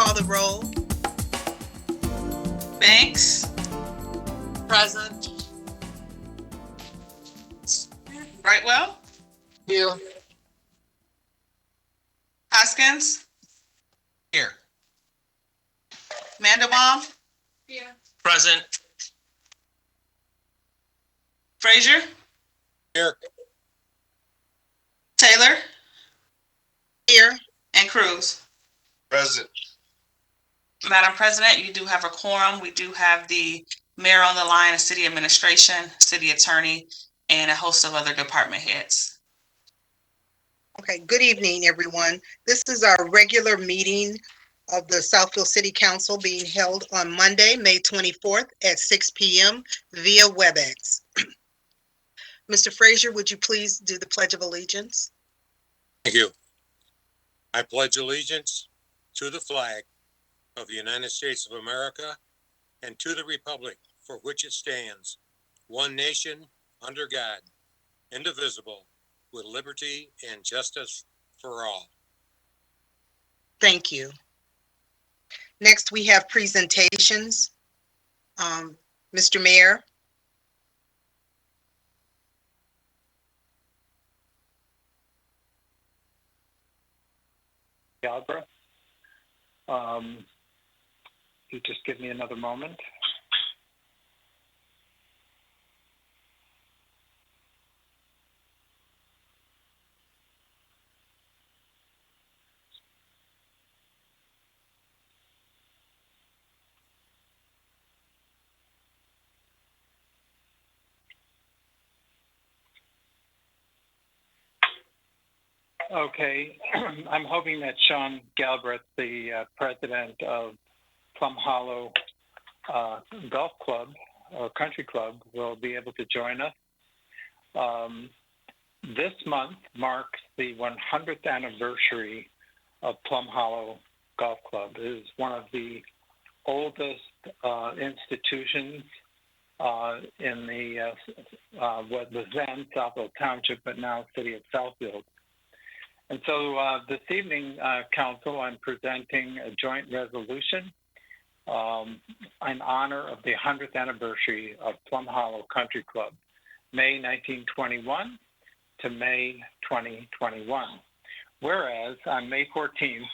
call the roll. Banks. Present. Brightwell. Here. Hoskins. Here. Mandelbaum. Here. Present. Frazier. Here. Taylor. Here. And Cruz. Present. Madam President, you do have a quorum. We do have the mayor on the line, a city administration, city attorney, and a host of other department heads. Okay, good evening, everyone. This is our regular meeting of the Southfield City Council being held on Monday, May 24th at 6 p.m. via WebEx. Mr. Frazier, would you please do the Pledge of Allegiance? Thank you. I pledge allegiance to the flag of the United States of America and to the republic for which it stands, one nation, under God, indivisible, with liberty and justice for all. Thank you. Next, we have presentations. Mr. Mayor. Galbraith. You just give me another moment. Okay, I'm hoping that Sean Galbraith, the president of Plum Hollow Golf Club or Country Club, will be able to join us. This month marks the 100th anniversary of Plum Hollow Golf Club. It is one of the oldest institutions in the what was then Southfield Township, but now City of Southfield. And so this evening, Council, I'm presenting a joint resolution in honor of the 100th anniversary of Plum Hollow Country Club, May 1921 to May 2021. Whereas on May 14th,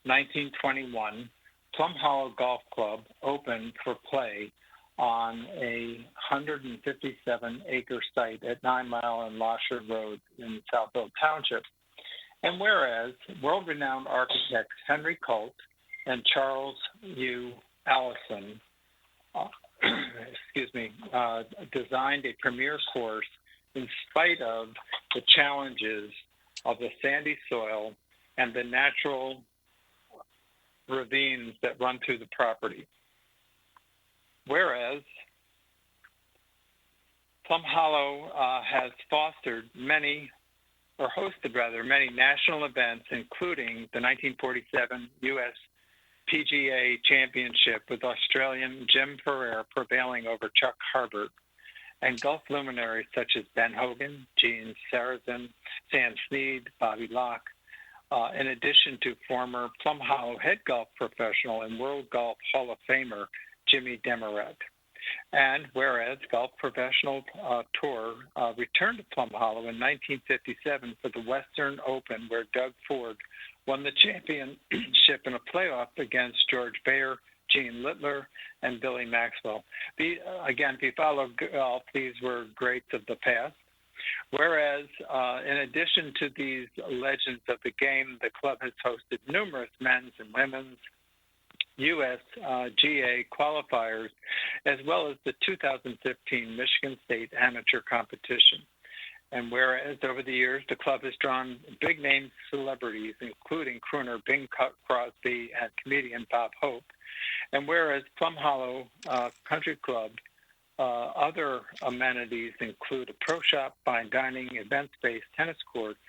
1921, Plum Hollow Golf Club opened for play on a 157-acre site at 9 Mile and Losher Road in Southfield Township. And whereas world-renowned architects Henry Colt and Charles U. Allison designed a premier course in spite of the challenges of the sandy soil and the natural ravines that run through the property. Whereas Plum Hollow has fostered hosted many national events, including the 1947 U.S. PGA Championship with Australian Jim Ferrer prevailing over Chuck Harbert, and golf luminaries such as Ben Hogan, Gene Sarazen, Sam Snead, Bobby Locke, in addition to former Plum Hollow head golf professional and World Golf Hall of Famer Jimmy Demaret. And whereas Golf Professional Tour returned to Plum Hollow in 1957 for the Western Open, where Doug Ford won the championship in a playoff against George Bayer, Gene Littler, and Billy Maxwell. Again, if you follow golf, these were greats of the past. Whereas, in addition to these legends of the game, the club has hosted numerous men's and women's USGA qualifiers, as well as the 2015 Michigan State Amateur Competition. And whereas over the years, the club has drawn big-name celebrities, including crooner Bing Crosby and comedian Bob Hope. And whereas Plum Hollow Country Club, other amenities include a pro shop, fine dining, event space, tennis courts,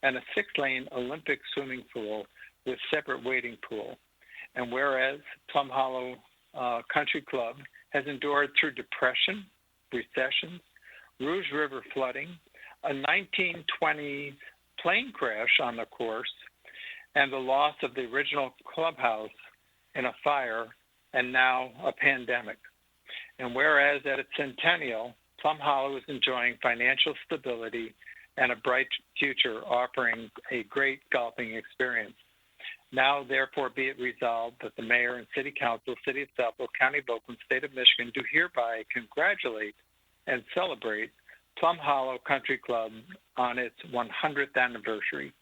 and a 6-lane Olympic swimming pool with separate wading pool. And whereas Plum Hollow Country Club has endured through depression, recessions, Rouge River flooding, a 1920s plane crash on the course, and the loss of the original clubhouse in a fire, and now a pandemic. And whereas at its centennial, Plum Hollow is enjoying financial stability and a bright future, offering a great golfing experience. Now, therefore, be it resolved that the Mayor and City Council, City of Southfield, County of Oakland, State of Michigan, do hereby congratulate and celebrate Plum Hollow Country Club on its 100th anniversary.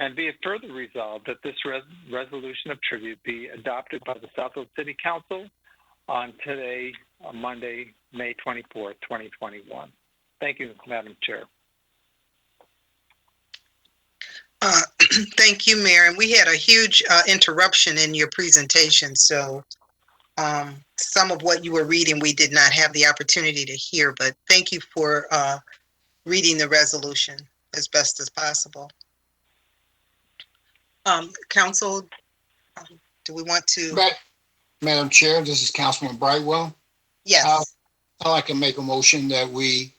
And be it further resolved that this resolution of tribute be adopted by the Southfield City Council on today, Monday, May 24th, 2021. Thank you, Madam Chair. Thank you, Mayor. And we had a huge interruption in your presentation. So some of what you were reading, we did not have the opportunity to hear, but thank you for reading the resolution as best as possible. Council, do we want to? Madam Chair, this is Councilman Brightwell. Yes. I'd like to make a motion that we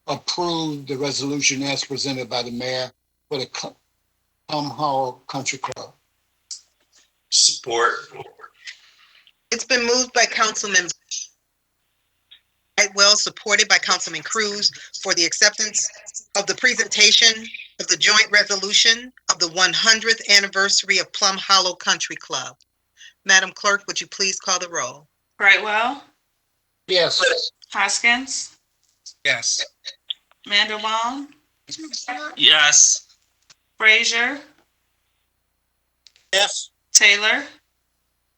approve the resolution as presented by the mayor for the Plum Hollow Country Club. Support. It's been moved by Councilman Brightwell, supported by Councilman Cruz, for the acceptance of the presentation of the joint resolution of the 100th anniversary of Plum Hollow Country Club. Madam Clerk, would you please call the roll? Brightwell, Yes. Hoskins, Yes. Mandelbaum, Yes. Frazier, Yes. Taylor,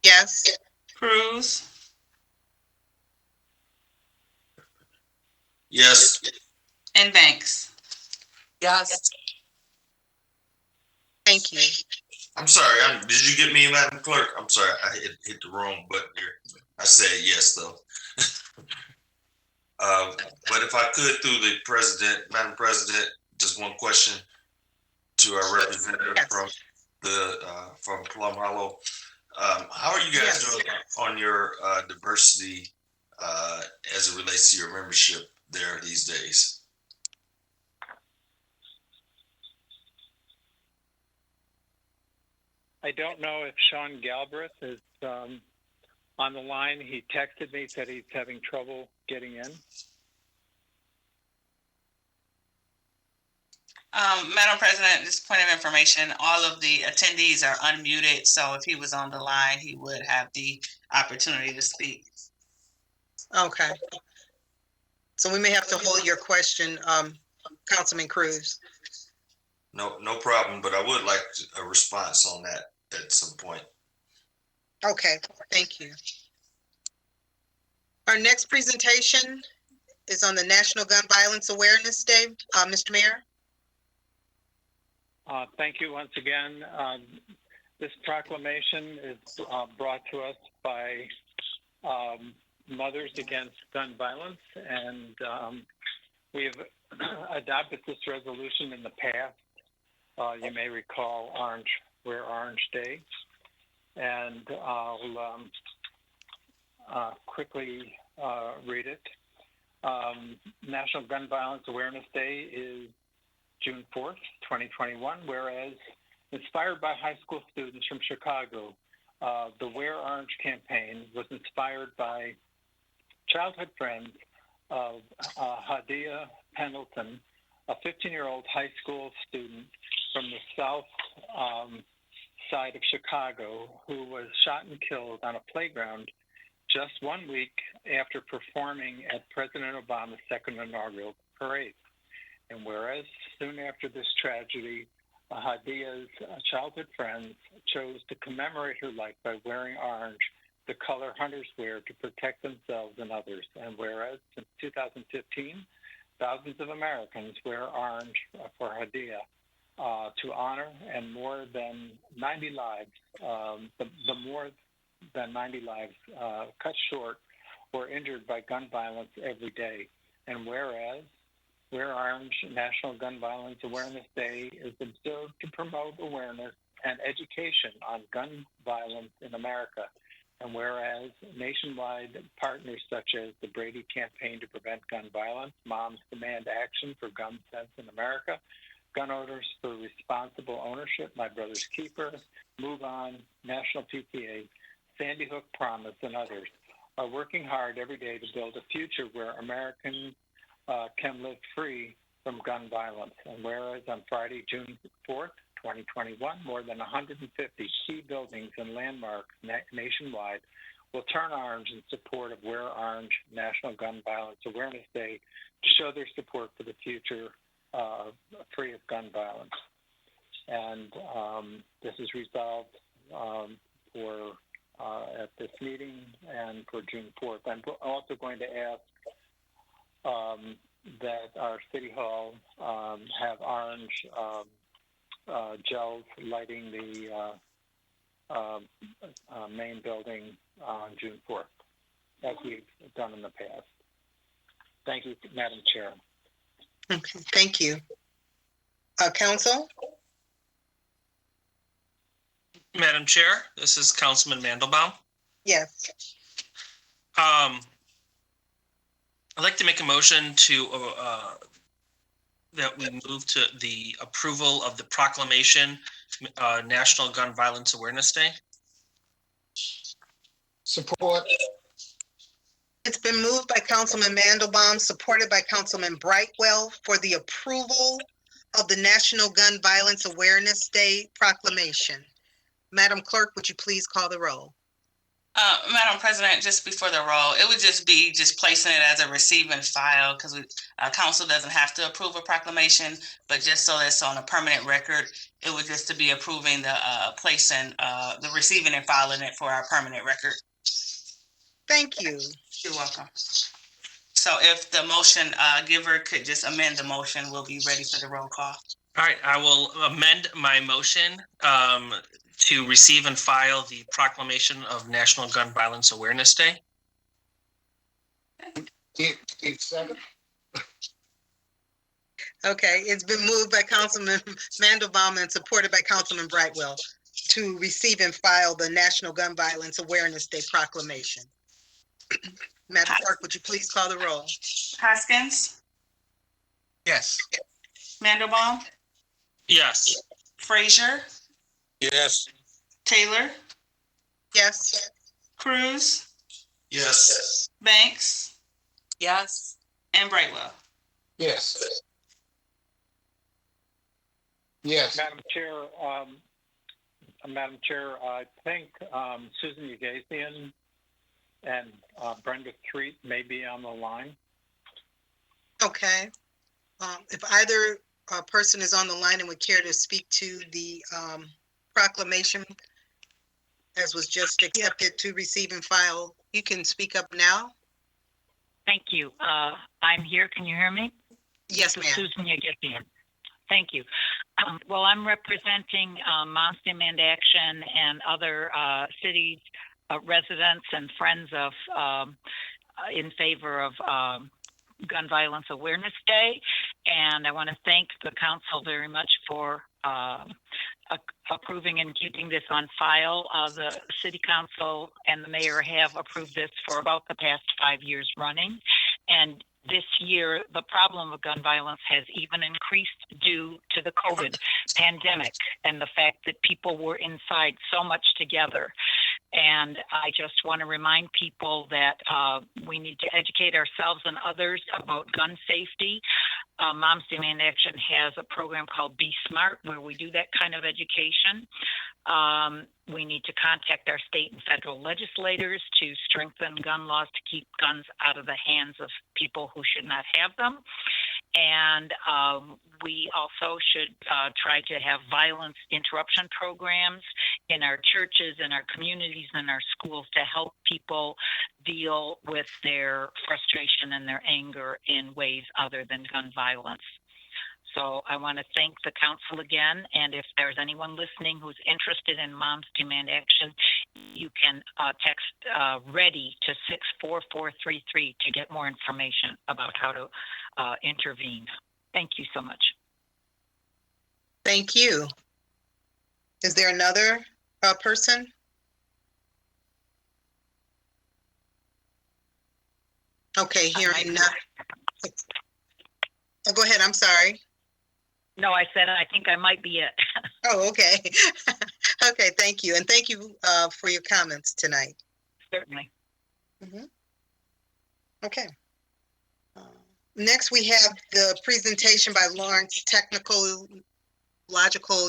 Yes. Cruz, Yes. and Banks. Yes. Thank you. I'm sorry. Did you get me, Madam Clerk? I'm sorry. I hit the wrong button here. I said yes, though. But if I could, through the president, Madam President, just one question to our representative from Plum Hollow. How are you guys doing on your diversity as it relates to your membership there these days? I don't know if Sean Galbraith is on the line. He texted me, said he's having trouble getting in. Madam President, just point of information, all of the attendees are unmuted, so if he was on the line, he would have the opportunity to speak. Okay. So we may have to hold your question, Councilman Cruz. No problem, but I would like a response on that at some point. Okay, thank you. Our next presentation is on the National Gun Violence Awareness Day. Mr. Mayor? Thank you once again. This proclamation is brought to us by Mothers Against Gun Violence, and we have adopted this resolution in the past. You may recall Wear Orange Day, and I'll quickly read it. National Gun Violence Awareness Day is June 4th, 2021, whereas inspired by high school students from Chicago, the Wear Orange campaign was inspired by childhood friends of Hadia Pendleton, a 15-year-old high school student from the south side of Chicago, who was shot and killed on a playground just 1 week after performing at President Obama's second inaugural parade. And whereas soon after this tragedy, Hadia's childhood friends chose to commemorate her life by wearing orange, the color hunters wear to protect themselves and others. And whereas since 2015, thousands of Americans wear orange for Hadia to honor, and more than 90 lives, the more than 90 lives cut short or injured by gun violence every day. And whereas Wear Orange National Gun Violence Awareness Day is observed to promote awareness and education on gun violence in America. And whereas nationwide partners such as the Brady Campaign to Prevent Gun Violence, Moms Demand Action for Gun Sense in America, Gun Owners for Responsible Ownership, My Brother's Keeper, Move On, National PTA, Sandy Hook Promise, and others are working hard every day to build a future where Americans can live free from gun violence. And whereas on Friday, June 4th, 2021, more than 150 key buildings and landmarks nationwide will turn orange in support of Wear Orange National Gun Violence Awareness Day to show their support for the future free of gun violence. And this is resolved at this meeting and for June 4th. I'm also going to ask that our City Hall have orange gels lighting the main building on June 4th, as we've done in the past. Thank you, Madam Chair. Okay, thank you. Council? Madam Chair, this is Councilman Mandelbaum. Yes. I'd like to make a motion to that we move to the approval of the proclamation, National Gun Violence Awareness Day. Support. It's been moved by Councilman Mandelbaum, supported by Councilman Brightwell for the approval of the National Gun Violence Awareness Day proclamation. Madam Clerk, would you please call the roll? Madam President, just before the roll, it would just be placing it as a receive and file, because council doesn't have to approve a proclamation, but just so it's on a permanent record, it would just to be approving the placing, the receiving and filing it for our permanent record. Thank you. You're welcome. So if the motion giver could just amend the motion, we'll be ready for the roll call. All right, I will amend my motion to receive and file the proclamation of National Gun Violence Awareness Day. Second. Okay, it's been moved by Councilman Mandelbaum and supported by Councilman Brightwell to receive and file the National Gun Violence Awareness Day proclamation. Madam Clerk, would you please call the roll? Hoskins? Yes. Mandelbaum? Yes. Frazier? Yes. Taylor? Yes. Cruz? Yes. Banks? Yes. And Brightwell. Yes. Yes. Madam Chair, I think Susan Ugazian and Brenda Threet may be on the line. Okay. If either person is on the line and would care to speak to the proclamation as was just accepted to receive and file, you can speak up now. Thank you. I'm here. Can you hear me? Yes, ma'am. Susan Ugazian. Thank you. Well, I'm representing Moms Demand Action and other cities, residents and friends of in favor of Gun Violence Awareness Day. And I want to thank the council very much for approving and keeping this on file. The city council and the mayor have approved this for about the past 5 years running. And this year, the problem of gun violence has even increased due to the COVID pandemic and the fact that people were inside so much together. And I just want to remind people that we need to educate ourselves and others about gun safety. Moms Demand Action has a program called Be Smart, where we do that kind of education. We need to contact our state and federal legislators to strengthen gun laws to keep guns out of the hands of people who should not have them. And we also should try to have violence interruption programs in our churches, in our communities, in our schools to help people deal with their frustration and their anger in ways other than gun violence. So I want to thank the council again. And if there's anyone listening who's interested in Moms Demand Action, you can text READY to 64433 to get more information about how to intervene. Thank you so much. Thank you. Is there another person? Okay, hearing none. Oh, go ahead, I'm sorry. No, I said I think I might be it. Oh, okay. Okay, thank you. And thank you for your comments tonight. Certainly. Okay. Next, we have the presentation by Lawrence Technological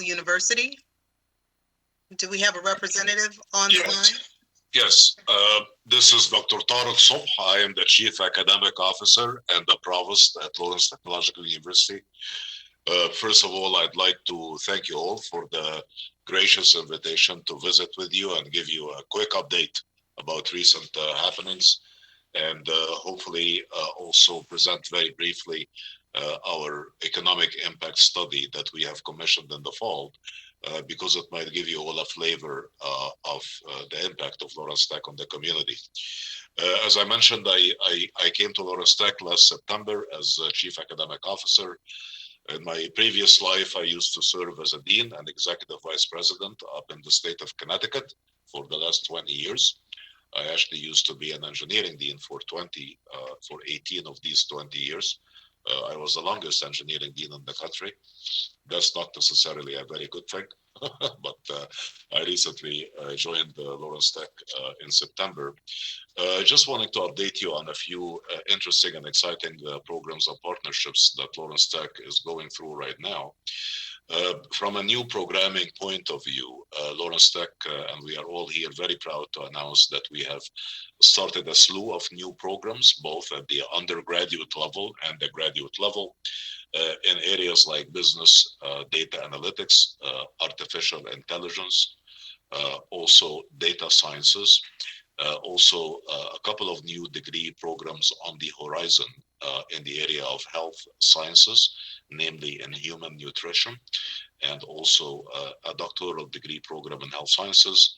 University. Do we have a representative on the line? Yes, this is Dr. Tariq Subh. I am the Chief Academic Officer and the Provost at Lawrence Technological University. First of all, I'd like to thank you all for the gracious invitation to visit with you and give you a quick update about recent happenings, and hopefully also present very briefly our economic impact study that we have commissioned in the fall, because it might give you all a flavor of the impact of Lawrence Tech on the community. As I mentioned, I came to Lawrence Tech last September as Chief Academic Officer. In my previous life, I used to serve as a dean and executive vice president up in the state of Connecticut for the last 20 years. I actually used to be an engineering dean for 18 of these 20 years. I was the longest engineering dean in the country. That's not necessarily a very good thing, but I recently joined Lawrence Tech in September. Just wanting to update you on a few interesting and exciting programs and partnerships that Lawrence Tech is going through right now. From a new programming point of view, Lawrence Tech, and we are all here very proud to announce that we have started a slew of new programs, both at the undergraduate level and the graduate level, in areas like business, data analytics, artificial intelligence, also data sciences, also a couple of new degree programs on the horizon in the area of health sciences, namely in human nutrition, and also a doctoral degree program in health sciences.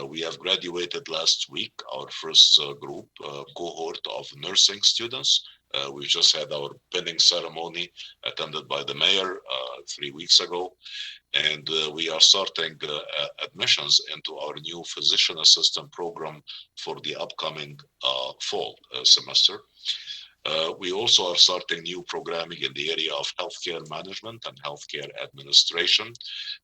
We have graduated last week our first group cohort of nursing students. We just had our pinning ceremony attended by the mayor 3 weeks ago. And we are starting admissions into our new physician assistant program for the upcoming fall semester. We also are starting new programming in the area of healthcare management and healthcare administration,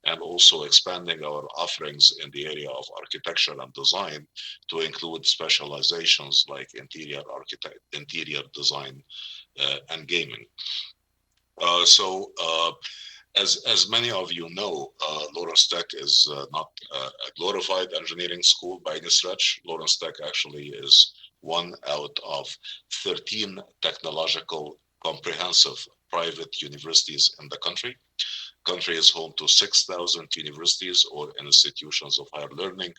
and also expanding our offerings in the area of architecture and design to include specializations like interior architect, interior design, and gaming. As many of you know, Lawrence Tech is not a glorified engineering school by any stretch. Lawrence Tech actually is one out of 13 technological comprehensive private universities in the country. Country is home to 6,000 universities or institutions of higher learning.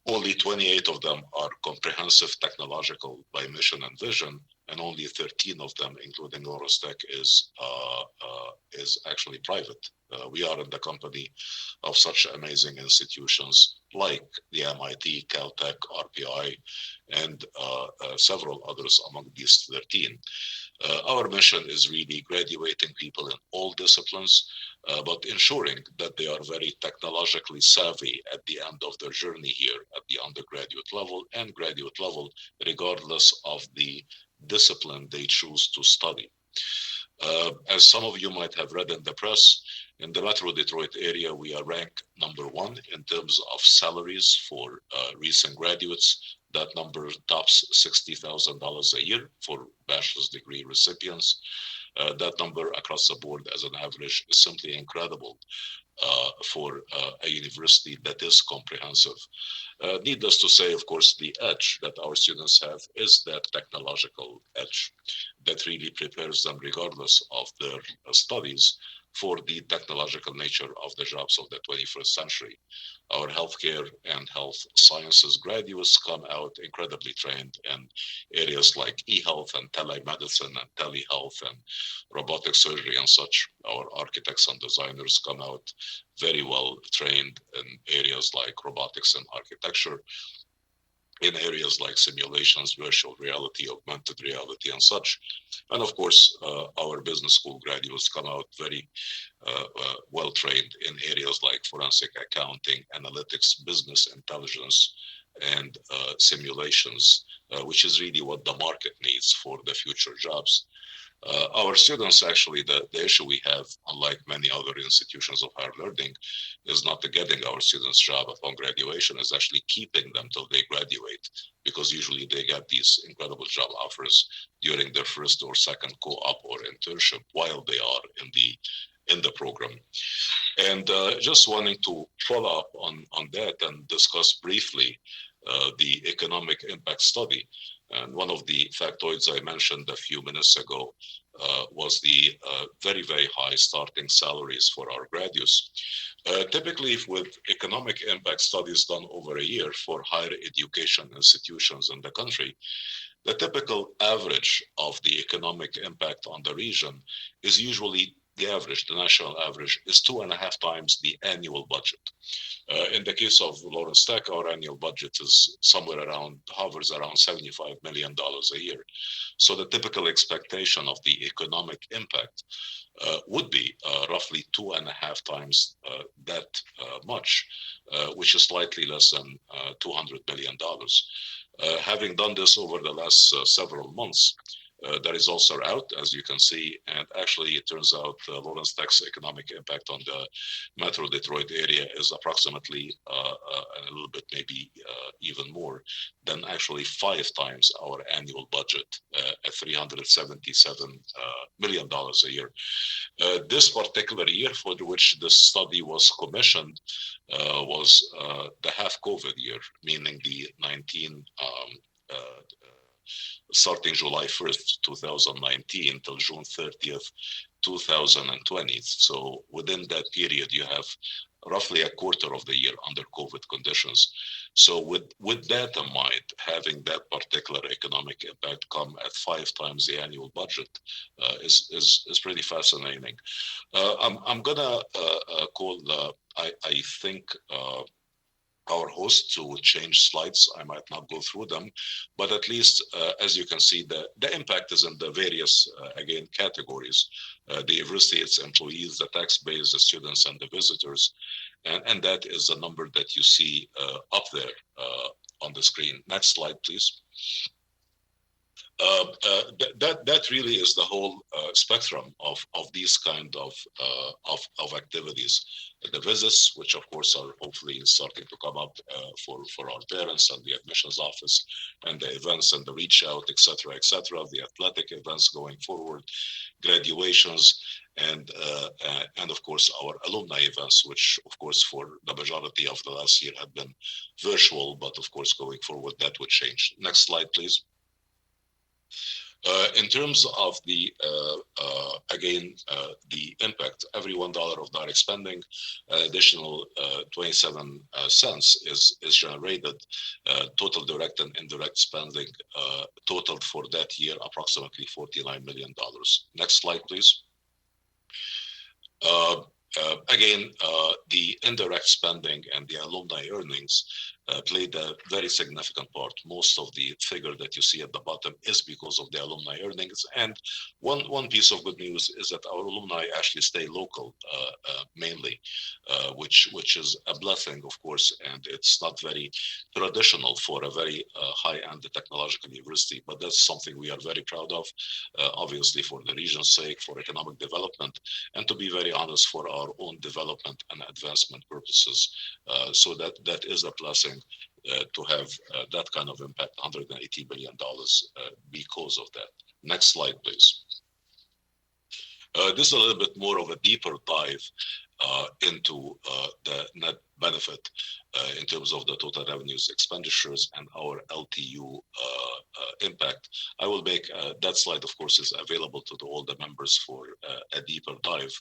Only 28 of them are comprehensive technological by mission and vision, and only 13 of them, including Lawrence Tech, is actually private. We are in the company of such amazing institutions like the MIT, Caltech, RPI, and several others among these 13. Our mission is really graduating people in all disciplines, but ensuring that they are very technologically savvy at the end of their journey here at the undergraduate level and graduate level, regardless of the discipline they choose to study. As some of you might have read in the press, in the Metro Detroit area, we are ranked #1 in terms of salaries for recent graduates. That number tops $60,000 a year for bachelor's degree recipients. That number across the board as an average is simply incredible for a university that is comprehensive. Needless to say, of course, the edge that our students have is that technological edge that really prepares them, regardless of their studies, for the technological nature of the jobs of the 21st century. Our healthcare and health sciences graduates come out incredibly trained in areas like e-health and telemedicine and telehealth and robotic surgery and such. Our architects and designers come out very well trained in areas like robotics and architecture, in areas like simulations, virtual reality, augmented reality, and such. And of course, our business school graduates come out very well trained in areas like forensic accounting, analytics, business intelligence, and simulations, which is really what the market needs for the future jobs. Our students, actually, the issue we have, unlike many other institutions of higher learning, is not getting our students job upon graduation, is actually keeping them till they graduate, because usually they get these incredible job offers during their first or second co-op or internship while they are in the program. And just wanting to follow up on that and discuss briefly the economic impact study. And one of the factoids I mentioned a few minutes ago was the very, very high starting salaries for our graduates. Typically, with economic impact studies done over a year for higher education institutions in the country, the typical average of the economic impact on the region is usually the national average is 2.5 times the annual budget. In the case of Lawrence Tech, our annual budget is hovers around $75 million a year. So the typical expectation of the economic impact would be roughly 2.5 times that much, which is slightly less than $200 million. Having done this over the last several months, the results are out, as you can see, and actually it turns out Lawrence Tech's economic impact on the Metro Detroit area is approximately a little bit, maybe even more than actually 5 times our annual budget at $377 million a year. This particular year for which the study was commissioned was the half COVID year, meaning the starting July 1st, 2019 till June 30th, 2020. So within that period, you have roughly a quarter of the year under COVID conditions. So with that in mind, having that particular economic impact come at 5 times the annual budget is pretty fascinating. I'm gonna call, I think, our host to change slides. I might not go through them, but at least as you can see, the impact is in the various, again, categories. The university, its employees, the tax base, the students, and the visitors. And that is the number that you see up there on the screen. Next slide, please. That really is the whole spectrum of these kind of activities. The visits, which of course are hopefully starting to come up for our parents and the admissions office, and the events and the reach out, etc., etc. The athletic events going forward, graduations, and of course our alumni events, which of course for the majority of the last year had been virtual, but of course going forward that would change. Next slide, please. In terms of the the impact, every $1 of direct spending, additional 27 cents is generated. Total direct and indirect spending totaled for that year approximately $49 million. Next slide, please. The indirect spending and the alumni earnings played a very significant part. Most of the figure that you see at the bottom is because of the alumni earnings. And one piece of good news is that our alumni actually stay local mainly, which is a blessing, of course, and it's not very traditional for a very high-end technological university, but that's something we are very proud of, obviously for the region's sake, for economic development, and to be very honest, for our own development and advancement purposes. So that is a blessing to have that kind of impact, $180 billion because of that. Next slide, please. This is a little bit more of a deeper dive into the net benefit in terms of the total revenues, expenditures, and our LTU impact. I will make that slide, of course, is available to all the members for a deeper dive,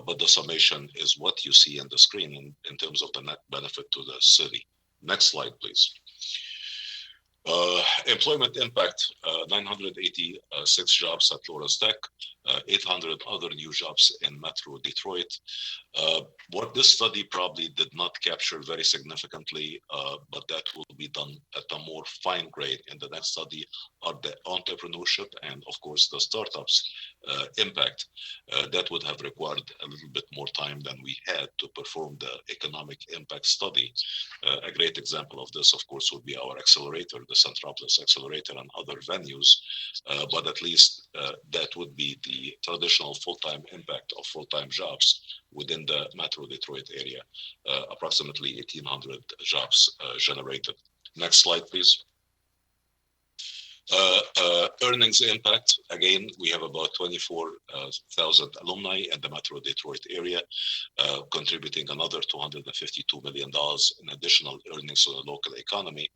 but the summation is what you see on the screen in terms of the net benefit to the city. Next slide, please. Employment impact, 986 jobs at Lawrence Tech, 800 other new jobs in Metro Detroit. What this study probably did not capture very significantly, but that will be done at a more fine grade in the next study, are the entrepreneurship and of course the startups impact. That would have required a little bit more time than we had to perform the economic impact study. A great example of this, of course, would be our accelerator, the Centropolis Accelerator and other venues, but at least that would be the traditional full-time impact of full-time jobs within the Metro Detroit area, approximately 1,800 jobs generated. Next slide, please. Earnings impact, again, we have about 24,000 alumni in the Metro Detroit area, contributing another $252 million in additional earnings to the local economy.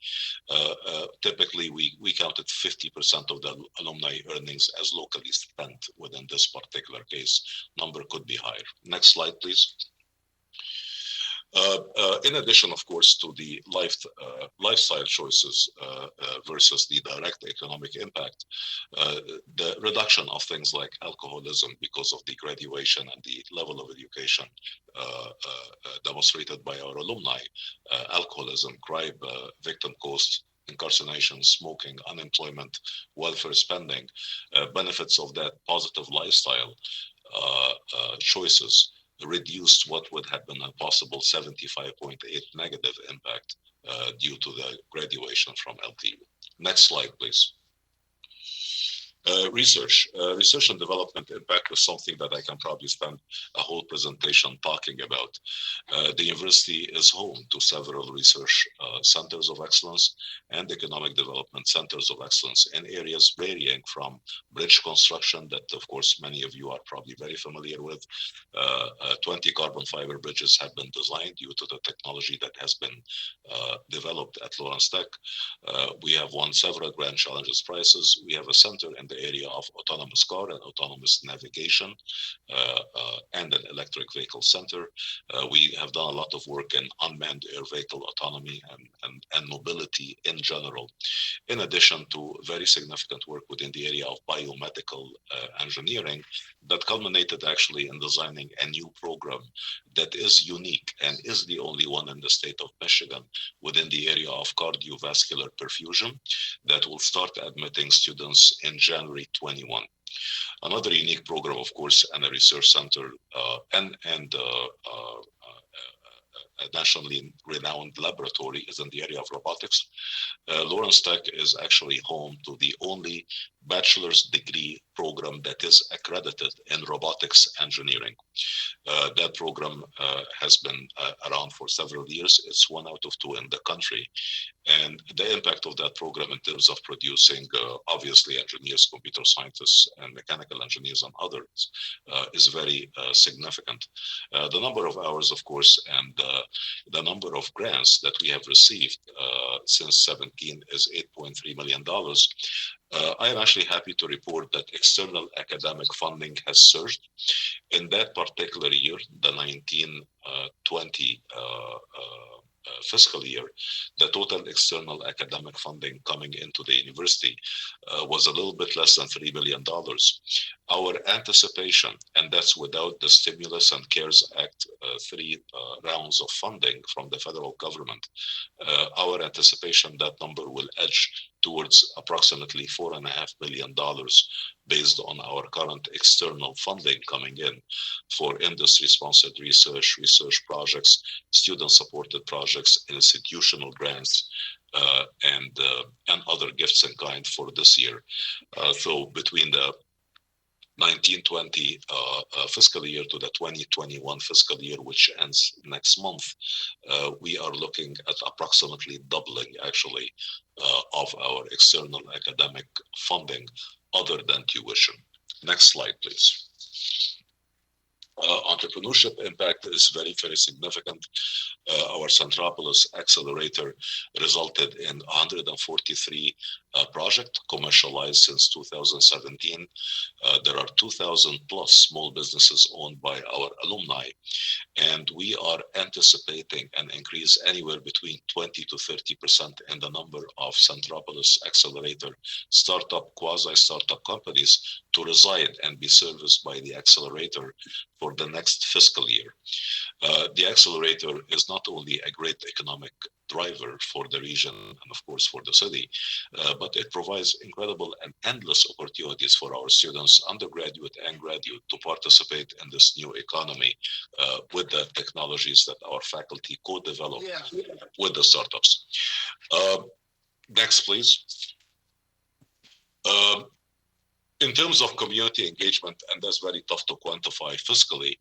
Typically, we counted 50% of the alumni earnings as locally spent within this particular case. Number could be higher. Next slide, please. In addition, of course, to the lifestyle choices versus the direct economic impact, the reduction of things like alcoholism because of the graduation and the level of education demonstrated by our alumni, alcoholism, crime, victim costs, incarceration, smoking, unemployment, welfare spending, benefits of that positive lifestyle choices reduced what would have been a possible 75.8 negative impact due to the graduation from LTU. Next slide, please. Research and development impact is something that I can probably spend a whole presentation talking about. The university is home to several research centers of excellence and economic development centers of excellence in areas varying from bridge construction that, of course, many of you are probably very familiar with. 20 carbon fiber bridges have been designed due to the technology that has been developed at Lawrence Tech. We have won several Grand Challenges prizes. We have a center in the area of autonomous car and autonomous navigation and an electric vehicle center. We have done a lot of work in unmanned air vehicle autonomy and mobility in general, in addition to very significant work within the area of biomedical engineering that culminated actually in designing a new program that is unique and is the only one in the state of Michigan within the area of cardiovascular perfusion that will start admitting students in January 21. Another unique program, of course, and a research center and a nationally renowned laboratory is in the area of robotics. Lawrence Tech is actually home to the only bachelor's degree program that is accredited in robotics engineering. That program has been around for several years. It's 1 out of 2 in the country. And the impact of that program in terms of producing, obviously, engineers, computer scientists, and mechanical engineers and others is very significant. The number of hours, of course, and the number of grants that we have received since 17 is $8.3 million. I am actually happy to report that external academic funding has surged. In that particular year, the 1920 fiscal year, the total external academic funding coming into the university was a little bit less than $3 billion. Our anticipation, and that's without the stimulus and CARES Act 3 rounds of funding from the federal government, our anticipation that number will edge towards approximately $4.5 billion based on our current external funding coming in for industry-sponsored research projects, student-supported projects, institutional grants, and other gifts in kind for this year. So between the 1920 fiscal year to the 2021 fiscal year, which ends next month, we are looking at approximately doubling, actually, of our external academic funding other than tuition. Next slide, please. Entrepreneurship impact is very, very significant. Our Centropolis Accelerator resulted in 143 projects commercialized since 2017. There are 2,000 plus small businesses owned by our alumni, and we are anticipating an increase anywhere between 20 to 30% in the number of Centropolis Accelerator startup, quasi-startup companies to reside and be serviced by the accelerator for the next fiscal year. The accelerator is not only a great economic driver for the region and of course for the city, but it provides incredible and endless opportunities for our students, undergraduate and graduate, to participate in this new economy with the technologies that our faculty co-develop with the startups. Next, please. In terms of community engagement, and that's very tough to quantify fiscally,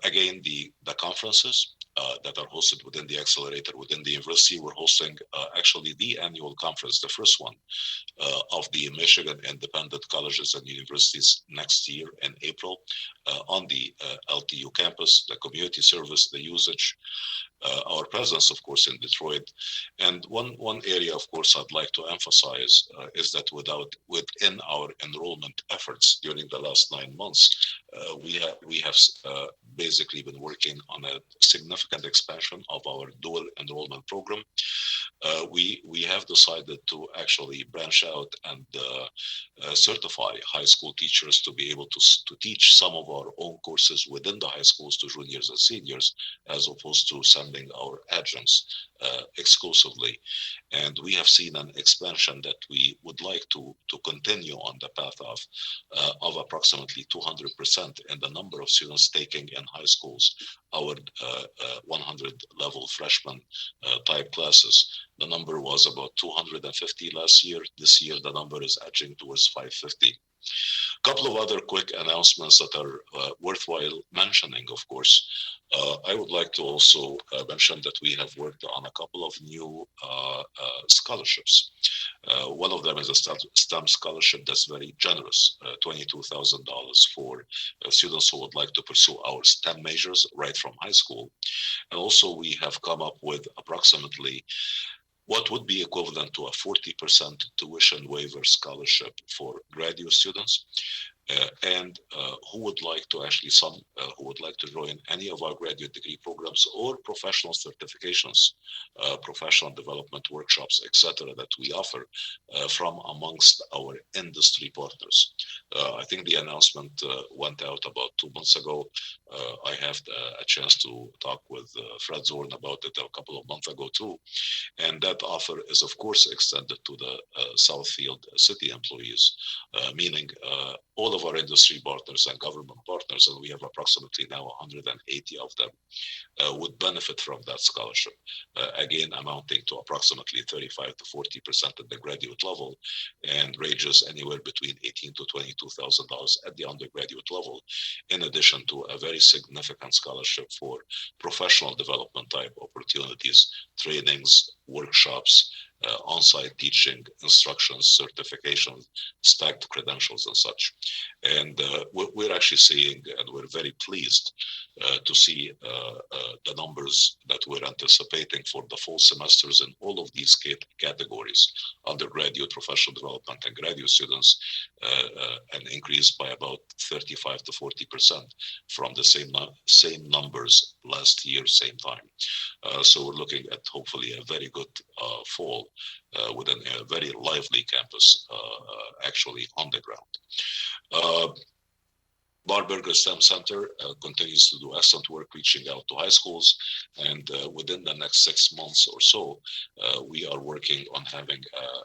again, the conferences that are hosted within the accelerator, within the university, we're hosting actually the annual conference, the first one of the Michigan Independent Colleges and Universities next year in April on the LTU campus, the community service, the usage, our presence, of course, in Detroit. And one area, of course, I'd like to emphasize is that within our enrollment efforts during the last 9 months, we have basically been working on a significant expansion of our dual enrollment program. We have decided to actually branch out and certify high school teachers to be able to teach some of our own courses within the high schools to juniors and seniors, as opposed to sending our adjuncts exclusively. And we have seen an expansion that we would like to continue on the path of approximately 200% in the number of students taking in high schools our 100 level freshman type classes. The number was about 250 last year. This year, the number is edging towards 550. A couple of other quick announcements that are worthwhile mentioning, of course. I would like to also mention that we have worked on a couple of new scholarships. One of them is a STEM scholarship that's very generous, $22,000 for students who would like to pursue our STEM majors right from high school. And also we have come up with approximately what would be equivalent to a 40% tuition waiver scholarship for graduate students. And who would like to who would like to join any of our graduate degree programs or professional certifications, professional development workshops, etc., that we offer from amongst our industry partners. I think the announcement went out about 2 months ago. I had a chance to talk with Fred Zorn about it a couple of months ago too. And that offer is, of course, extended to the Southfield city employees, meaning all of our industry partners and government partners, and we have approximately now 180 of them, would benefit from that scholarship. Again, amounting to approximately 35 to 40% at the graduate level, and ranges anywhere between $18,000 to $22,000 at the undergraduate level, in addition to a very significant scholarship for professional development type opportunities, trainings, workshops, on-site teaching, instructions, certifications, stacked credentials and such. And we're actually seeing, and we're very pleased to see the numbers that we're anticipating for the fall semesters in all of these categories, undergraduate, professional development, and graduate students, an increase by about 35 to 40% from the same numbers last year, same time. So we're looking at hopefully a very good fall within a very lively campus actually on the ground. Barberger STEM Center continues to do excellent work reaching out to high schools, and within the next 6 months or so, we are working on having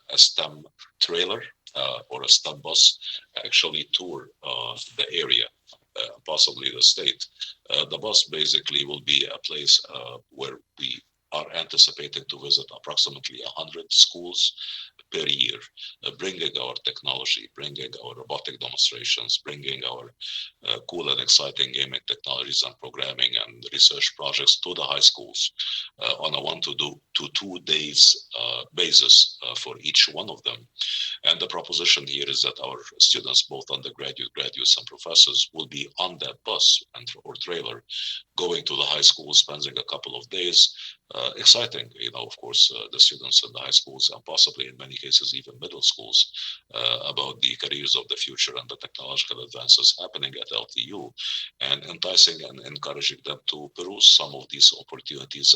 a STEM trailer or a STEM bus actually tour the area, possibly the state. The bus basically will be a place where we are anticipating to visit approximately 100 schools per year, bringing our technology, bringing our robotic demonstrations, bringing our cool and exciting gaming technologies and programming and research projects to the high schools on a 1 to 2 days basis for each one of them. And the proposition here is that our students, both undergraduate, graduates, and professors, will be on that bus or trailer, going to the high school, spending a couple of days. Exciting, of course, the students in the high schools and possibly in many cases even middle schools about the careers of the future and the technological advances happening at LTU, and enticing and encouraging them to peruse some of these opportunities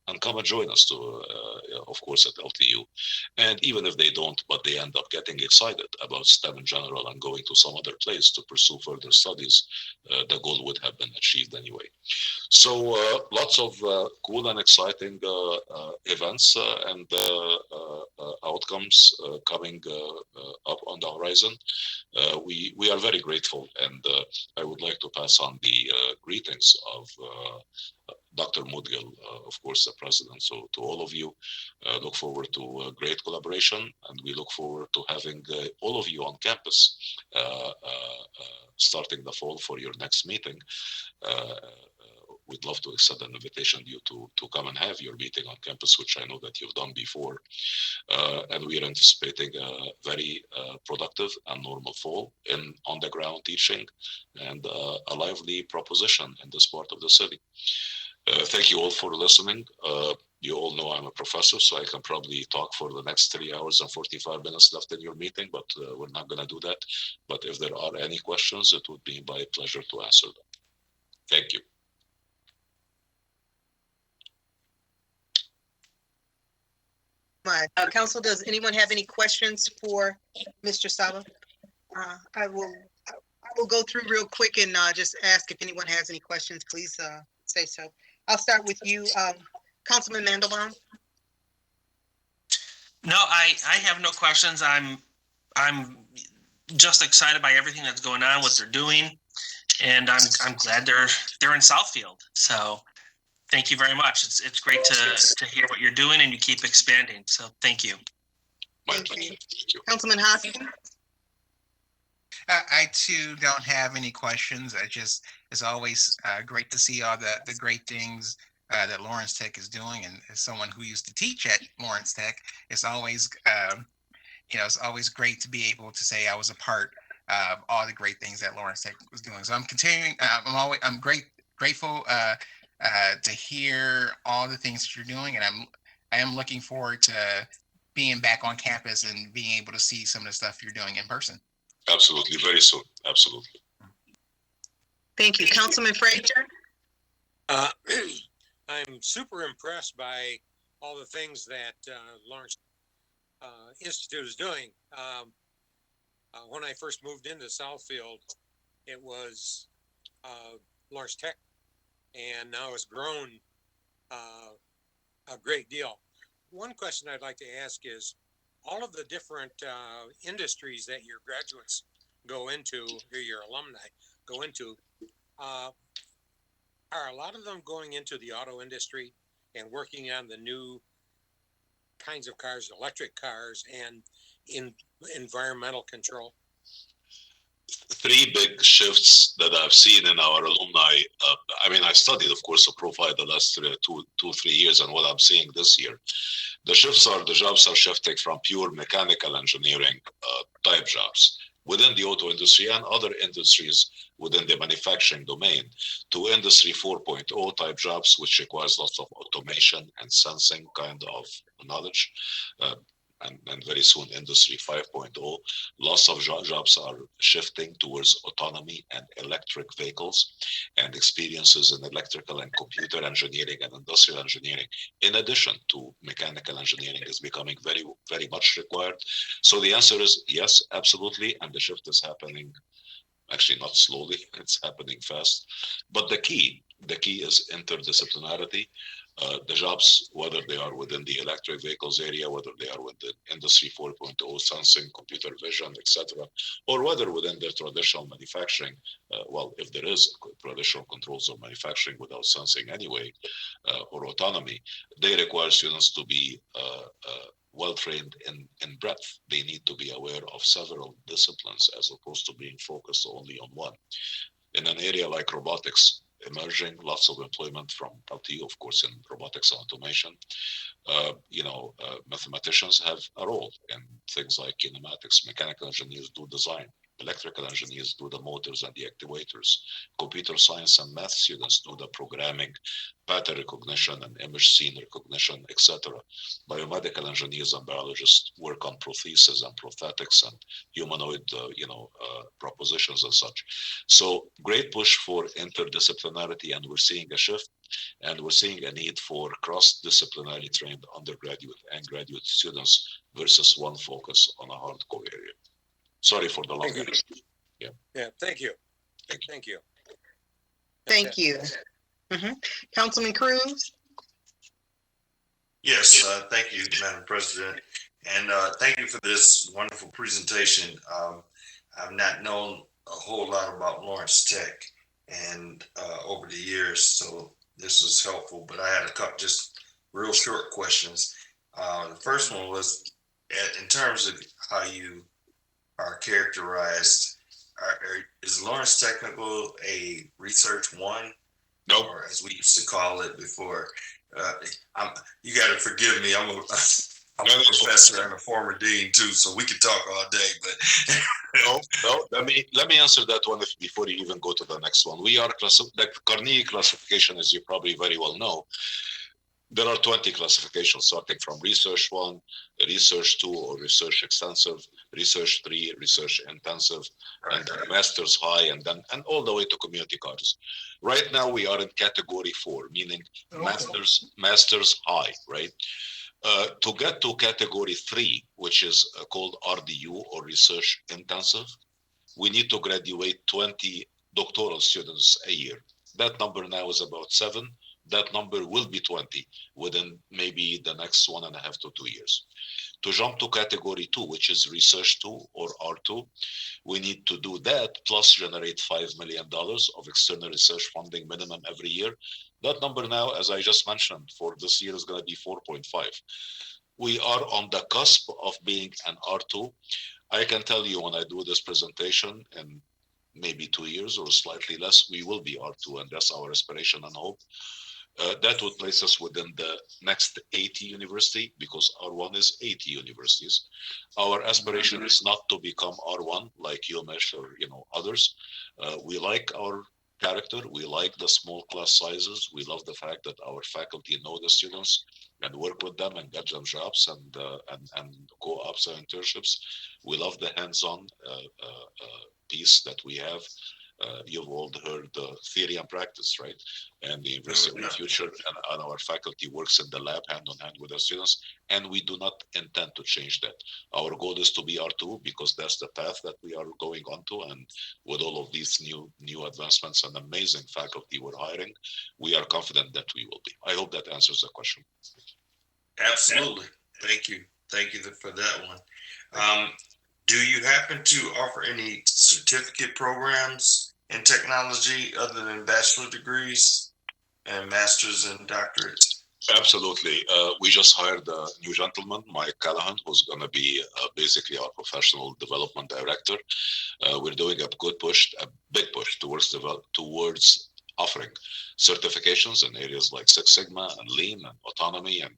and come and join us of course, at LTU. And even if they don't, but they end up getting excited about STEM in general and going to some other place to pursue further studies, the goal would have been achieved anyway. So lots of cool and exciting events and outcomes coming up on the horizon. We are very grateful, and I would like to pass on the greetings of Dr. Mudgil, of course, the president. So to all of you, look forward to a great collaboration, and we look forward to having all of you on campus starting the fall for your next meeting. We'd love to extend an invitation to you to come and have your meeting on campus, which I know that you've done before. And we are anticipating a very productive and normal fall in on-the-ground teaching and a lively proposition in this part of the city. Thank you all for listening. You all know I'm a professor, so I can probably talk for the next 3 hours and 45 minutes left in your meeting, but we're not going to do that. But if there are any questions, it would be my pleasure to answer them. Thank you. Council, does anyone have any questions for Mr. Saba? I will go through real quick and just ask if anyone has any questions, please say so. I'll start with you, Councilman Mandelbaum. No, I have no questions. I'm just excited by everything that's going on, what they're doing, and I'm glad they're in Southfield. So thank you very much. It's great to hear what you're doing, and you keep expanding. So thank you. Thank you. Councilman Hoskin. I too don't have any questions. It's always great to see all the great things that Lawrence Tech is doing. And as someone who used to teach at Lawrence Tech, it's always it's always great to be able to say I was a part of all the great things that Lawrence Tech was doing. So I'm continuing. I'm grateful to hear all the things that you're doing, and I am looking forward to being back on campus and being able to see some of the stuff you're doing in person. Absolutely, very soon. Absolutely. Thank you, Councilman Frazier. I'm super impressed by all the things that Lawrence Institute is doing. When I first moved into Southfield, it was Lawrence Tech, and now it's grown a great deal. One question I'd like to ask is, all of the different industries that your graduates go into, or your alumni go into, are a lot of them going into the auto industry and working on the new kinds of cars, electric cars, and in environmental control? Three big shifts that I've seen in our alumni. I studied, of course, a profile the last 3 years, and what I'm seeing this year. The jobs are shifting from pure mechanical engineering type jobs within the auto industry and other industries within the manufacturing domain to industry 4.0 type jobs, which requires lots of automation and sensing kind of knowledge. And very soon industry 5.0, lots of jobs are shifting towards autonomy and electric vehicles and experiences in electrical and computer engineering and industrial engineering, in addition to mechanical engineering, is becoming very, very much required. So the answer is yes, absolutely. And the shift is happening, actually not slowly, it's happening fast. But the key is interdisciplinarity. The jobs, whether they are within the electric vehicles area, whether they are within industry 4.0, sensing, computer vision, etc., or whether within their traditional manufacturing, if there is traditional controls of manufacturing without sensing anyway, or autonomy, they require students to be well-trained in breadth. They need to be aware of several disciplines as opposed to being focused only on one. In an area like robotics, emerging, lots of employment from LTU, of course, in robotics and automation. Mathematicians have a role in things like kinematics. Mechanical engineers do design. Electrical engineers do the motors and the actuators. Computer science and math students do the programming, pattern recognition and image scene recognition, etc. Biomedical engineers and biologists work on prosthesis and prosthetics and humanoid, propositions and such. So great push for interdisciplinarity, and we're seeing a shift, and we're seeing a need for cross-disciplinary trained undergraduate and graduate students versus one focus on a hardcore area. Sorry for the long answer. Yeah, thank you. Thank you. Thank you. Mm-hmm. Councilman Cruz? Yes, thank you, Madam President. And thank you for this wonderful presentation. I've not known a whole lot about Lawrence Tech and over the years, so this was helpful, but I had a couple just real short questions. The first one was in terms of how you are characterized. Is Lawrence Technical a research one? Nope. Or as we used to call it before. You got to forgive me. I'm a professor and a former dean too, so we could talk all day. But no. Let me answer that one before you even go to the next one. We are the Carnegie classification, as you probably very well know. There are 20 classifications, starting from research 1, research 2, or research extensive, research 3, research intensive, and then master's high, and all the way to community colleges. Right now, we are in category 4, meaning master's high, right? To get to category 3, which is called RDU, or research intensive, we need to graduate 20 doctoral students a year. That number now is about 7. That number will be 20 within maybe the next 1.5 to 2 years. To jump to category 2, which is research 2 or R2, we need to do that plus generate $5 million of external research funding minimum every year. That number now, as I just mentioned, for this year is going to be 4.5. We are on the cusp of being an R2. I can tell you when I do this presentation in maybe 2 years or slightly less, we will be R2, and that's our aspiration and hope. That would place us within the next 80 university, because R1 is 80 universities. Our aspiration is not to become R1 like UMesh or others. We like our character. We like the small class sizes. We love the fact that our faculty know the students and work with them and get them jobs and co-ops and internships. We love the hands-on piece that we have. You've all heard the theory and practice, right? And the University of the Future, and our faculty works in the lab hand in hand with the students, and we do not intend to change that. Our goal is to be R2 because that's the path that we are going onto, and with all of these new advancements and amazing faculty we're hiring, we are confident that we will be. I hope that answers the question. Absolutely. Thank you for that one. Do you happen to offer any certificate programs in technology other than bachelor degrees and masters and doctorates? Absolutely. We just hired a new gentleman, Mike Callahan, who's going to be basically our professional development director. We're doing a big push towards offering certifications in areas like Six Sigma and Lean and autonomy and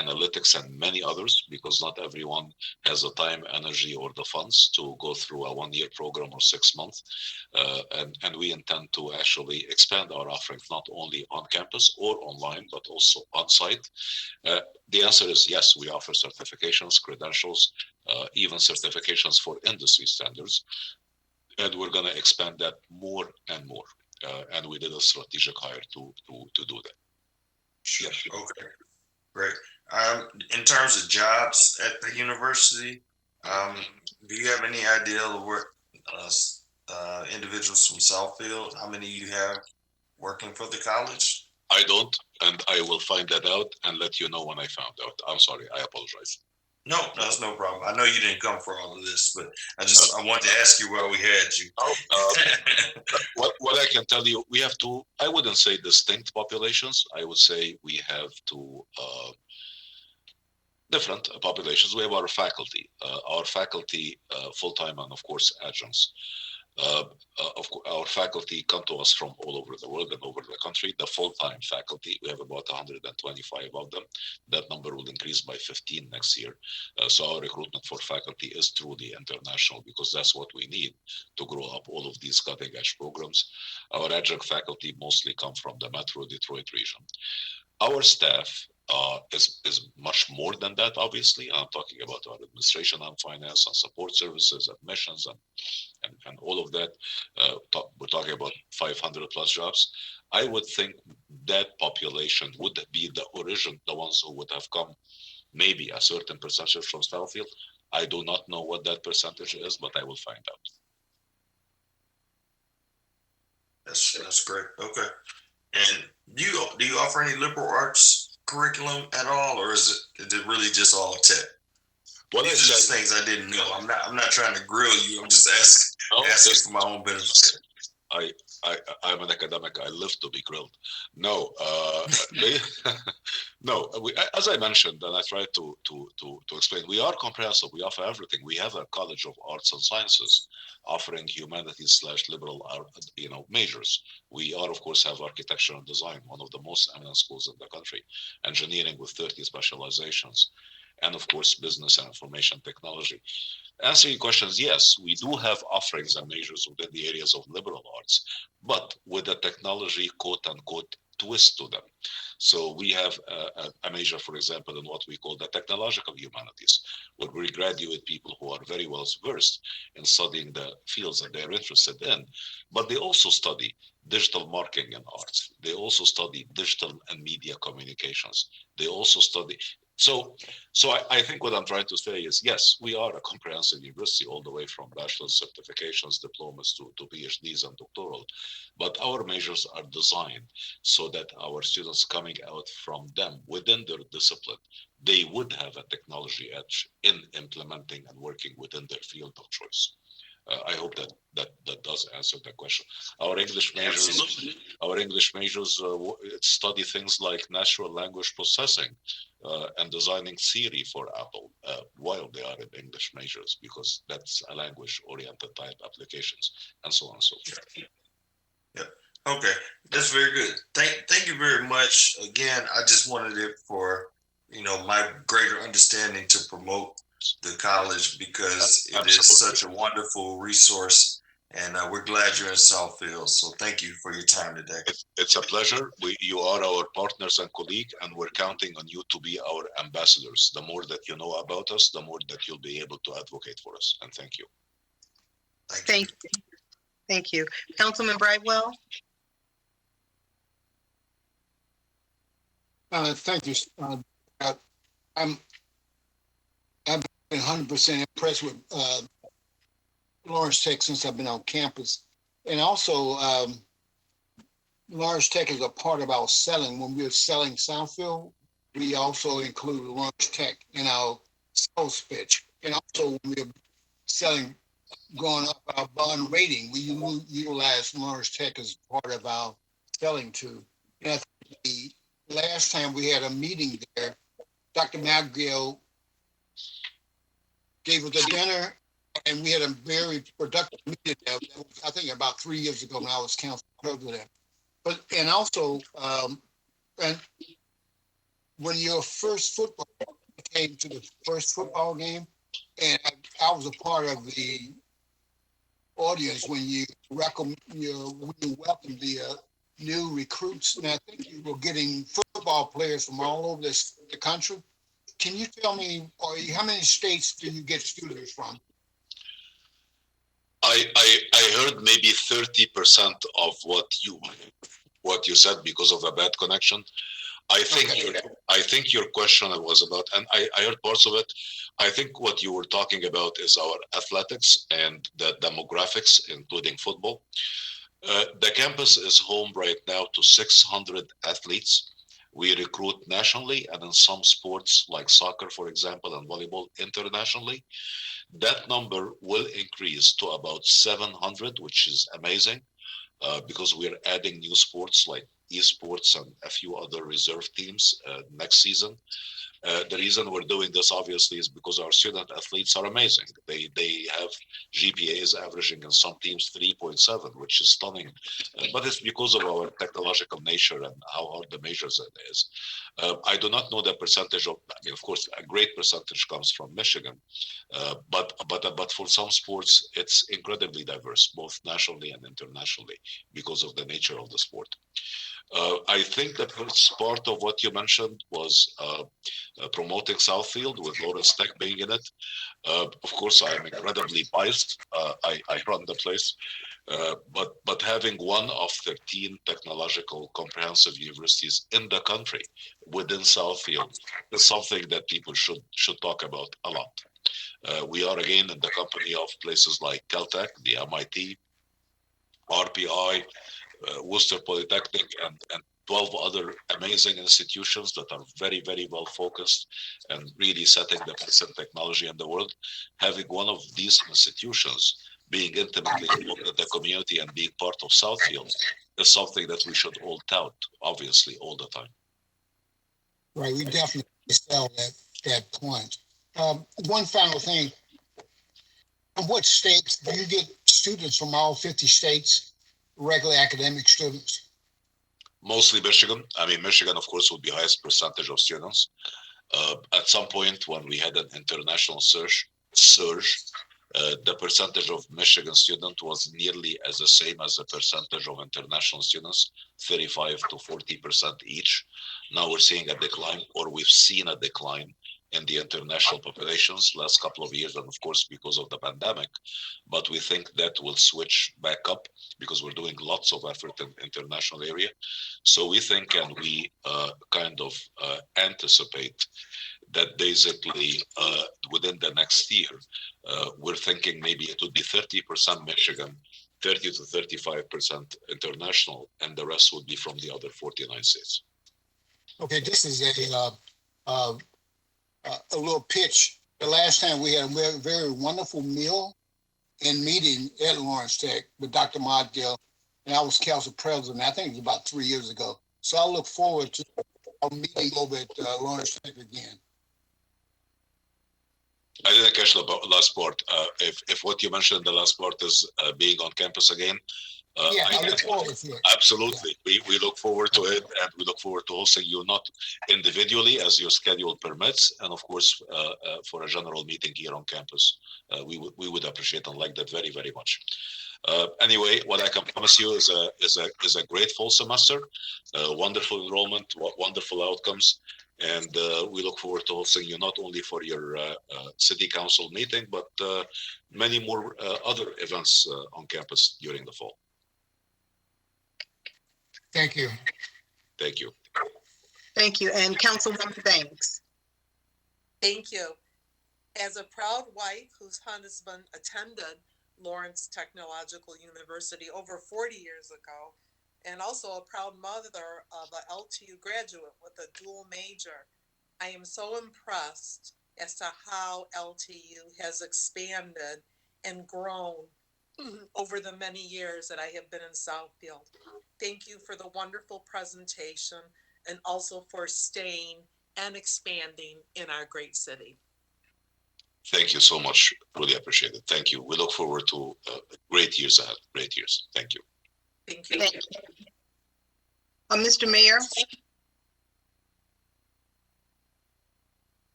analytics and many others, because not everyone has the time, energy, or the funds to go through a 1-year program or 6 months. And we intend to actually expand our offerings not only on campus or online, but also on site. The answer is yes, we offer certifications, credentials, even certifications for industry standards. And we're going to expand that more and more. And we did a strategic hire to do that. Yes. Okay. Great. In terms of jobs at the university, do you have any idea of where individuals from Southfield, how many you have working for the college? I don't, and I will find that out and let you know when I found out. I'm sorry, I apologize. No, that's no problem. I know you didn't come for all of this, but I wanted to ask you while we had you. What I can tell you, we have two, I wouldn't say distinct populations. I would say we have two different populations. We have our faculty full-time and of course adjuncts. Our faculty come to us from all over the world and over the country. The full-time faculty, we have about 125 of them. That number will increase by 15 next year. So our recruitment for faculty is truly international, because that's what we need to grow up all of these cutting-edge programs. Our adjunct faculty mostly come from the Metro Detroit region. Our staff is much more than that, obviously. I'm talking about our administration and finance and support services, admissions, and all of that. We're talking about 500 plus jobs. I would think that population would be the ones who would have come, maybe a certain percentage from Southfield. I do not know what that percentage is, but I will find out. That's great. Okay. And do you offer any liberal arts curriculum at all, or is it really just all tech? Well, these are just things I didn't know. I'm not trying to grill you. I'm just asking for my own benefit. I I'm an academic. I live to be grilled. No, no. As I mentioned, and I tried to explain, we are comprehensive. We offer everything. We have a College of Arts and Sciences offering humanities / liberal art, majors. We are, of course, have architecture and design, one of the most eminent schools in the country, engineering with 30 specializations, and of course, business and information technology. Answering questions, yes, we do have offerings and measures within the areas of liberal arts, but with a technology quote unquote twist to them. So we have a major, for example, in what we call the technological humanities, where we graduate people who are very well versed in studying the fields that they're interested in, but they also study digital marketing and arts. They also study digital and media communications. They also study so I think what I'm trying to say is, yes, we are a comprehensive university all the way from bachelor's certifications, diplomas to PhDs and doctoral, but our measures are designed so that our students coming out from them within their discipline, they would have a technology edge in implementing and working within their field of choice. I hope that does answer the question. Our English majors study things like natural language processing and designing Siri for Apple while they are in English majors, because that's a language-oriented type applications, and so on and so forth. Yeah. Okay, that's very good. Thank you very much. Again, I just wanted it for my greater understanding to promote the college, because it is such a wonderful resource, and we're glad you're in Southfield. So thank you for your time today. It's a pleasure. You are our partners and colleague, and we're counting on you to be our ambassadors. The more that you know about us, the more that you'll be able to advocate for us. And thank you. Thank you. Thank you. Councilman Brightwell? Thank you. I've been 100% impressed with Lawrence Tech since I've been on campus. And also, Lawrence Tech is a part of our selling. When we're selling Southfield, we also include Lawrence Tech in our sales pitch. And also, when we're selling, going up our bond rating, we utilize Lawrence Tech as part of our selling too. And I think the last time we had a meeting there, Dr. McGill gave us a dinner, and we had a very productive meeting there. I think about 3 years ago when I was council president. But and also, and when your first football came to the first football game, and I was a part of the audience when you welcomed the new recruits, and I think you were getting football players from all over the country. Can you tell me, how many states do you get students from? I heard maybe 30% of what you said because of a bad connection. I think your question was about, and I heard parts of it. I think what you were talking about is our athletics and the demographics, including football. The campus is home right now to 600 athletes. We recruit nationally and in some sports like soccer, for example, and volleyball internationally. That number will increase to about 700, which is amazing because we're adding new sports like esports and a few other reserve teams next season. The reason we're doing this obviously is because our student athletes are amazing. They have GPAs averaging in some teams 3.7, which is stunning. But it's because of our technological nature and how hard the measures it is. I do not know the percentage of course, a great percentage comes from Michigan. But for some sports, it's incredibly diverse, both nationally and internationally, because of the nature of the sport. I think the first part of what you mentioned was promoting Southfield with Lawrence Tech being in it. Of course, I am incredibly biased. I run the place, but having one of 13 technological comprehensive universities in the country within Southfield is something that people should talk about a lot. We are again in the company of places like Caltech, the MIT, RPI, Worcester Polytechnic, and 12 other amazing institutions that are very, very well focused and really setting the pace in technology in the world. Having one of these institutions being intimately involved in the community and being part of Southfield is something that we should all tout, obviously, all the time. Right, we definitely sell that point. One final thing. In what states do you get students from all 50 states, regular academic students? Mostly Michigan. I mean, Michigan, of course, would be highest percentage of students. At some point when we had an international surge, the percentage of Michigan students was nearly as the same as the percentage of international students, 35 to 40% each. Now we're seeing a decline, or we've seen a decline in the international populations last couple of years, and of course because of the pandemic. But we think that will switch back up because we're doing lots of effort in international area. So we think, and we kind of anticipate that basically within the next year, we're thinking maybe it would be 30% Michigan, 30 to 35% international, and the rest would be from the other 49 states. Okay, this is a little pitch. The last time we had a very, very wonderful meal and meeting at Lawrence Tech with Dr. Modgill, and I was council president. I think it was about 3 years ago. So I look forward to a meeting over at Lawrence Tech again. I didn't catch the last part. If what you mentioned in the last part is being on campus again, I look forward to it. Absolutely. Yeah. We look forward to it, and we look forward to hosting you not individually as your schedule permits, and of course for a general meeting here on campus. We would appreciate and like that very, very much. Anyway, what I can promise you is a great fall semester, wonderful enrollment, wonderful outcomes. And we look forward to hosting you not only for your city council meeting, but many more other events on campus during the fall. Thank you. Thank you. Thank you. And Councilwoman Banks. Thank you. As a proud wife whose husband attended Lawrence Technological University over 40 years ago, and also a proud mother of an LTU graduate with a dual major, I am so impressed as to how LTU has expanded and grown over the many years that I have been in Southfield. Thank you for the wonderful presentation and also for staying and expanding in our great city. Thank you so much. Really appreciate it. Thank you. We look forward to great years ahead. Great years. Thank you. Thank you. Thank you. Mr. Mayor.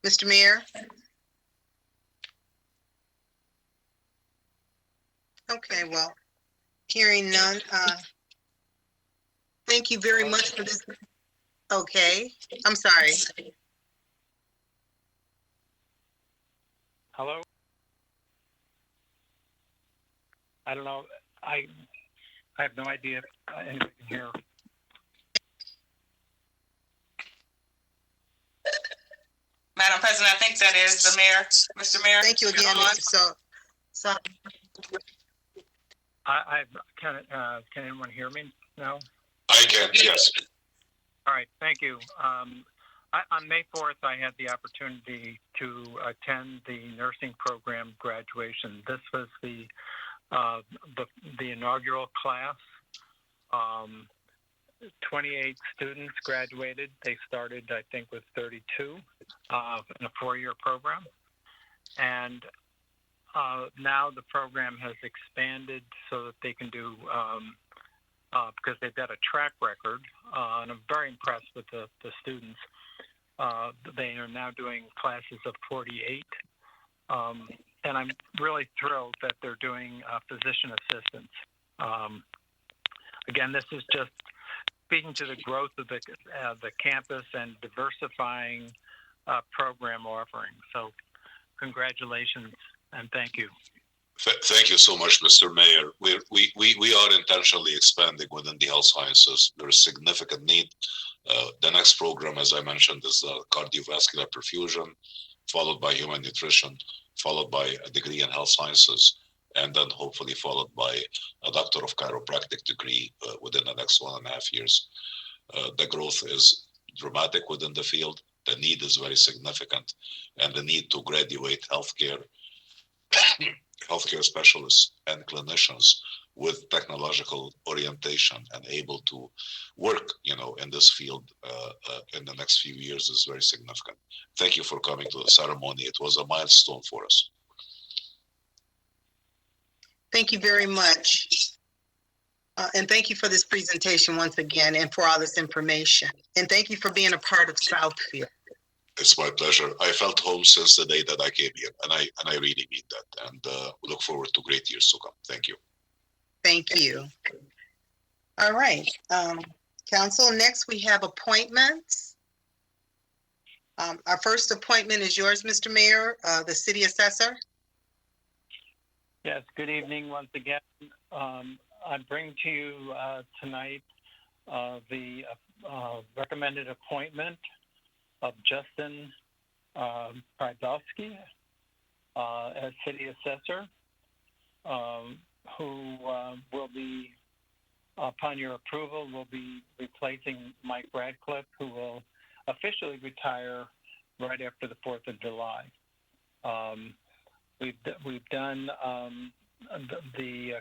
Mr. Mayor. Okay, well, hearing none. Thank you very much for this. Okay, I'm sorry. Hello? I don't know. I have no idea if anybody can hear. Madam President, I think that is the mayor. Mr. Mayor? Thank you again. So Can anyone hear me now? I can, yes. All right, thank you. On May 4th, I had the opportunity to attend the nursing program graduation. This was the inaugural class. 28 students graduated. They started, I think, with 32 in a 4-year program. And now the program has expanded so that they can do, because they've got a track record, and I'm very impressed with the students. They are now doing classes of 48. And I'm really thrilled that they're doing physician assistants. Again, this is just speaking to the growth of the campus and diversifying program offerings. So congratulations and thank you. Thank you so much, Mr. Mayor. We are intentionally expanding within the health sciences. There is significant need. The next program, as I mentioned, is cardiovascular perfusion, followed by human nutrition, followed by a degree in health sciences, and then hopefully followed by a doctor of chiropractic degree within the next 1.5 years. The growth is dramatic within the field. The need is very significant, and the need to graduate healthcare specialists and clinicians with technological orientation and able to work, in this field in the next few years is very significant. Thank you for coming to the ceremony. It was a milestone for us. Thank you very much. And thank you for this presentation once again and for all this information. And thank you for being a part of Southfield. It's my pleasure. I felt home since the day that I came here, and I really mean that. And look forward to great years to come. Thank you. Thank you. All right, Council, next we have appointments. Our first appointment is yours, Mr. Mayor, the City Assessor. Yes, good evening once again. I bring to you tonight the recommended appointment of Justin Prydowski as City Assessor, who will be, upon your approval, will be replacing Mike Radcliffe, who will officially retire right after the 4th of July. We've done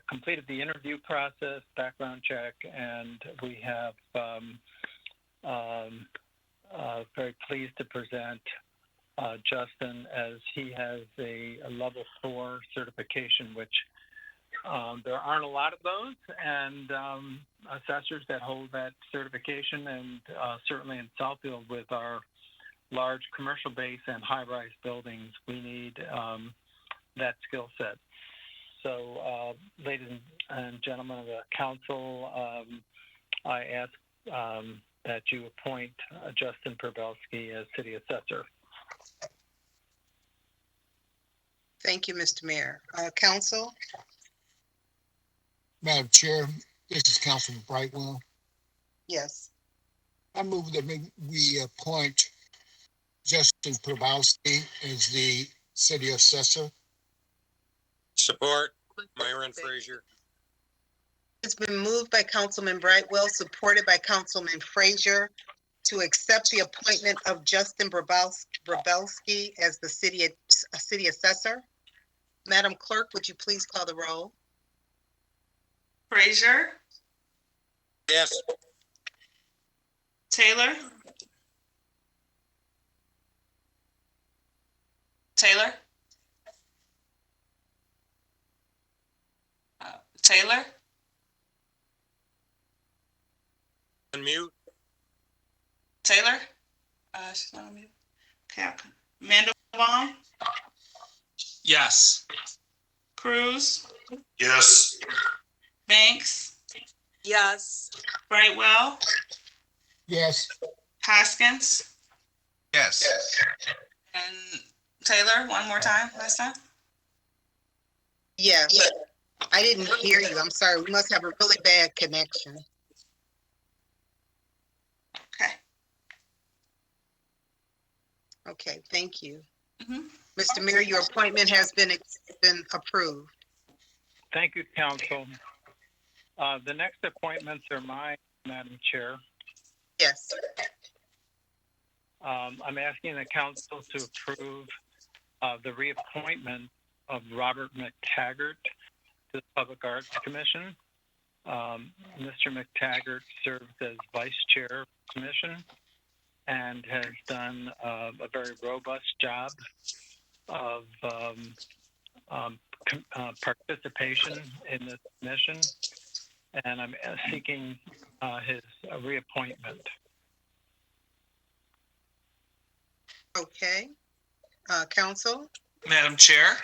completed the interview process, background check, and we have very pleased to present Justin, as he has a level 4 certification, which there aren't a lot of those, and assessors that hold that certification, and certainly in Southfield with our large commercial base and high-rise buildings, we need that skill set. So, ladies and gentlemen of the council, I ask that you appoint Justin Prydowski as City Assessor. Thank you, Mr. Mayor. Council? Madam Chair, this is Councilman Brightwell. Yes. I move that we appoint Justin Prydowski as the City Assessor. Support, Myron Frazier. It's been moved by Councilman Brightwell, supported by Councilman Frazier, to accept the appointment of Justin Brabelski as the City Assessor. Madam Clerk, would you please call the roll? Frazier, Yes. Taylor, Taylor, Taylor, Unmute. Taylor, she's not on mute. Okay, Mandelbaum, Yes. Cruz, Yes. Banks, Yes. Brightwell, Yes. Hoskins, Yes. and Taylor, one more time, last time. Yes. I didn't hear you. I'm sorry. We must have a really bad connection. Okay. Okay, thank you. Mhm. Mr. Mayor, your appointment has been approved. Thank you, Council. The next appointments are mine, Madam Chair. Yes. I'm asking the council to approve the reappointment of Robert McTaggart to the Public Arts Commission. Mr. McTaggart serves as Vice Chair of the Commission and has done a very robust job of participation in this commission, and I'm seeking his reappointment. Okay. Council? Madam Chair,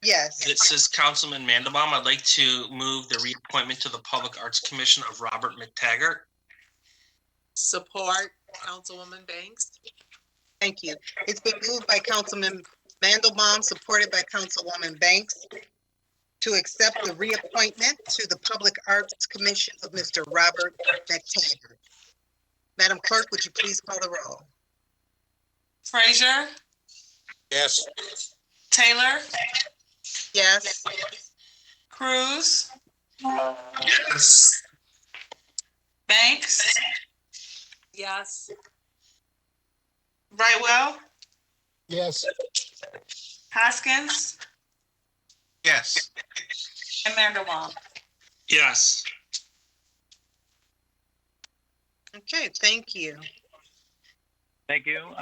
Yes. this is Councilman Mandelbaum. I'd like to move the reappointment to the Public Arts Commission of Robert McTaggart. Support, Councilwoman Banks. Thank you. It's been moved by Councilman Mandelbaum, supported by Councilwoman Banks, to accept the reappointment to the Public Arts Commission of Mr. Robert McTaggart. Madam Clerk, would you please call the roll? Frazier, Yes. Taylor, Yes. Cruz, Yes. Banks, Yes. Brightwell, Yes. Hoskins, Yes. and Mandelbaum. Yes. Okay, thank you. Thank you,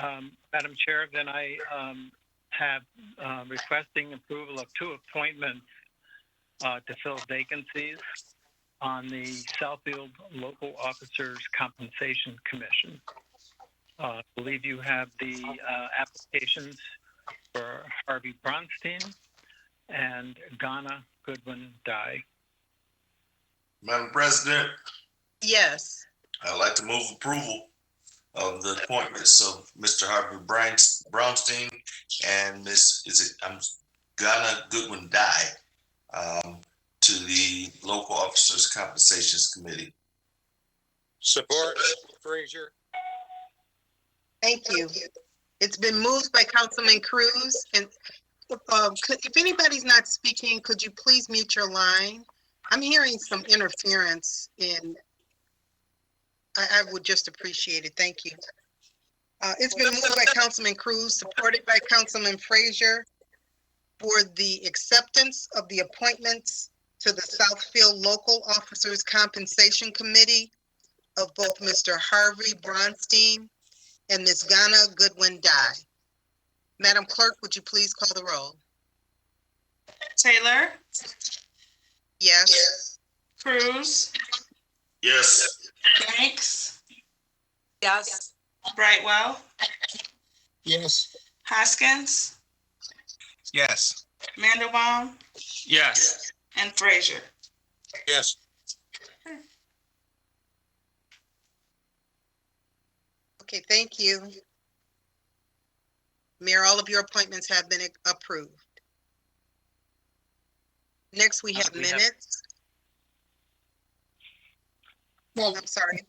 Madam Chair. Then I have requesting approval of two appointments to fill vacancies on the Southfield Local Officers Compensation Commission. I believe you have the applications for Harvey Bronstein and Ghana Goodwin Dye. Madam President, Yes. I'd like to move approval of the appointments of Mr. Harvey Brownstein and Ghana Goodwin Dye to the Local Officers Compensations Committee. Support, Frazier. Thank you. It's been moved by Councilman Cruz, and if anybody's not speaking, could you please mute your line? I'm hearing some interference in. I would just appreciate it. Thank you. It's been moved by Councilman Cruz, supported by Councilman Frazier, for the acceptance of the appointments to the Southfield Local Officers Compensation Committee of both Mr. Harvey Bronstein and Ms. Ghana Goodwin Dye. Madam Clerk, would you please call the roll? Taylor, Yes. Cruz, Yes. Banks, Yes. Brightwell, Yes. Hoskins, Yes. Mandelbaum, Yes. and Frazier. Yes. Okay, thank you. Mayor, all of your appointments have been approved. Next, we have minutes. Well, I'm sorry.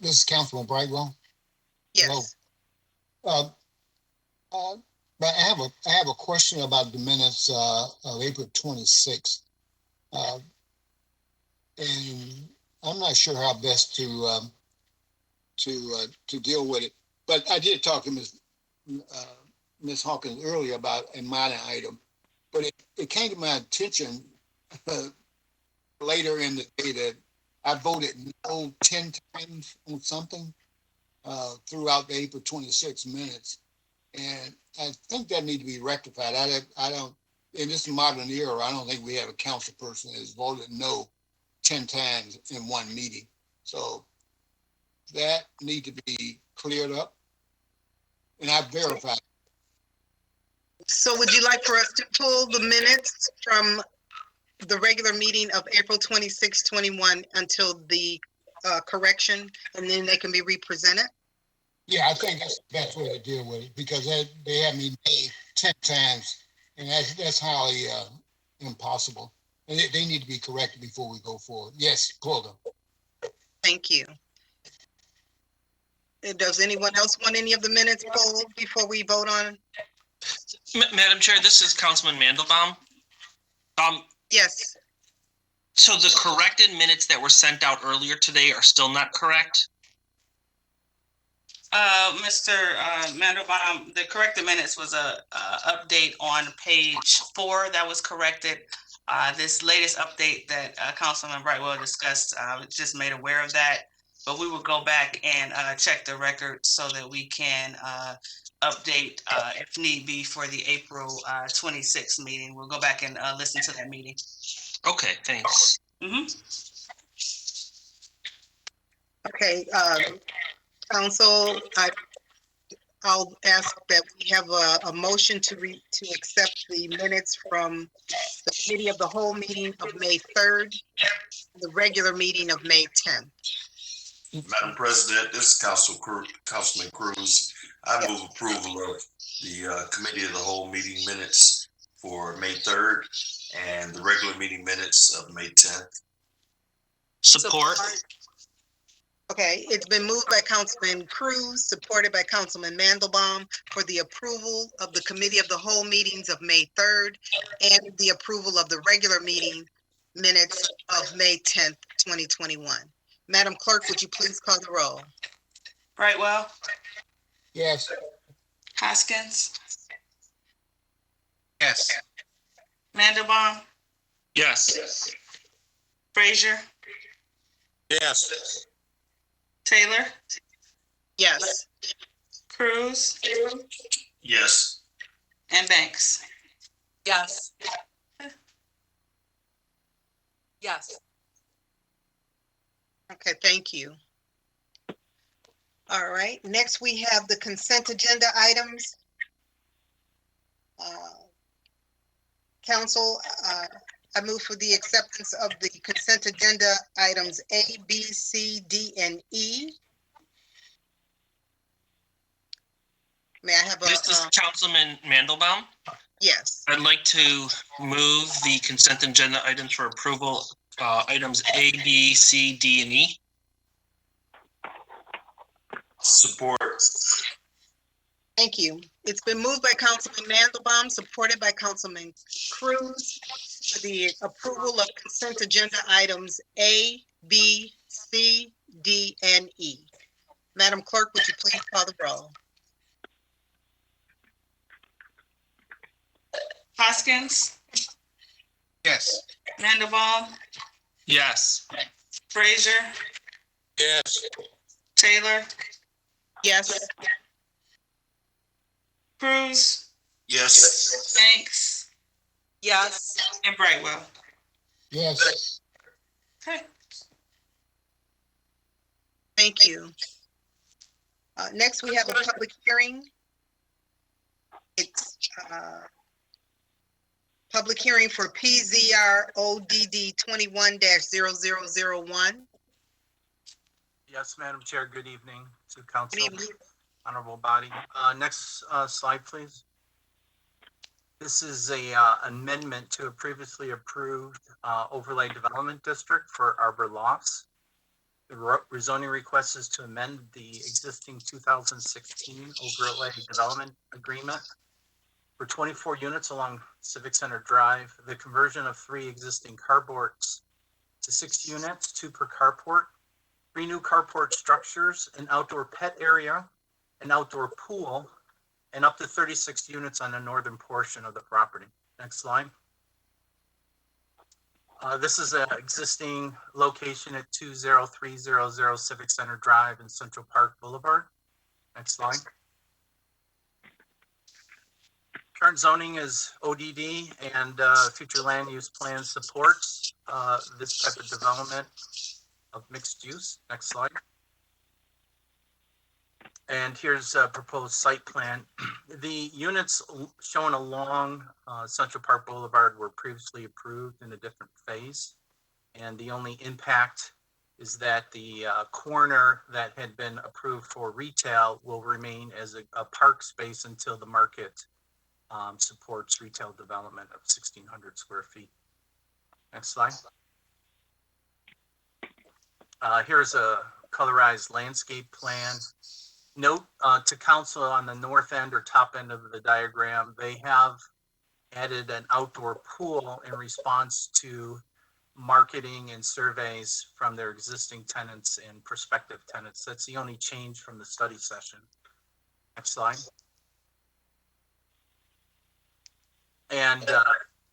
this is Councilman Brightwell. Yes. But I have a question about the minutes of April 26th. And I'm not sure how best to deal with it. But I did talk to Ms. Hawkins earlier about a minor item. But it came to my attention later in the day that I voted no 10 times on something throughout the April 26 minutes. And I think that needs to be rectified. I don't, in this modern era, I don't think we have a council person that's voted no 10 times in one meeting. So that need to be cleared up. And I verified. So would you like for us to pull the minutes from the regular meeting of April 26, 21 until the correction, and then they can be represented? Yeah, I think that's the best way to deal with it because they have me made 10 times, and that's highly impossible. And they need to be corrected before we go forward. Yes, pull them. Thank you. Does anyone else want any of the minutes pulled before we vote on? Madam Chair, this is Councilman Mandelbaum. Yes. So the corrected minutes that were sent out earlier today are still not correct? Mr. Mandelbaum, the corrected minutes was a update on page 4 that was corrected. This latest update that Councilman Brightwell discussed, just made aware of that. But we will go back and check the record so that we can update if need be for the April 26th meeting. We'll go back and listen to that meeting. Okay, thanks. Okay, Council, I'll ask that we have a motion to accept the minutes from the committee of the whole meeting of May 3rd, the regular meeting of May 10th. Madam President, this is Councilman Cruz. I move approval of the committee of the whole meeting minutes for May 3rd and the regular meeting minutes of May 10th. Support. Okay, it's been moved by Councilman Cruz, supported by Councilman Mandelbaum for the approval of the committee of the whole meetings of May 3rd and the approval of the regular meeting minutes of May 10th, 2021. Madam Clerk, would you please call the roll? Brightwell, Yes. Hoskins, Yes. Mandelbaum, Yes. Frazier, Yes. Taylor, Yes. Cruz, Yes. and Banks. Yes. Yes. Okay, thank you. All right, next we have the consent agenda items. Council, I move for the acceptance of the consent agenda items A, B, C, D, and E. May I have This is a, Councilman Mandelbaum. yes, I'd like to move the consent agenda items for approval, items A, B, C, D, and E. Support. thank you. It's been moved by Councilman Mandelbaum, supported by Councilman Cruz for the approval of consent agenda items A, B, C, D, and E. Madam Clerk, would you please call the roll? Hoskins, Yes. Mandelbaum, Yes. Frazier, Yes. Taylor, Yes. Cruz, Yes. Banks, Yes. and Brightwell. Yes. Okay. Thank you. Next, we have a public hearing. It's public hearing for PZR ODD 21-0001. Yes, Madam Chair, good evening to council, Good evening. honorable body. Next slide, please. This is a amendment to a previously approved overlay development district for Arbor Lofts. The rezoning request is to amend the existing 2016 overlay development agreement for 24 units along Civic Center Drive, the conversion of 3 existing carports to 6 units, 2 per carport, 3 new carport structures, an outdoor pet area, an outdoor pool, and up to 36 units on the northern portion of the property. Next slide. This is an existing location at 20300 Civic Center Drive and Central Park Boulevard. Next slide. Current zoning is ODD, and future land use plan supports this type of development of mixed use. Next slide. And here's a proposed site plan. The units shown along Central Park Boulevard were previously approved in a different phase. And the only impact is that the corner that had been approved for retail will remain as a park space until the market supports retail development of 1,600 square feet. Next slide. Here's a colorized landscape plan. Note to council on the north end or top end of the diagram, they have added an outdoor pool in response to marketing and surveys from their existing tenants and prospective tenants. That's the only change from the study session. Next slide. And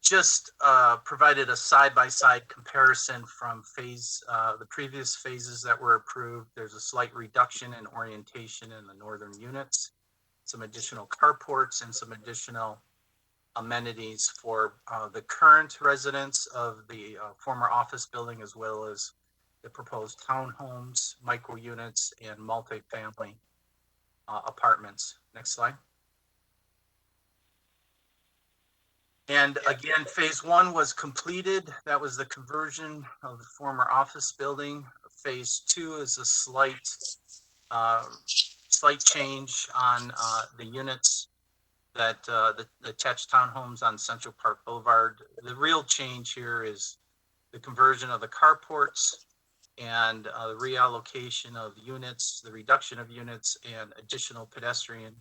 just provided a side-by-side comparison from the previous phases that were approved. There's a slight reduction in orientation in the northern units, some additional carports, and some additional amenities for the current residents of the former office building, as well as the proposed townhomes, micro units, and multifamily apartments. Next slide. And again, phase 1 was completed. That was the conversion of the former office building. Phase 2 is a slight change on the units that the attached townhomes on Central Park Boulevard. The real change here is the conversion of the carports and the reallocation of units, the reduction of units, and additional pedestrian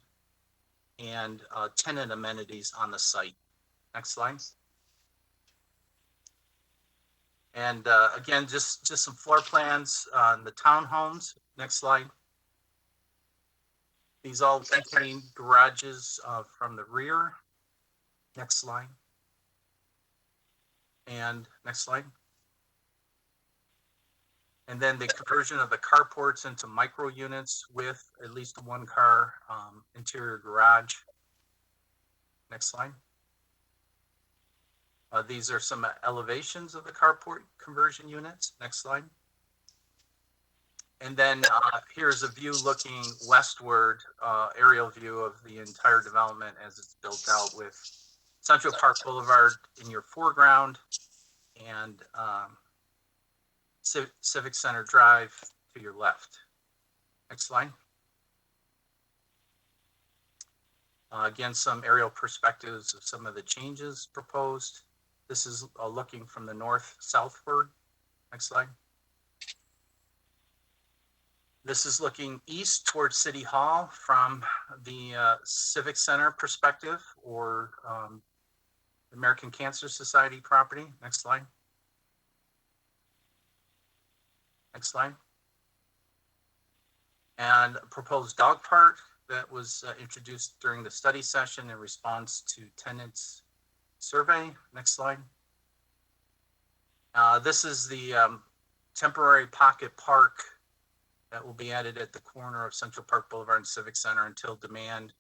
and tenant amenities on the site. Next slide. And again, just some floor plans on the townhomes. Next slide. These all contain garages from the rear. Next slide. And next slide. And then the conversion of the carports into micro units with at least one car interior garage. Next slide. These are some elevations of the carport conversion units. Next slide. And then here's a view looking westward, aerial view of the entire development as it's built out with Central Park Boulevard in your foreground and Civic Center Drive to your left. Next slide. Again, some aerial perspectives of some of the changes proposed. This is looking from the north southward. Next slide. This is looking east towards City Hall from the Civic Center perspective or American Cancer Society property. Next slide. Next slide. And a proposed dog park that was introduced during the study session in response to tenants survey. Next slide. This is the temporary pocket park that will be added at the corner of Central Park Boulevard and Civic Center until demand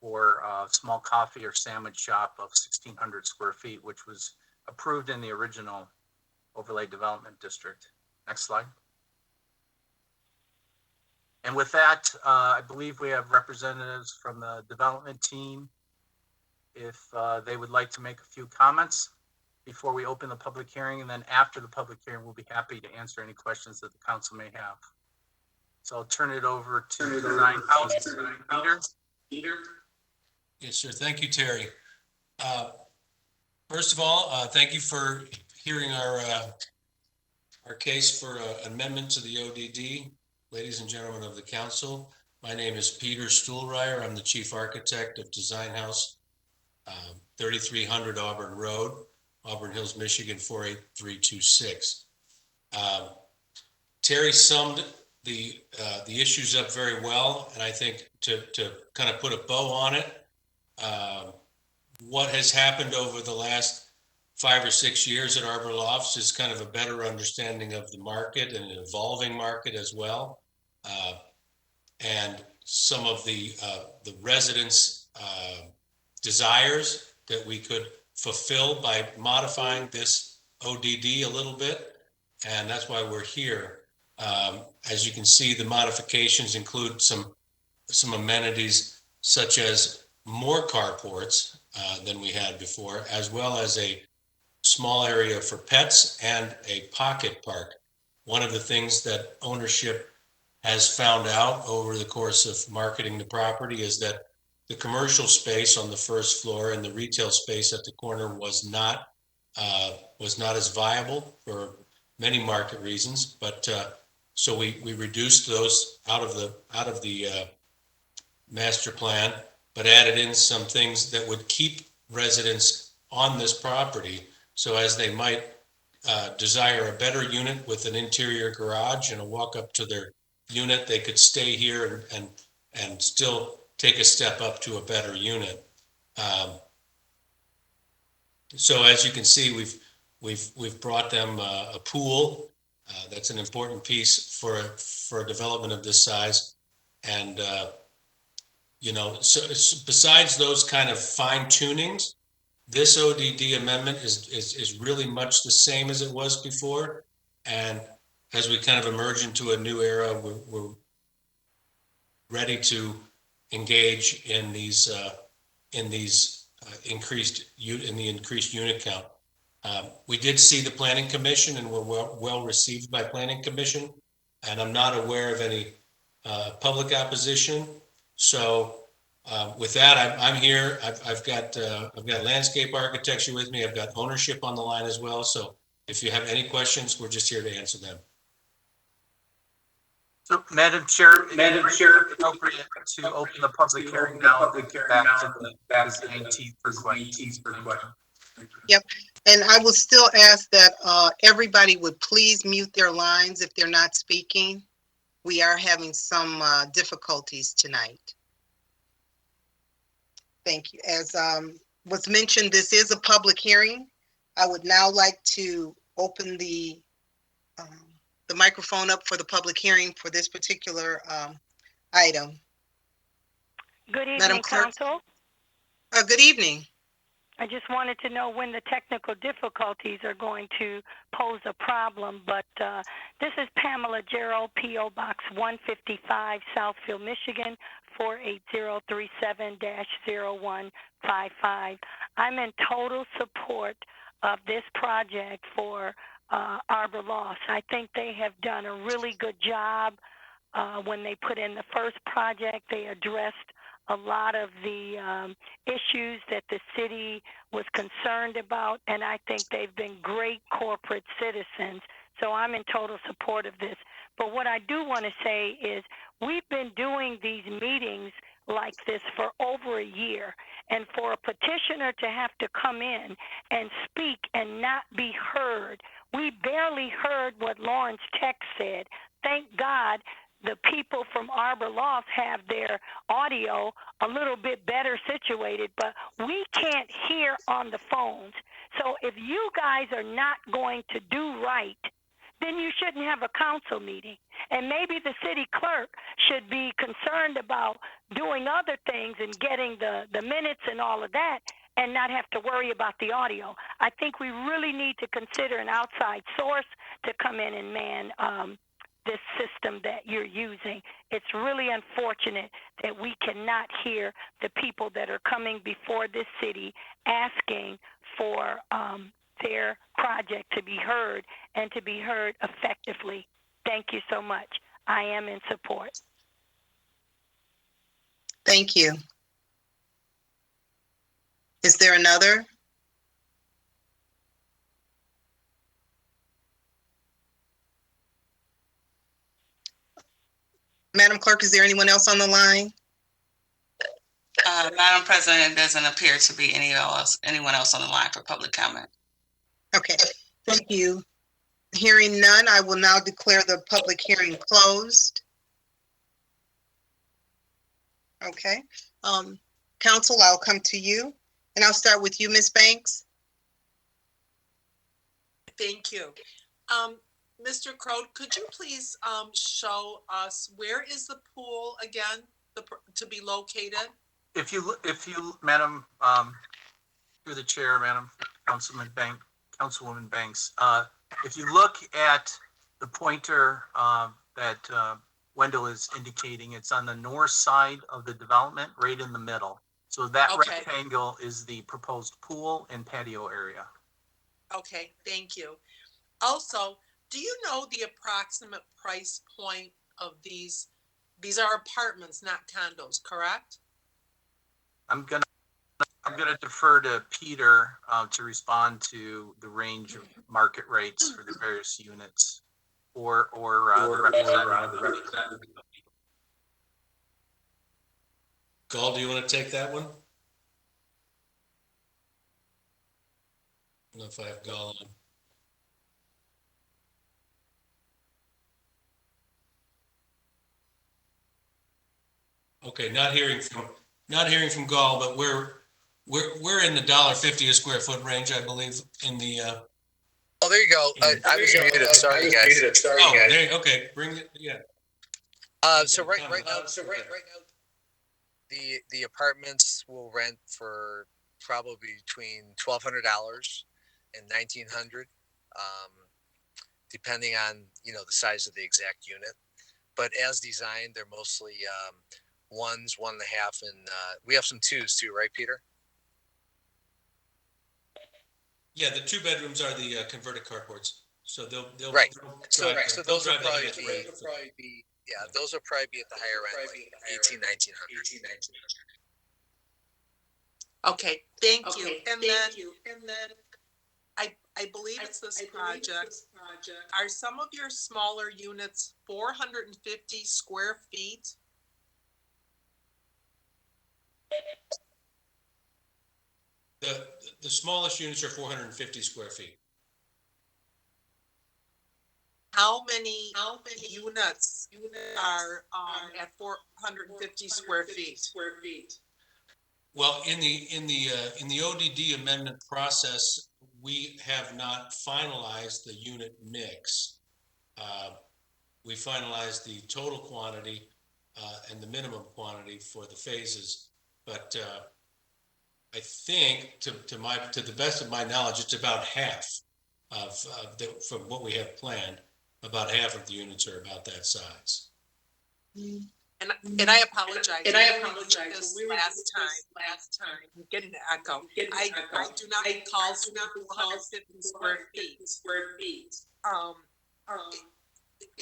for a small coffee or sandwich shop of 1,600 square feet, which was approved in the original overlay development district. Next slide. And with that, I believe we have representatives from the development team. If they would like to make a few comments before we open the public hearing, and then after the public hearing, we'll be happy to answer any questions that the council may have. So I'll turn it over to Design House. Peter? Yes, sir. Thank you, Terry. First of all, thank you for hearing our case for amendment to the ODD. Ladies and gentlemen of the council, my name is Peter Stuhlreier. I'm the chief architect of Design House, 3300 Auburn Road, Auburn Hills, Michigan, 48326. Terry summed the issues up very well, and I think to kind of put a bow on it, what has happened over the last 5 or 6 years at Arbor Lofts is kind of a better understanding of the market and an evolving market as well, and some of the residents' desires that we could fulfill by modifying this ODD a little bit, and that's why we're here. As you can see, the modifications include some amenities such as more carports than we had before, as well as a small area for pets and a pocket park. One of the things that ownership has found out over the course of marketing the property is that the commercial space on the first floor and the retail space at the corner was not as viable for many market reasons, but so we reduced those out of the master plan, but added in some things that would keep residents on this property. So as they might desire a better unit with an interior garage and a walk up to their unit, they could stay here and still take a step up to a better unit. So as you can see, we've brought them a pool. That's an important piece for a development of this size. And so besides those kind of fine tunings, this ODD amendment is really much the same as it was before. And as we kind of emerge into a new era, we're ready to engage in these increased unit count. We did see the Planning Commission and were well received by Planning Commission, and I'm not aware of any public opposition. So with that, I'm here. I've got landscape architecture with me. I've got ownership on the line as well. So if you have any questions, we're just here to answer them. So, Madam Chair, appropriate to open the public hearing now and get back to the design team for questions. Yep. And I will still ask that everybody would please mute their lines if they're not speaking. We are having some difficulties tonight. Thank you. As was mentioned, this is a public hearing. I would now like to open the microphone up for the public hearing for this particular item. Good evening, Madam Clerk. Council. Good evening. I just wanted to know when the technical difficulties are going to pose a problem, but this is Pamela Jarrow, P.O. Box 155, Southfield, Michigan, 48037-0155. I'm in total support of this project for Arbor Loss. I think they have done a really good job. When they put in the first project, they addressed a lot of the issues that the city was concerned about, and I think they've been great corporate citizens. So I'm in total support of this. But what I do want to say is we've been doing these meetings like this for over a year, and for a petitioner to have to come in and speak and not be heard, we barely heard what Lawrence Tech said. Thank God the people from Arbor Loft have their audio a little bit better situated, but we can't hear on the phones. So if you guys are not going to do right, then you shouldn't have a council meeting. And maybe the city clerk should be concerned about doing other things and getting the minutes and all of that and not have to worry about the audio. I think we really need to consider an outside source to come in and man this system that you're using. It's really unfortunate that we cannot hear the people that are coming before this city asking for their project to be heard and to be heard effectively. Thank you so much. I am in support. Thank you. Is there another? Madam Clerk, is there anyone else on the line? Madam President, it doesn't appear to be anyone else on the line for public comment. Okay, thank you. Hearing none, I will now declare the public hearing closed. Okay, Council, I'll come to you, and I'll start with you, Ms. Banks. Thank you. Mr. Crow, could you please show us where is the pool again to be located? If you, Madam, through the chair, Madam Councilwoman Banks, if you look at the pointer that Wendell is indicating, it's on the north side of the development, right in the middle. So that rectangle is the proposed pool and patio area. Okay, thank you. Also, do you know the approximate price point of these? These are apartments, not condos, correct? I'm gonna defer to Peter to respond to the range of market rates for the various units, or the representative. Gall, do you want to take that one? I don't know if I have Gall on. Okay, not hearing from Gall, but we're in the $1.50 a square foot range, I believe, in the. Oh, there you go. I was muted. Sorry, guys. There. Okay, bring it. Yeah. So right now, the apartments will rent for probably between $1,200 and $1,900, depending on the size of the exact unit. But as designed, they're mostly ones, 1.5, and we have some twos too, right, Peter? Yeah, the 2 bedrooms are the converted carports, so they'll right. So those will probably be those will probably be at the higher end, like 1,900. Okay, thank you. And then I believe it's this project. Are some of your smaller units 450 square feet? The smallest units are 450 square feet. How many units are at 450 square feet? Well, in the ODD amendment process, we have not finalized the unit mix. We finalized the total quantity and the minimum quantity for the phases, but I think, to the best of my knowledge, it's about half from what we have planned. About half of the units are about that size. And I apologize. This last time. I'm getting the echo. I do not recall 450 square feet.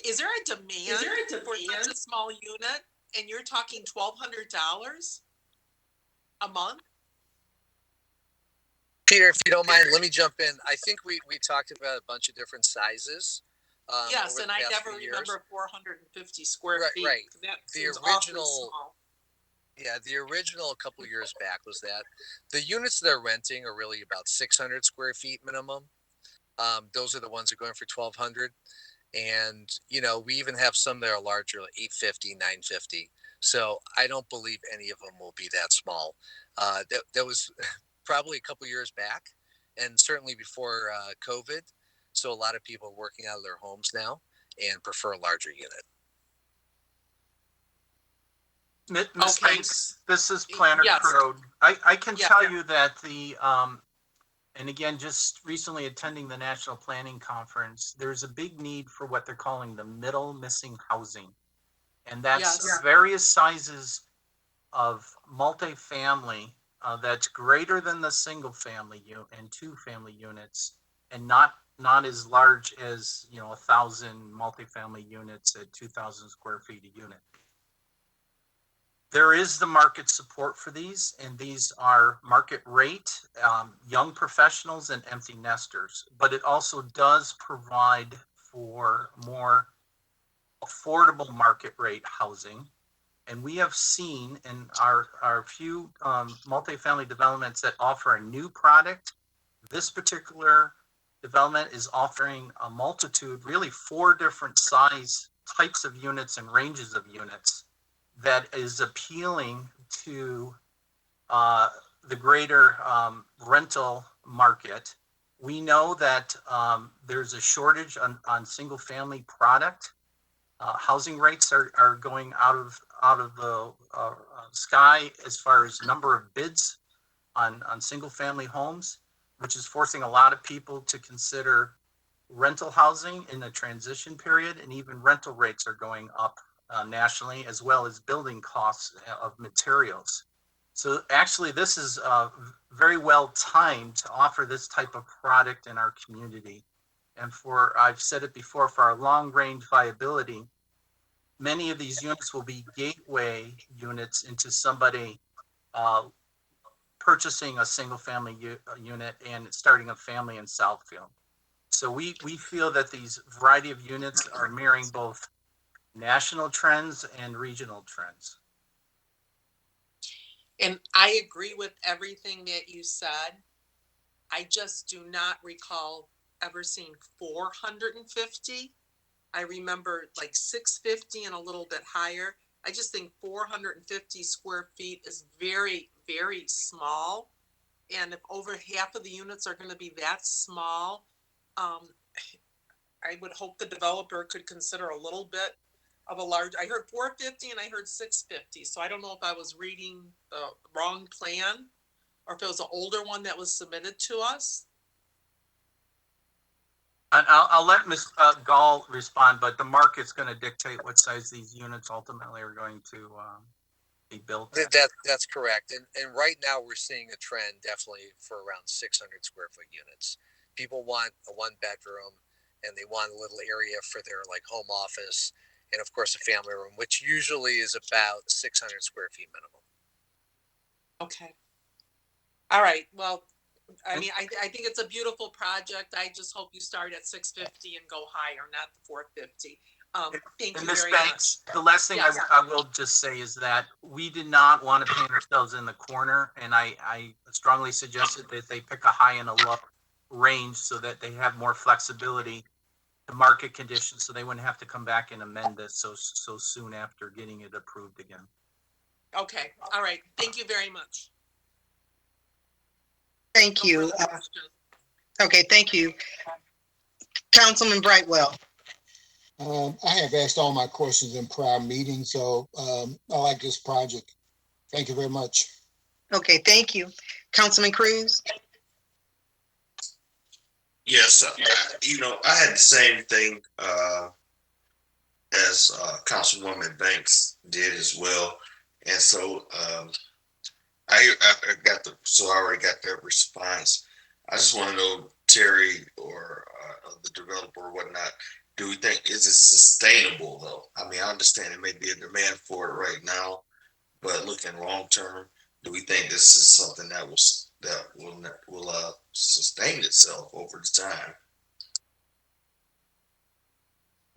Is there a demand for such a small unit? And you're talking $1,200 a month? Peter, if you don't mind, let me jump in. I think we talked about a bunch of different sizes. Yes, and I never remember 450 square feet. Right. That The seems original, awfully small. yeah, the original a couple years back was that the units they're renting are really about 600 square feet minimum. Those are the ones that are going for 1,200. And, you know, we even have some that are larger, like 850, 950. So I don't believe any of them will be that small. That was probably a couple years back, and certainly before COVID. So a lot of people are working out of their homes now and prefer a larger unit. Ms. Okay. Banks, this is Planner Yes. Crode. I can Yeah. tell you that and again, just recently attending the National Planning Conference, there's a big need for what they're calling the middle missing housing. And that's Yes. various sizes of multifamily that's greater than the single family and two family units, and not as large as 1,000 multifamily units at 2,000 square feet a unit. There is the market support for these, and these are market rate, young professionals and empty nesters, but it also does provide for more affordable market rate housing. And we have seen in our few multifamily developments that offer a new product, this particular development is offering a multitude, really 4 different size types of units and ranges of units that is appealing to the greater rental market. We know that there's a shortage on single family product. Housing rates are going out of the sky as far as number of bids on single family homes, which is forcing a lot of people to consider rental housing in the transition period, and even rental rates are going up nationally, as well as building costs of materials. So actually, this is very well timed to offer this type of product in our community. And I've said it before, for our long range viability, many of these units will be gateway units into somebody purchasing a single family unit and starting a family in Southfield. So we feel that these variety of units are mirroring both national trends and regional trends. And I agree with everything that you said. I just do not recall ever seeing 450. I remember like 650 and a little bit higher. I just think 450 square feet is very, very small. And if over half of the units are going to be that small, I would hope the developer could consider a little bit of a large. I heard 450 and I heard 650. So I don't know if I was reading the wrong plan or if it was an older one that was submitted to us. And I'll let Ms. Gall respond, but the market's going to dictate what size these units ultimately are going to be built. That's correct. And right now we're seeing a trend definitely for around 600 square foot units. People want a 1-bedroom, and they want a little area for their like home office, and of course a family room, which usually is about 600 square feet minimum. Okay. All right. Well, I mean, I think it's a beautiful project. I just hope you start at 650 and go higher, not the 450. Thank And you Ms. very Banks, much. the last thing Yes. I will just say is that we did not want to paint ourselves in the corner, and I strongly suggested that they pick a high and a low range so that they have more flexibility to market conditions, so they wouldn't have to come back and amend this so soon after getting it approved again. Okay, all right. Thank you very much. Thank No you. further questions. Okay, thank you. Councilman Brightwell. I have asked all my questions in prior meetings, so I like this project. Thank you very much. Okay, thank you. Councilman Cruz. Yes, I had the same thing as Councilwoman Banks did as well, and so I already got that response. I just want to know, Terry or the developer or whatnot, do we think is it sustainable though? I mean, I understand it may be a demand for it right now, but looking long term, do we think this is something that will sustain itself over the time?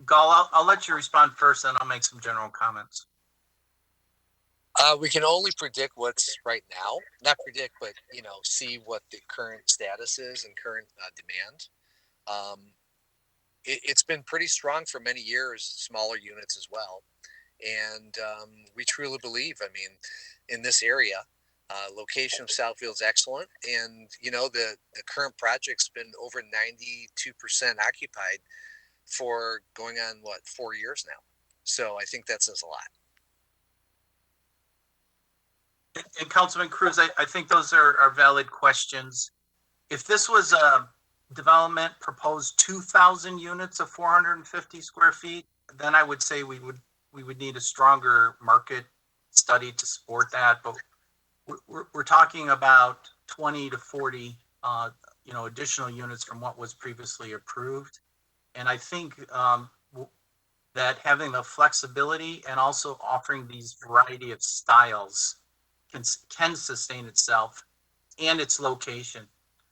Gall, I'll let you respond first, then I'll make some general comments. We can only predict what's right now. Not predict, but see what the current status is and current demand. It's been pretty strong for many years, smaller units as well. And we truly believe, in this area, location of Southfield's excellent. And, the current project's been over 92% occupied for going on, 4 years now. So I think that says a lot. And Councilman Cruz, I think those are valid questions. If this was a development proposed 2,000 units of 450 square feet, then I would say we would need a stronger market study to support that. But we're talking about 20 to 40, additional units from what was previously approved. And I think that having the flexibility and also offering these variety of styles can sustain itself and its location.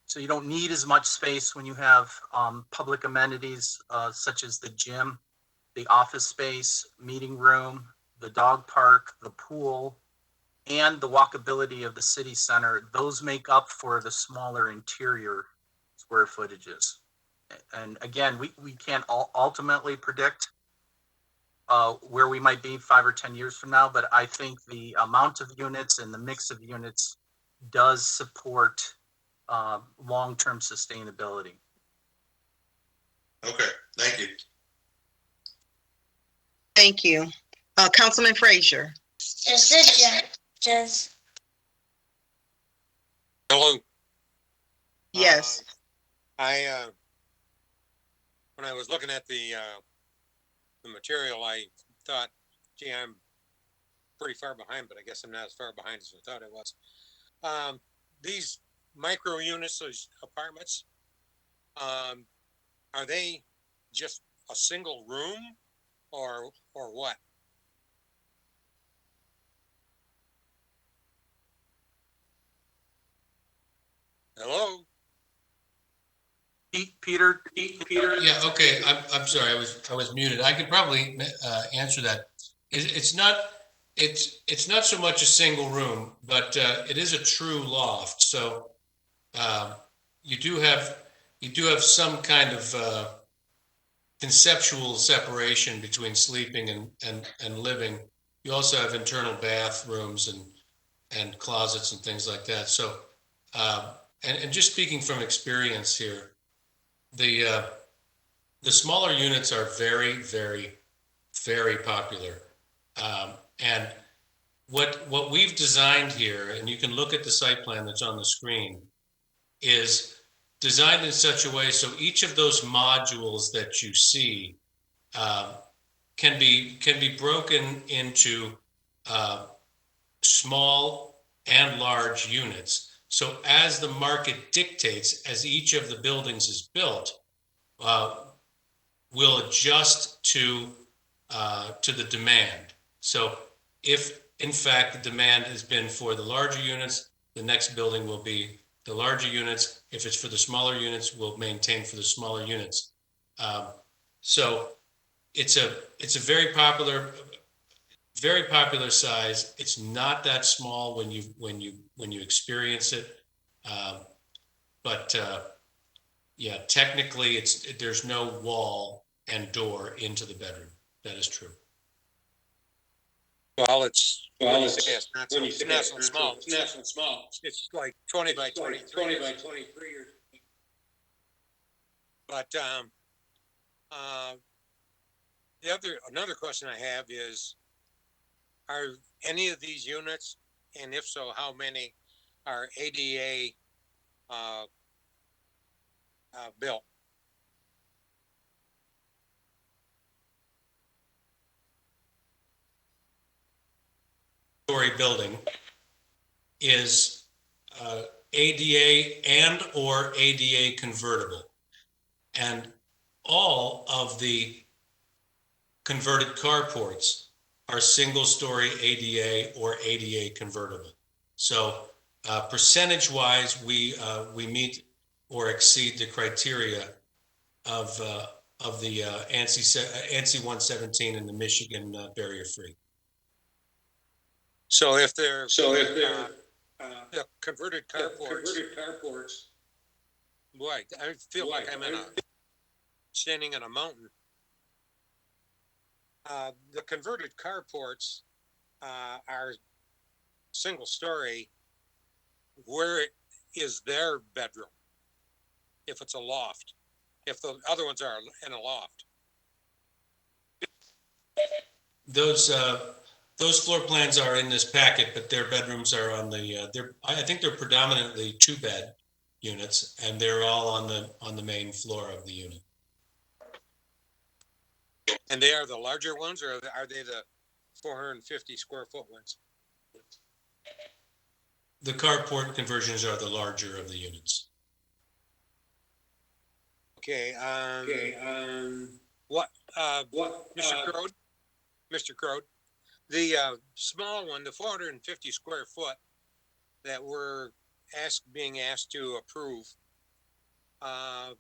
So you don't need as much space when you have public amenities such as the gym, the office space, meeting room, the dog park, the pool, and the walkability of the city center. Those make up for the smaller interior square footages. And again, we can't ultimately predict where we might be 5 or 10 years from now, but I think the amount of units and the mix of units does support long-term sustainability. Okay, thank you. Thank you. Councilman Frazier. Is the judges? Hello. Yes. When I was looking at the material, I thought, gee, I'm pretty far behind, but I guess I'm not as far behind as I thought I was. These micro units, those apartments, are they just a single room or what? Hello? Peter? Yeah, okay, I'm sorry, I was muted. I could probably answer that. It's not so much a single room, but it is a true loft. So you do have some kind of conceptual separation between sleeping and living. You also have internal bathrooms and closets and things like that. So and just speaking from experience here, the smaller units are very, very, very popular. And what we've designed here, and you can look at the site plan that's on the screen, is designed in such a way so each of those modules that you see can be broken into small and large units. So as the market dictates, as each of the buildings is built, we'll adjust to the demand. So if in fact the demand has been for the larger units, the next building will be the larger units. If it's for the smaller units, we'll maintain for the smaller units. So it's a very popular size. It's not that small when you experience it. But yeah, technically there's no wall and door into the bedroom. That is true. Well, it's not so small. It's like 20 by 23. But another question I have is, are any of these units, and if so, how many, are ADA built? Story building is ADA and or ADA convertible. And all of the converted carports are single-story ADA or ADA convertible. So percentage-wise, we meet or exceed the criteria of the ANSI 117 and the Michigan barrier-free. So if they're the converted carports, boy, I feel like I'm standing in a mountain. The converted carports are single story. Where is their bedroom? If it's a loft, if the other ones are in a loft. Those floor plans are in this packet, but their bedrooms are on the. I think they're predominantly 2-bed units, and they're all on the main floor of the unit. And they are the larger ones, or are they the 450 square foot ones? The carport conversions are the larger of the units. Okay. What? Mr. Crode? Mr. Crode? The small one, the 450 square foot that we're being asked to approve, are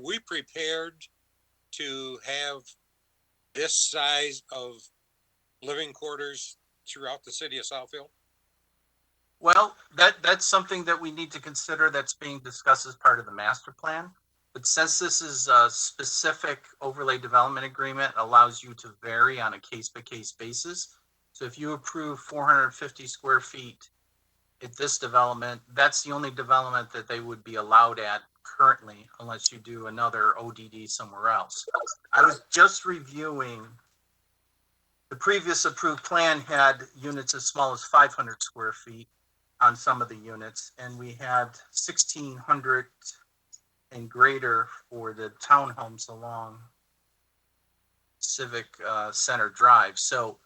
we prepared to have this size of living quarters throughout the city of Southfield? Well, that's something that we need to consider, that's being discussed as part of the master plan. But since this is a specific overlay development agreement, allows you to vary on a case-by-case basis. So if you approve 450 square feet at this development, that's the only development that they would be allowed at currently, unless you do another ODD somewhere else. I was just reviewing, the previous approved plan had units as small as 500 square feet on some of the units, and we had 1,600 and greater for the townhomes along Civic Center Drive. So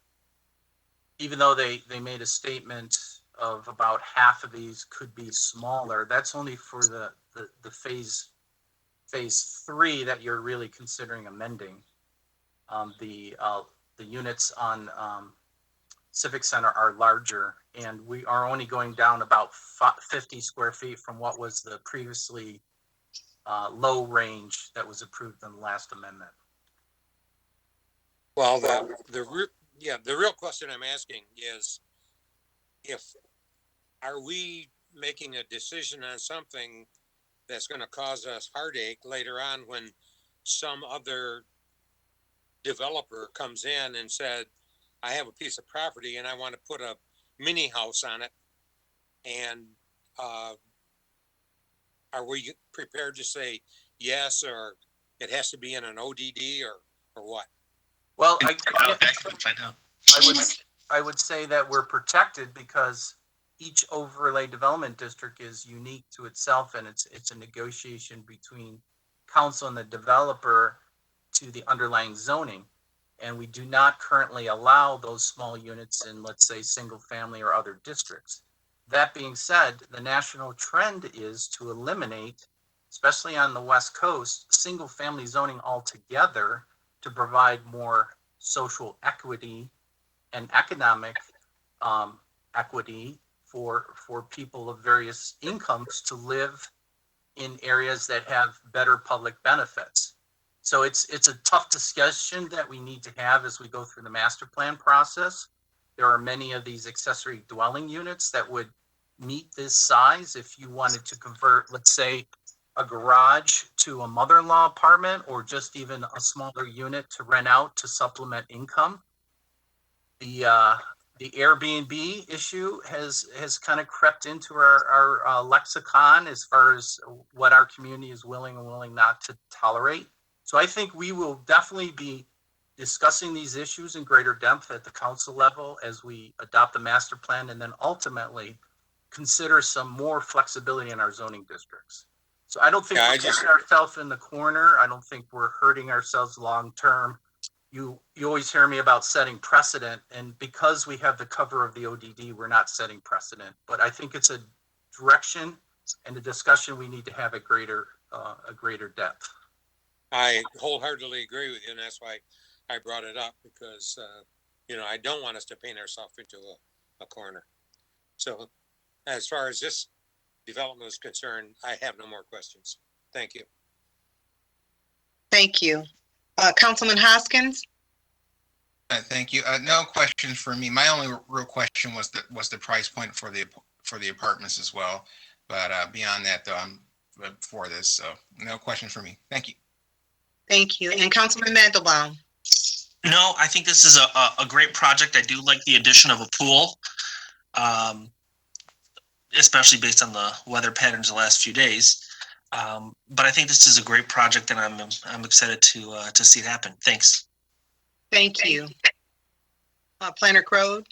even though they made a statement of about half of these could be smaller, that's only for the phase 3 that you're really considering amending. The units on Civic Center are larger, and we are only going down about 50 square feet from what was the previously low range that was approved in the last amendment. Well, the real question I'm asking is, are we making a decision on something that's going to cause us heartache later on when some other developer comes in and said, I have a piece of property and I want to put a mini house on it, and are we prepared to say yes, or it has to be in an ODD, or what? Well, I would say that we're protected because each overlay development district is unique to itself, and it's a negotiation between council and the developer to the underlying zoning. And we do not currently allow those small units in, let's say, single family or other districts. That being said, the national trend is to eliminate, especially on the West Coast, single family zoning altogether to provide more social equity and economic equity for people of various incomes to live in areas that have better public benefits. So it's a tough discussion that we need to have as we go through the master plan process. There are many of these accessory dwelling units that would meet this size. If you wanted to convert, let's say, a garage to a mother-in-law apartment, or just even a smaller unit to rent out to supplement income. The Airbnb issue has kind of crept into our lexicon as far as what our community is willing and willing not to tolerate. So I think we will definitely be discussing these issues in greater depth at the council level as we adopt the master plan, and then ultimately consider some more flexibility in our zoning districts. So I don't think we're putting ourselves in the corner. I don't think we're hurting ourselves long term. You always hear me about setting precedent, and because we have the cover of the ODD, we're not setting precedent. But I think it's a direction and a discussion we need to have at greater depth. I wholeheartedly agree with you, and that's why I brought it up, because I don't want us to paint ourselves into a corner. So as far as this development is concerned, I have no more questions. Thank you. Thank you. Councilman Hoskins? Thank you. No questions for me. My only real question was the price point for the apartments as well. But beyond that, though, I'm for this, so no question for me. Thank you. Thank you. And Councilman Mandelbaum? No, I think this is a great project. I do like the addition of a pool, especially based on the weather patterns the last few days. But I think this is a great project, and I'm excited to see it happen. Thanks. Thank you. Planner Crode,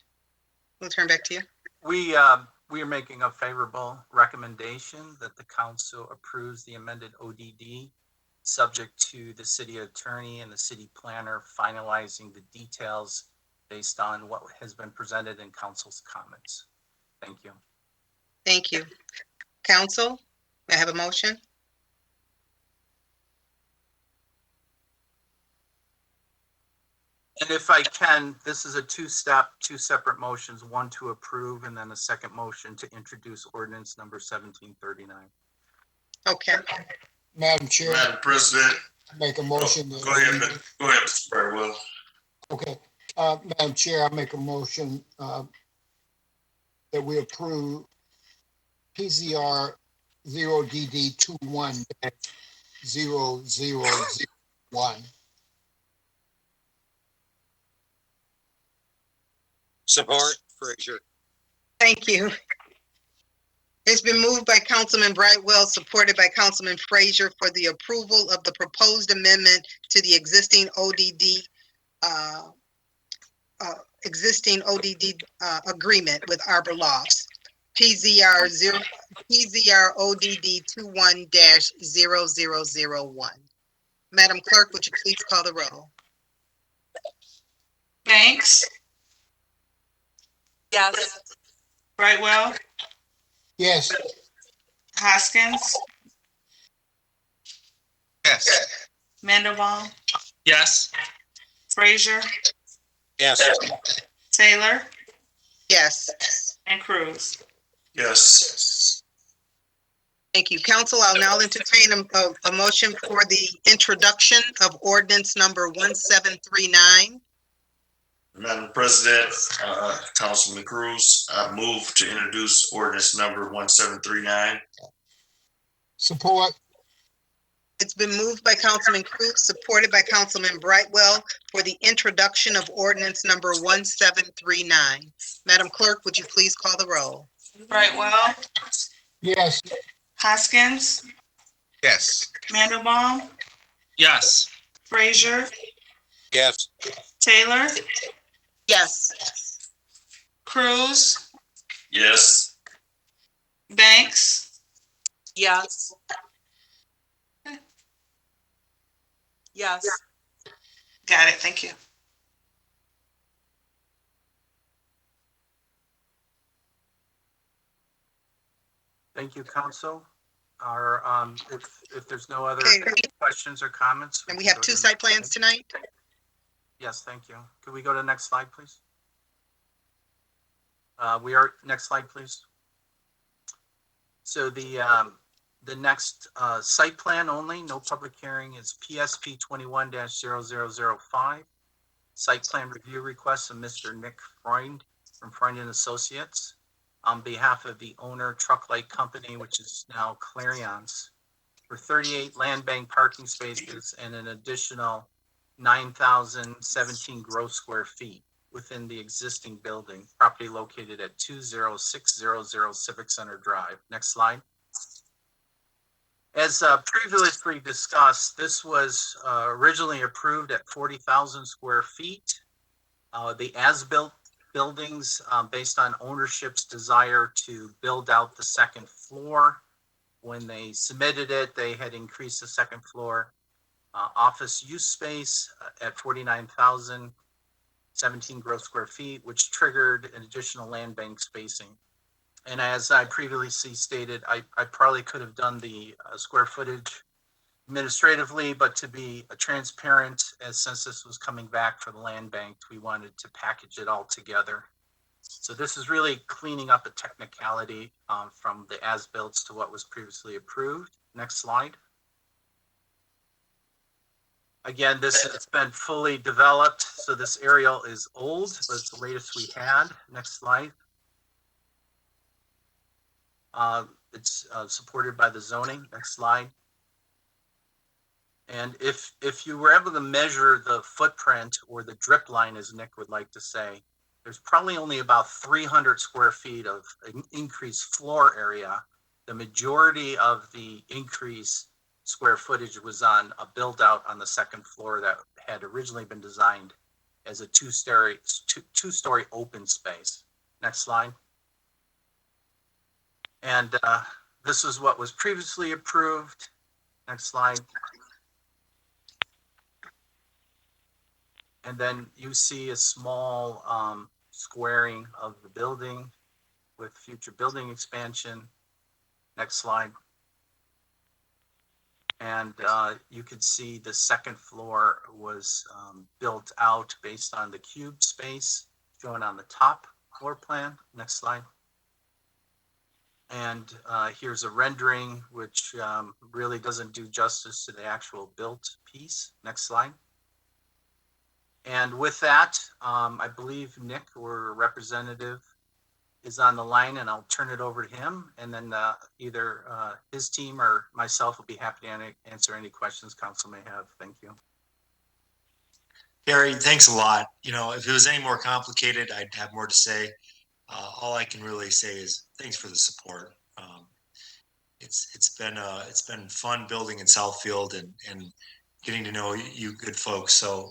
we'll turn back to you. We are making a favorable recommendation that the council approves the amended ODD, subject to the city attorney and the city planner finalizing the details based on what has been presented in council's comments. Thank you. Thank you. Council, may I have a motion? And if I can, this is a two separate motions, one to approve and then a second motion to introduce ordinance number 1739. Okay. Madam Chair. Madam President. Make a motion. Go ahead, Mr. Burwell. Okay. Madam Chair, I make a motion that we approve PZR 0DD21-0001. Support, Frazier. Thank you. It's been moved by Councilman Brightwell, supported by Councilman Frazier, for the approval of the proposed amendment to the existing ODD agreement with Arbor Lofts, PZR ODD 21-0001. Madam Clerk, would you please call the roll? Banks? Yes. Brightwell? Yes. Hoskins? Yes. Mandelbaum? Yes. Frazier? Yes. Taylor? Yes. And Cruz? Yes. Thank you. Council, I'll now entertain a motion for the introduction of ordinance number 1739. Madam President, Councilman Cruz, I move to introduce ordinance number 1739. Support. It's been moved by Councilman Cruz, supported by Councilman Brightwell, for the introduction of ordinance number 1739. Madam Clerk, would you please call the roll? Brightwell? Yes. Hoskins? Yes. Mandelbaum? Yes. Frazier? Yes. Taylor? Yes. Cruz? Yes. Banks? Yes. Yes. Got it. Thank you. Thank you, council. Our if there's no other Okay. questions or comments. And we can have go two to the site next plans slide. tonight. Yes, thank you. Could we go to the next slide, please? Next slide, please. So the The next site plan only, no public hearing, is PSP 21-0005. Site plan review request of Mr. Nick Freund from Freund and Associates on behalf of the owner Truck Light Company, which is now Clarions, for 38 land bank parking spaces and an additional 9,017 gross square feet within the existing building, property located at 20600 Civic Center Drive. Next slide. As previously discussed, this was originally approved at 40,000 square feet. The as-built buildings, based on ownership's desire to build out the second floor. When they submitted it, they had increased the second floor office use space at 49,017 gross square feet, which triggered an additional land bank spacing. And as I previously stated, I probably could have done the square footage administratively, but to be transparent, as since this was coming back for the land bank, we wanted to package it all together. So this is really cleaning up a technicality from the as-builts to what was previously approved. Next slide. Again, this has been fully developed, so this aerial is old, but it's the latest we had. Next slide. It's supported by the zoning. Next slide. And if you were able to measure the footprint or the drip line, as Nick would like to say, there's probably only about 300 square feet of increased floor area. The majority of the increased square footage was on a build out on the second floor that had originally been designed as a two-story open space. Next slide. And this is what was previously approved. Next slide. And then you see a small squaring of the building with future building expansion. Next slide. And you could see the second floor was built out based on the cube space shown on the top floor plan. Next slide. And here's a rendering which really doesn't do justice to the actual built piece. Next slide. And with that, I believe Nick, or representative, is on the line, and I'll turn it over to him. And then either his team or myself will be happy to answer any questions council may have. Thank you. Gary, thanks a lot. You know, if it was any more complicated, I'd have more to say. All I can really say is thanks for the support. It's been fun building in Southfield and getting to know you good folks. So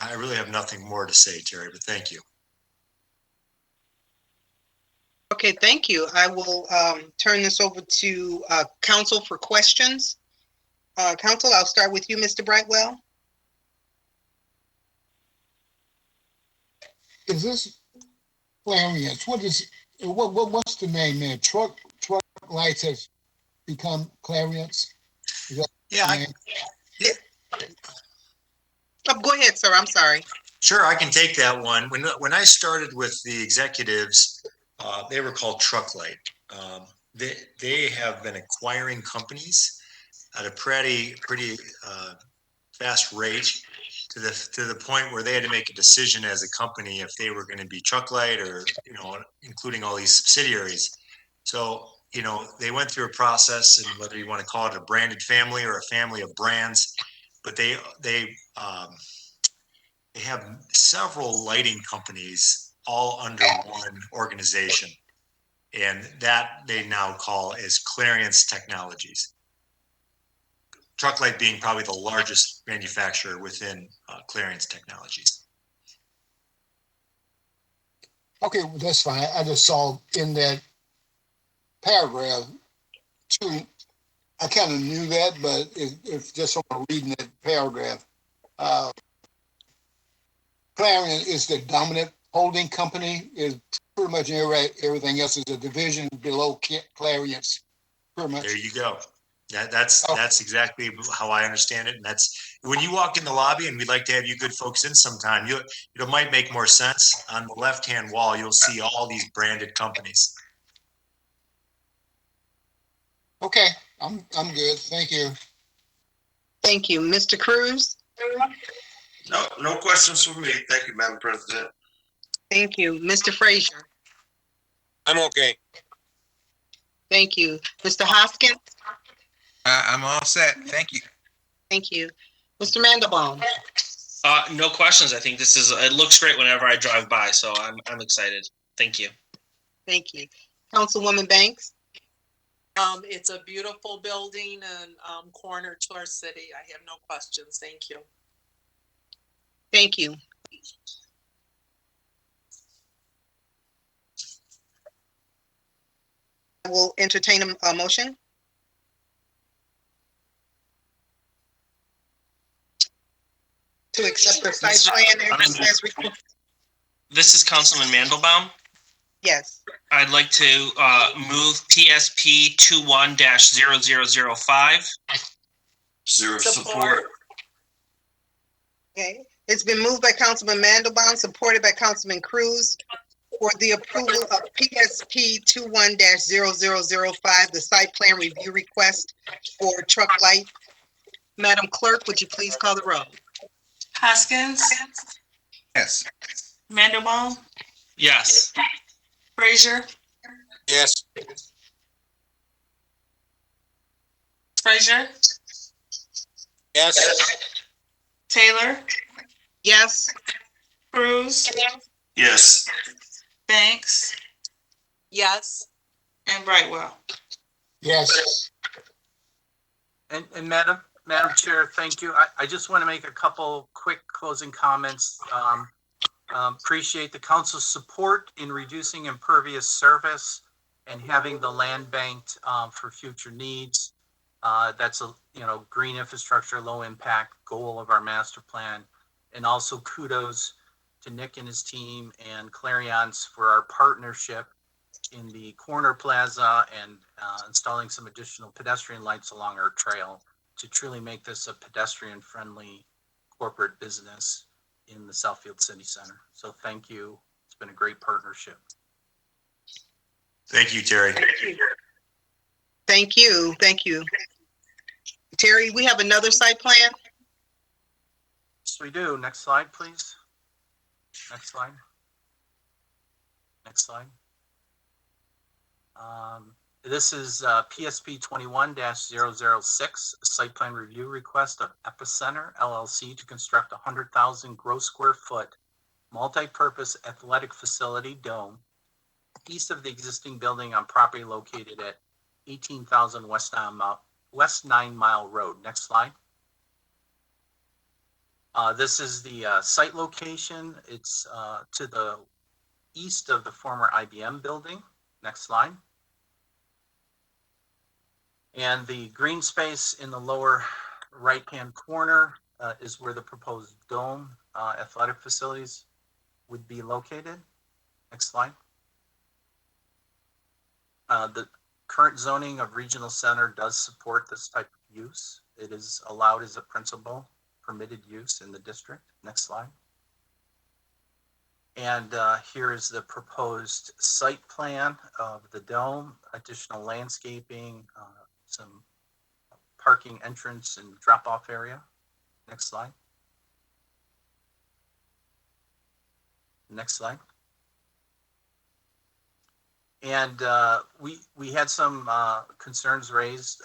I really have nothing more to say, Terry, but thank you. Okay, thank you. I will turn this over to council for questions. Council, I'll start with you, Mr. Brightwell. Is this Clarions? What's the name there? Truck Lights has become Clarions? Yeah. Go ahead, sir. I'm sorry. Sure, I can take that one. When I started with the executives, they were called Truck Light. They have been acquiring companies at a pretty fast rate to the point where they had to make a decision as a company if they were going to be Truck Light or, you know, including all these subsidiaries. So, you know, they went through a process, and whether you want to call it a branded family or a family of brands, but they have several lighting companies all under one organization, and that they now call as Clarions Technologies. Truck Light being probably the largest manufacturer within Clarions Technologies. Okay, well, that's fine. I just saw in that paragraph too. I kind of knew that, but if just someone reading that paragraph, Clarion is the dominant holding company. Is pretty much everything else is a division below Clarions. Pretty much. There you go. That's exactly how I understand it, and that's when you walk in the lobby. And we'd like to have you good folks in sometime. It might make more sense. On the left-hand wall, you'll see all these branded companies. Okay, I'm good. Thank you. Thank you. Mr. Cruz? No questions for me. Thank you, Madam President. Thank you. Mr. Frazier? I'm okay. Thank you. Mr. Hoskins? I'm all set. Thank you. Thank you. Mr. Mandelbaum? No questions. I think it looks great whenever I drive by, so I'm excited. Thank you. Thank you. Councilwoman Banks? It's a beautiful building and corner to our city. I have no questions. Thank you. Thank you. I will entertain a motion. To accept the site plan as requested. This is Councilman Mandelbaum. Yes. I'd like to move PSP 21-0005. Zero support. Okay. It's been moved by Councilman Mandelbaum, supported by Councilman Cruz, for the approval of PSP 21-0005, the site plan review request for truck light. Madam Clerk, would you please call the roll? Hoskins, Yes. Mandelbaum, Yes. Frazier, Yes. Frazier, Yes. Taylor, Yes. Cruz, Yes. Banks, Yes. and Brightwell. Yes. And Madam Chair, thank you. I just want to make a couple quick closing comments. Appreciate the council's support in reducing impervious surface and having the land banked for future needs. That's a green infrastructure, low impact goal of our master plan. And also kudos to Nick and his team and Clarions for our partnership in the corner plaza and installing some additional pedestrian lights along our trail to truly make this a pedestrian friendly corporate business in the Southfield City Center. So thank you. It's been a great partnership. Thank you, Terry. Thank you. Thank you. Terry, we have another site plan. Yes, we do. Next slide, please. Next slide. Next slide. This is PSP 21-006, site plan review request of Epicenter LLC to construct 100,000 gross square foot multi-purpose athletic facility dome east of the existing building on property located at 18,000 West 9 Mile Road. Next slide. This is the site location. It's to the east of the former IBM building. Next slide. And the green space in the lower right-hand corner is where the proposed dome athletic facilities would be located. Next slide. The current zoning of regional center does support this type of use. It is allowed as a principal permitted use in the district. Next slide. And here is the proposed site plan of the dome, additional landscaping, some parking entrance and drop-off area. Next slide. Next slide. And we had some concerns raised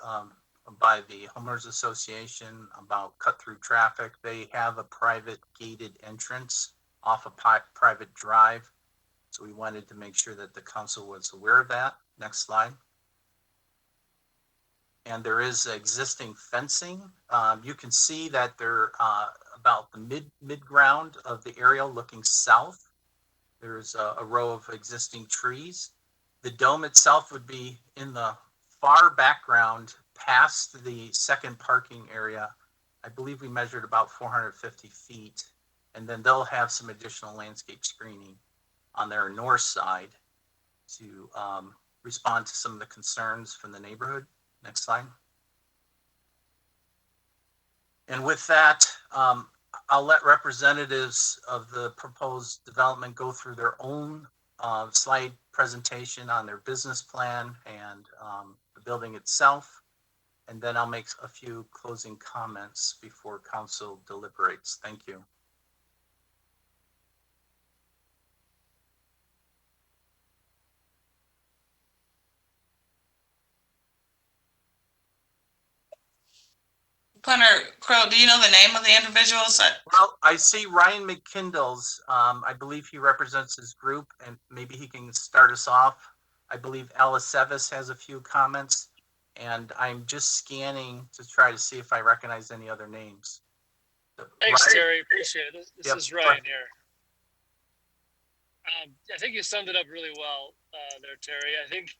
by the Homeowners Association about cut-through traffic. They have a private gated entrance off a private drive. So we wanted to make sure that the council was aware of that. Next slide. And there is existing fencing. You can see that they're about the mid-ground of the area looking south. There's a row of existing trees. The dome itself would be in the far background past the second parking area. I believe we measured about 450 feet. And then they'll have some additional landscape screening on their north side to respond to some of the concerns from the neighborhood. Next slide. And with that, I'll let representatives of the proposed development go through their own slide presentation on their business plan and the building itself. And then I'll make a few closing comments before council deliberates. Thank you. Planner Crow, do you know the name of the individuals? Well, I see Ryan McKindle's, I believe he represents his group, and maybe he can start us off. I believe Alice Sevis has a few comments, and I'm just scanning to try to see if I recognize any other names. Thanks, Ryan? Terry. Appreciate it. This Yep. is Ryan here. I think you summed it up really well there, Terry. I think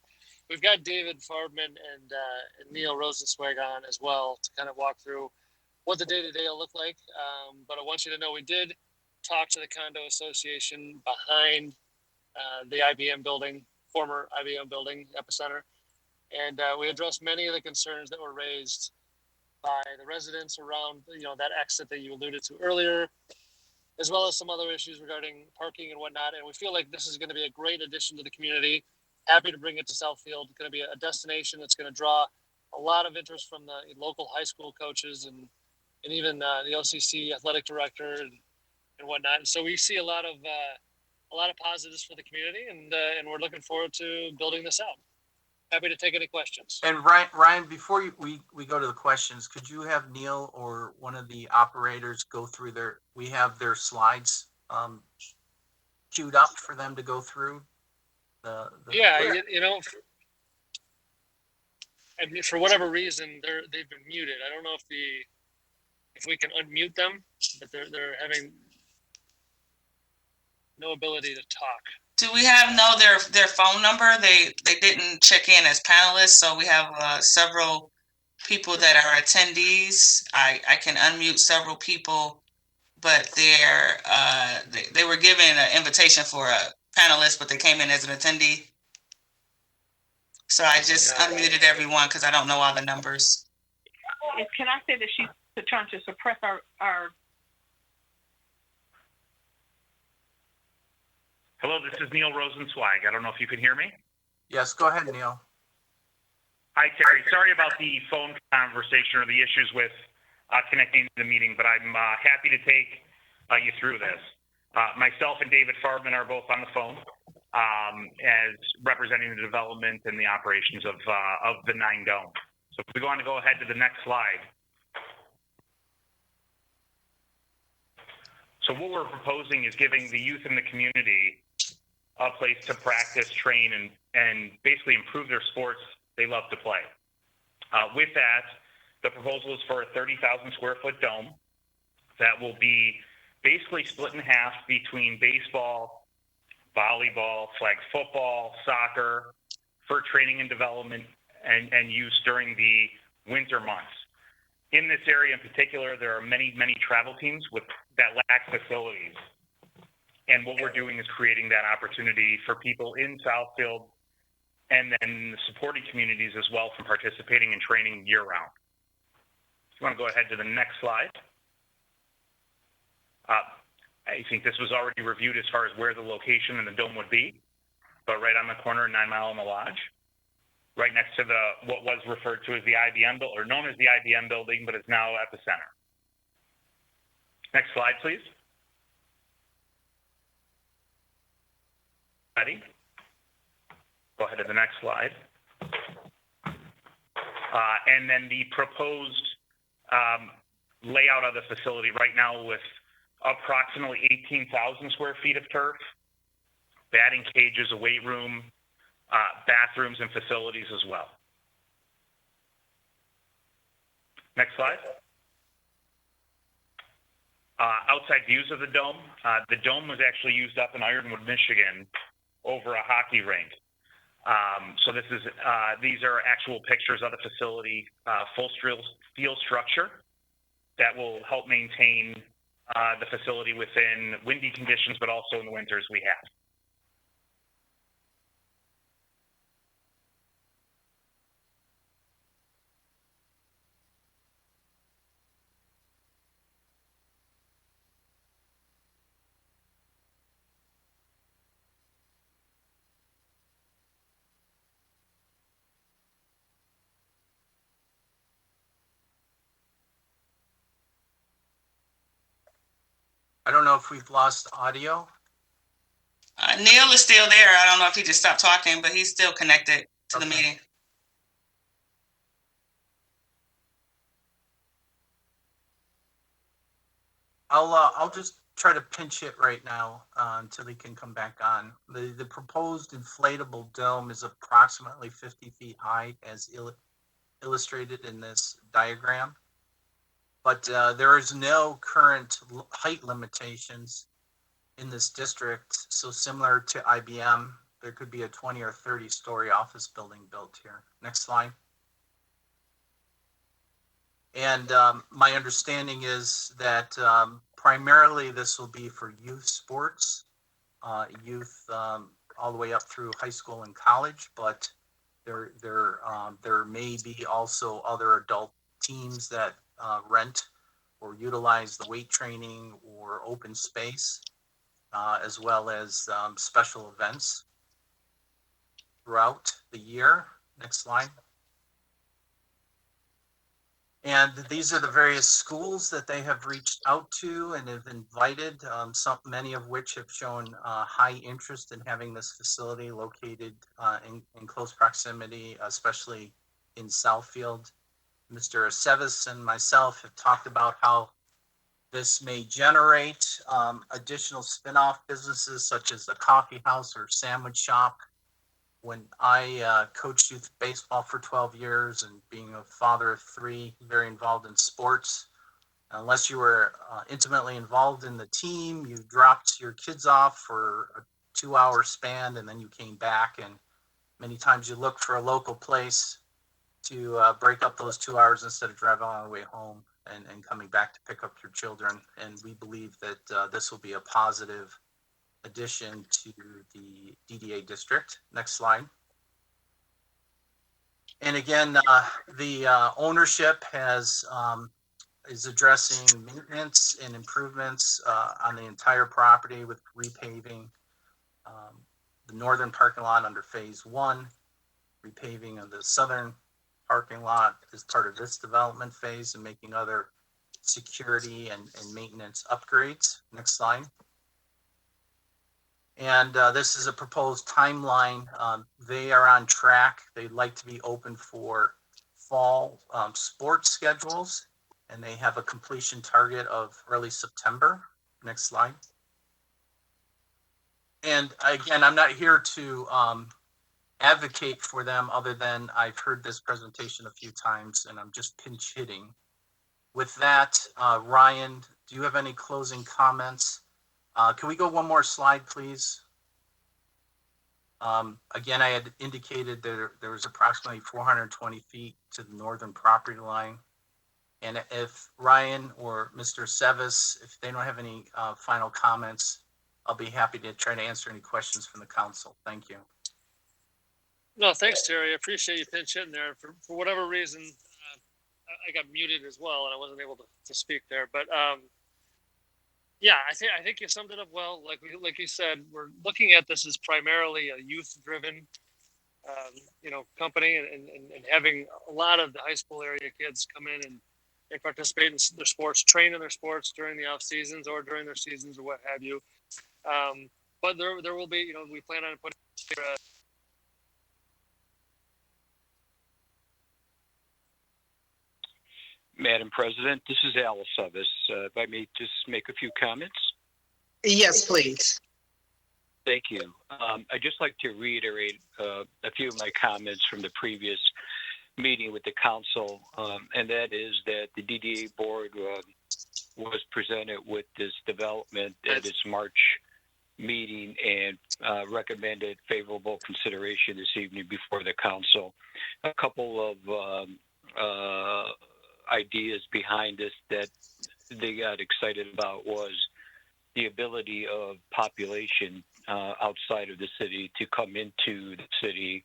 we've got David Farbman and Neil Rosenzweig on as well to kind of walk through what the day-to-day will look like. But I want you to know we did talk to the condo association behind the IBM building, former IBM building, Epicenter. And we addressed many of the concerns that were raised by the residents around, that exit that you alluded to earlier, as well as some other issues regarding parking and whatnot. And we feel like this is going to be a great addition to the community. Happy to bring it to Southfield. It's going to be a destination that's going to draw a lot of interest from the local high school coaches and even the OCC athletic director and whatnot. And so we see a lot of positives for the community, and we're looking forward to building this out. Happy to take any questions. And Ryan, before we go to the questions, could you have Neil or one of the operators go through we have their slides queued up for them to go through? And for whatever reason, they've been muted. I don't know if we can unmute them, but they're having no ability to talk. Do we know their phone number? They didn't check in as panelists, so we have several people that are attendees. I can unmute several people, but they were given an invitation for a panelist, but they came in as an attendee. So I just unmuted everyone because I don't know all the numbers. Can I say that she's trying to suppress our Hello, this is Neil Rosenzweig. I don't know if you can hear me. Yes, go ahead, Neil. Hi, Terry. Sorry about the phone conversation or the issues with connecting to the meeting, but I'm happy to take you through this. Myself and David Farbman are both on the phone as representing the development and the operations of the 9 Dome. So if we want to go ahead to the next slide. So what we're proposing is giving the youth in the community a place to practice, train, and basically improve their sports they love to play. With that, the proposal is for a 30,000 square foot dome that will be basically split in half between baseball, volleyball, flag football, soccer, for training and development and use during the winter months. In this area in particular, there are many, many travel teams that lack facilities. And what we're doing is creating that opportunity for people in Southfield and then the supporting communities as well from participating in training year round. If you want to go ahead to the next slide. I think this was already reviewed as far as where the location and the dome would be, but right on the corner of 9 Mile and the Lodge, right next to what was referred to as the IBM building, or known as the IBM building, but it's now at the center. Next slide, please. Ready? Go ahead to the next slide. And then the proposed layout of the facility right now with approximately 18,000 square feet of turf, batting cages, a weight room, bathrooms and facilities as well. Next slide. Outside views of the dome. The dome was actually used up in Ironwood, Michigan over a hockey rink. So these are actual pictures of the facility, full steel structure that will help maintain the facility within windy conditions, but also in the winters we have. I don't know if we've lost audio. Neil is still there. I don't know if he just stopped talking, but he's still connected to the Okay. meeting. I'll just try to pinch hit right now until he can come back on. The proposed inflatable dome is approximately 50 feet high, as illustrated in this diagram. But there is no current height limitations in this district. So similar to IBM, there could be a 20 or 30 story office building built here. Next slide. And my understanding is that primarily this will be for youth sports, youth all the way up through high school and college, but there may be also other adult teams that rent or utilize the weight training or open space, as well as special events throughout the year. Next slide. And these are the various schools that they have reached out to and have invited, many of which have shown high interest in having this facility located in close proximity, especially in Southfield. Mr. Aceves and myself have talked about how this may generate additional spin-off businesses such as a coffee house or sandwich shop. When I coached youth baseball for 12 years and being a father of 3, very involved in sports, unless you were intimately involved in the team, you dropped your kids off for a 2-hour span and then you came back, and many times you look for a local place to break up those 2 hours instead of driving all the way home and coming back to pick up your children. And we believe that this will be a positive addition to the DDA district. Next slide. And again, the ownership is addressing maintenance and improvements on the entire property with repaving the northern parking lot under phase 1, repaving of the southern parking lot as part of this development phase, and making other security and maintenance upgrades. Next slide. And this is a proposed timeline. They are on track. They'd like to be open for fall sports schedules, and they have a completion target of early September. Next slide. And again, I'm not here to advocate for them other than I've heard this presentation a few times and I'm just pinch hitting. With that, Ryan, do you have any closing comments? Can we go one more slide, please? Again, I had indicated there was approximately 420 feet to the northern property line. And if Ryan or Mr. Sevis, if they don't have any final comments, I'll be happy to try to answer any questions from the council. Thank you. No, thanks, Terry. I appreciate you pinch hitting there. For whatever reason, I got muted as well, and I wasn't able to speak there. But yeah, I think you summed it up well. Like you said, we're looking at this as primarily a youth-driven, company, and having a lot of the high school area kids come in and participate in their sports, train in their sports during the off seasons or during their seasons or what have you. But there will be, we plan on putting Madam President, this is Al Aceves. If I may just make a few comments. Yes, please. Thank you. I'd just like to reiterate a few of my comments from the previous meeting with the council, and that is that the DDA board was presented with this development at its March meeting and recommended favorable consideration this evening before the council. A couple of ideas behind this that they got excited about was the ability of population outside of the city to come into the city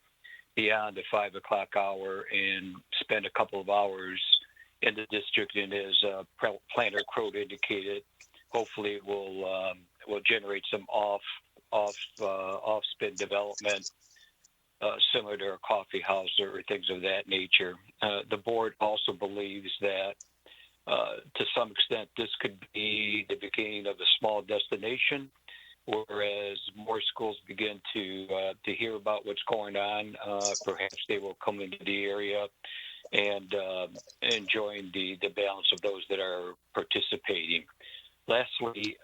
beyond the 5 o'clock hour and spend a couple of hours in the district. And as Planner Crow indicated, hopefully it will generate some off-spin development, similar to a coffee house or things of that nature. The board also believes that to some extent, this could be the beginning of a small destination, whereas more schools begin to hear about what's going on. Perhaps they will come into the area and enjoying the balance of those that are participating. Lastly,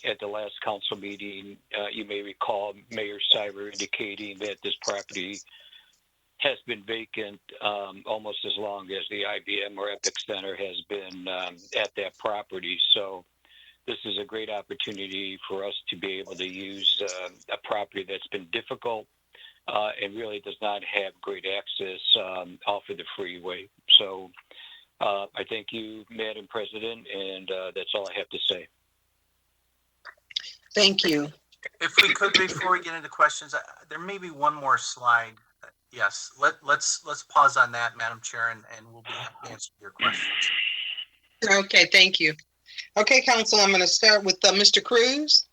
at the last council meeting, you may recall Mayor Cyber indicating that this property has been vacant almost as long as the IBM or Epic Center has been at that property. So this is a great opportunity for us to be able to use a property that's been difficult and really does not have great access off of the freeway. So I thank you, Madam President, and that's all I have to say. Thank you. If we could, before we get into questions, there may be one more slide. Yes, let's pause on that, Madam Chair, and we'll be happy to answer your questions. Okay, thank you. Okay, Council, I'm going to start with Mr. Cruz.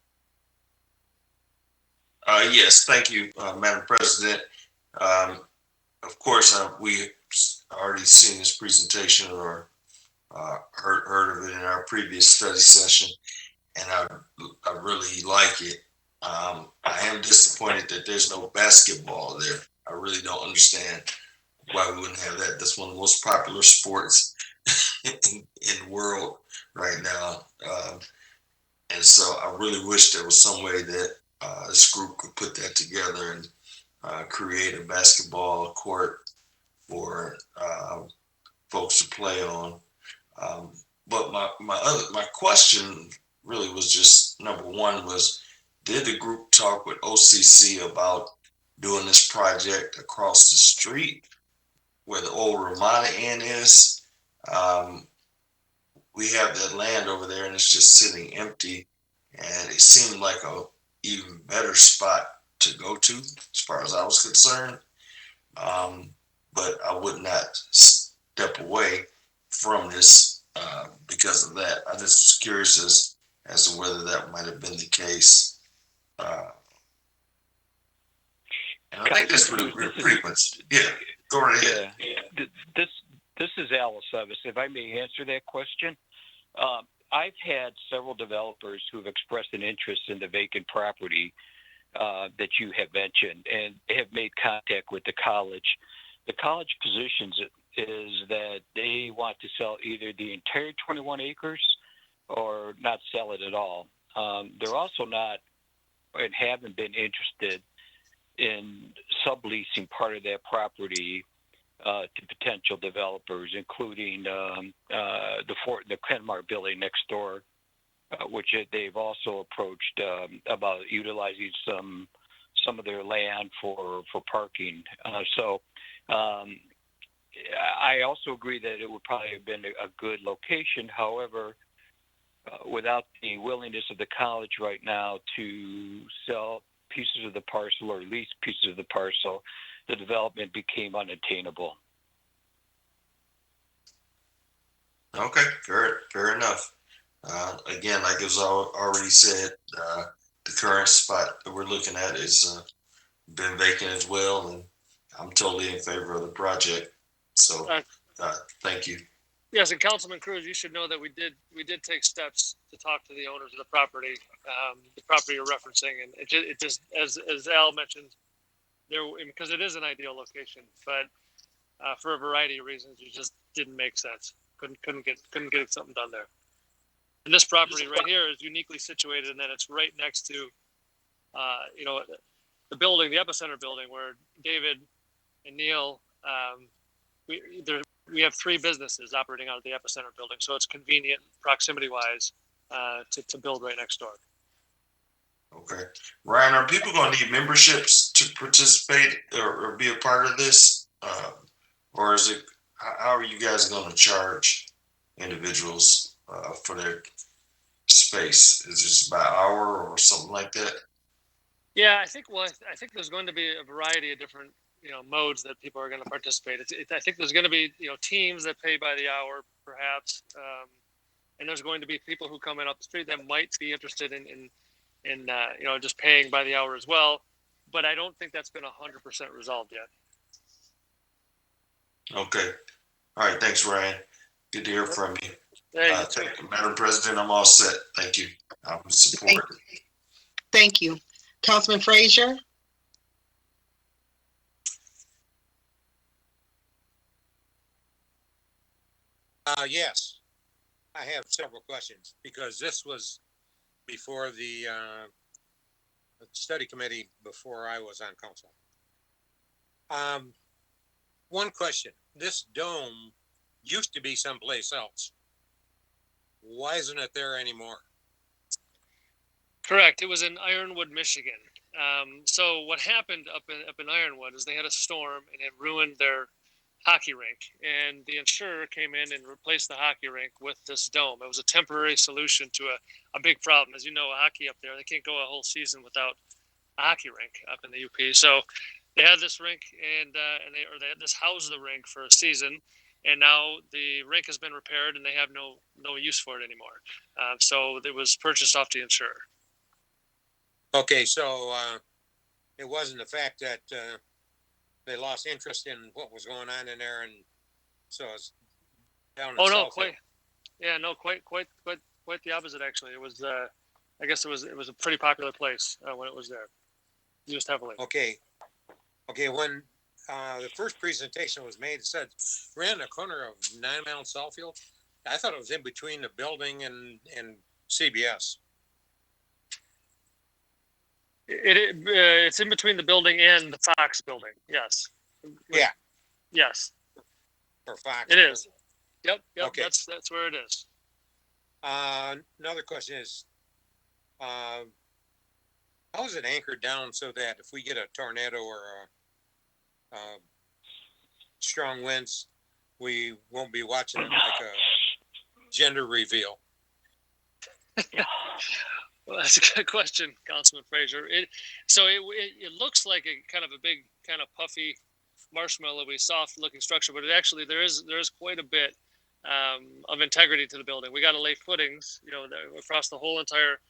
Yes, thank you, Madam President. Of course, we already seen this presentation or heard of it in our previous study session, and I really like it. I am disappointed that there's no basketball there. I really don't understand why we wouldn't have that. That's one of the most popular sports in the world right now. And so I really wish there was some way that this group could put that together and create a basketball court for folks to play on. But my question really was just, number one was, did the group talk with OCC about doing this project across the street where the old Ramada Inn is? We have that land over there and it's just sitting empty, and it seemed like a even better spot to go to as far as I was concerned. But I would not step away from this because of that. I just was curious as to whether that might have been the case. And I think that's pretty much, yeah, go right ahead. Yeah. This is Alice Evis. If I may answer that question, I've had several developers who've expressed an interest in the vacant property that you have mentioned and have made contact with the college. The college positions is that they want to sell either the entire 21 acres or not sell it at all. They're also not and haven't been interested in subleasing part of that property to potential developers, including the Kenmar building next door, which they've also approached about utilizing some of their land for parking. So I also agree that it would probably have been a good location. However, without the willingness of the college right now to sell pieces of the parcel or lease pieces of the parcel, the development became unattainable. Okay, fair enough. Again, like it was already said, the current spot that we're looking at is been vacant as well, and I'm totally in favor of the project. So, thank you. Yes, and Councilman Cruz, you should know that we did take steps to talk to the owners of the property you're referencing, and it just as Al mentioned, because it is an ideal location, but for a variety of reasons, it just didn't make sense. Couldn't get something done there. And this property right here is uniquely situated, and then it's right next to, the building, the Epicenter building, where David and Neil, we have three businesses operating out of the Epicenter building, so it's convenient proximity-wise to build right next door. Okay, Ryan, are people going to need memberships to participate or be a part of this, or is it? How are you guys going to charge individuals for their space? Is this by hour or something like that? Yeah, I think there's going to be a variety of different modes that people are going to participate. I think there's going to be teams that pay by the hour, perhaps, and there's going to be people who come in off the street that might be interested in just paying by the hour as well. But I don't think that's been 100% resolved yet. Okay. All right. Thanks, Ryan. Good to hear from you. Yeah, Thank you, Madam President. I'm all set. Thank you. I'm support. Thank you. Councilman Frazier? Yes, I have several questions because this was before the study committee before I was on council. One question, this dome used to be someplace else. Why isn't it there anymore? correct. It was in Ironwood, Michigan. So what happened up in Ironwood is they had a storm and it ruined their hockey rink, and the insurer came in and replaced the hockey rink with this dome. It was a temporary solution to a big problem. As you know, hockey up there, they can't go a whole season without a hockey rink up in the UP. So they had this rink, and they had this house the rink for a season, and now the rink has been repaired and they have no use for it anymore. So it was purchased off the insurer. Okay, so it wasn't the fact that they lost interest in what was going on in there, and so it's down. Oh no, quite. Yeah, no, quite the opposite. Actually, it was. I guess it was a pretty popular place when it was there, used heavily. Okay, when the first presentation was made, it said we're in the corner of 9 Mile and Southfield. I thought it was in between the building and CBS. It's in between the building and the Fox building. Yes. Yeah. Yes. For Fox. It is. Yep. Okay. That's where it is. Another question is, how is it anchored down so that if we get a tornado or a strong winds, we won't be watching it like a gender reveal? Well, that's a good question, Councilman Frazier. It looks like a kind of a big, kind of puffy, marshmallowy, soft-looking structure, but there is quite a bit of integrity to the building. We got to lay footings, across the whole entire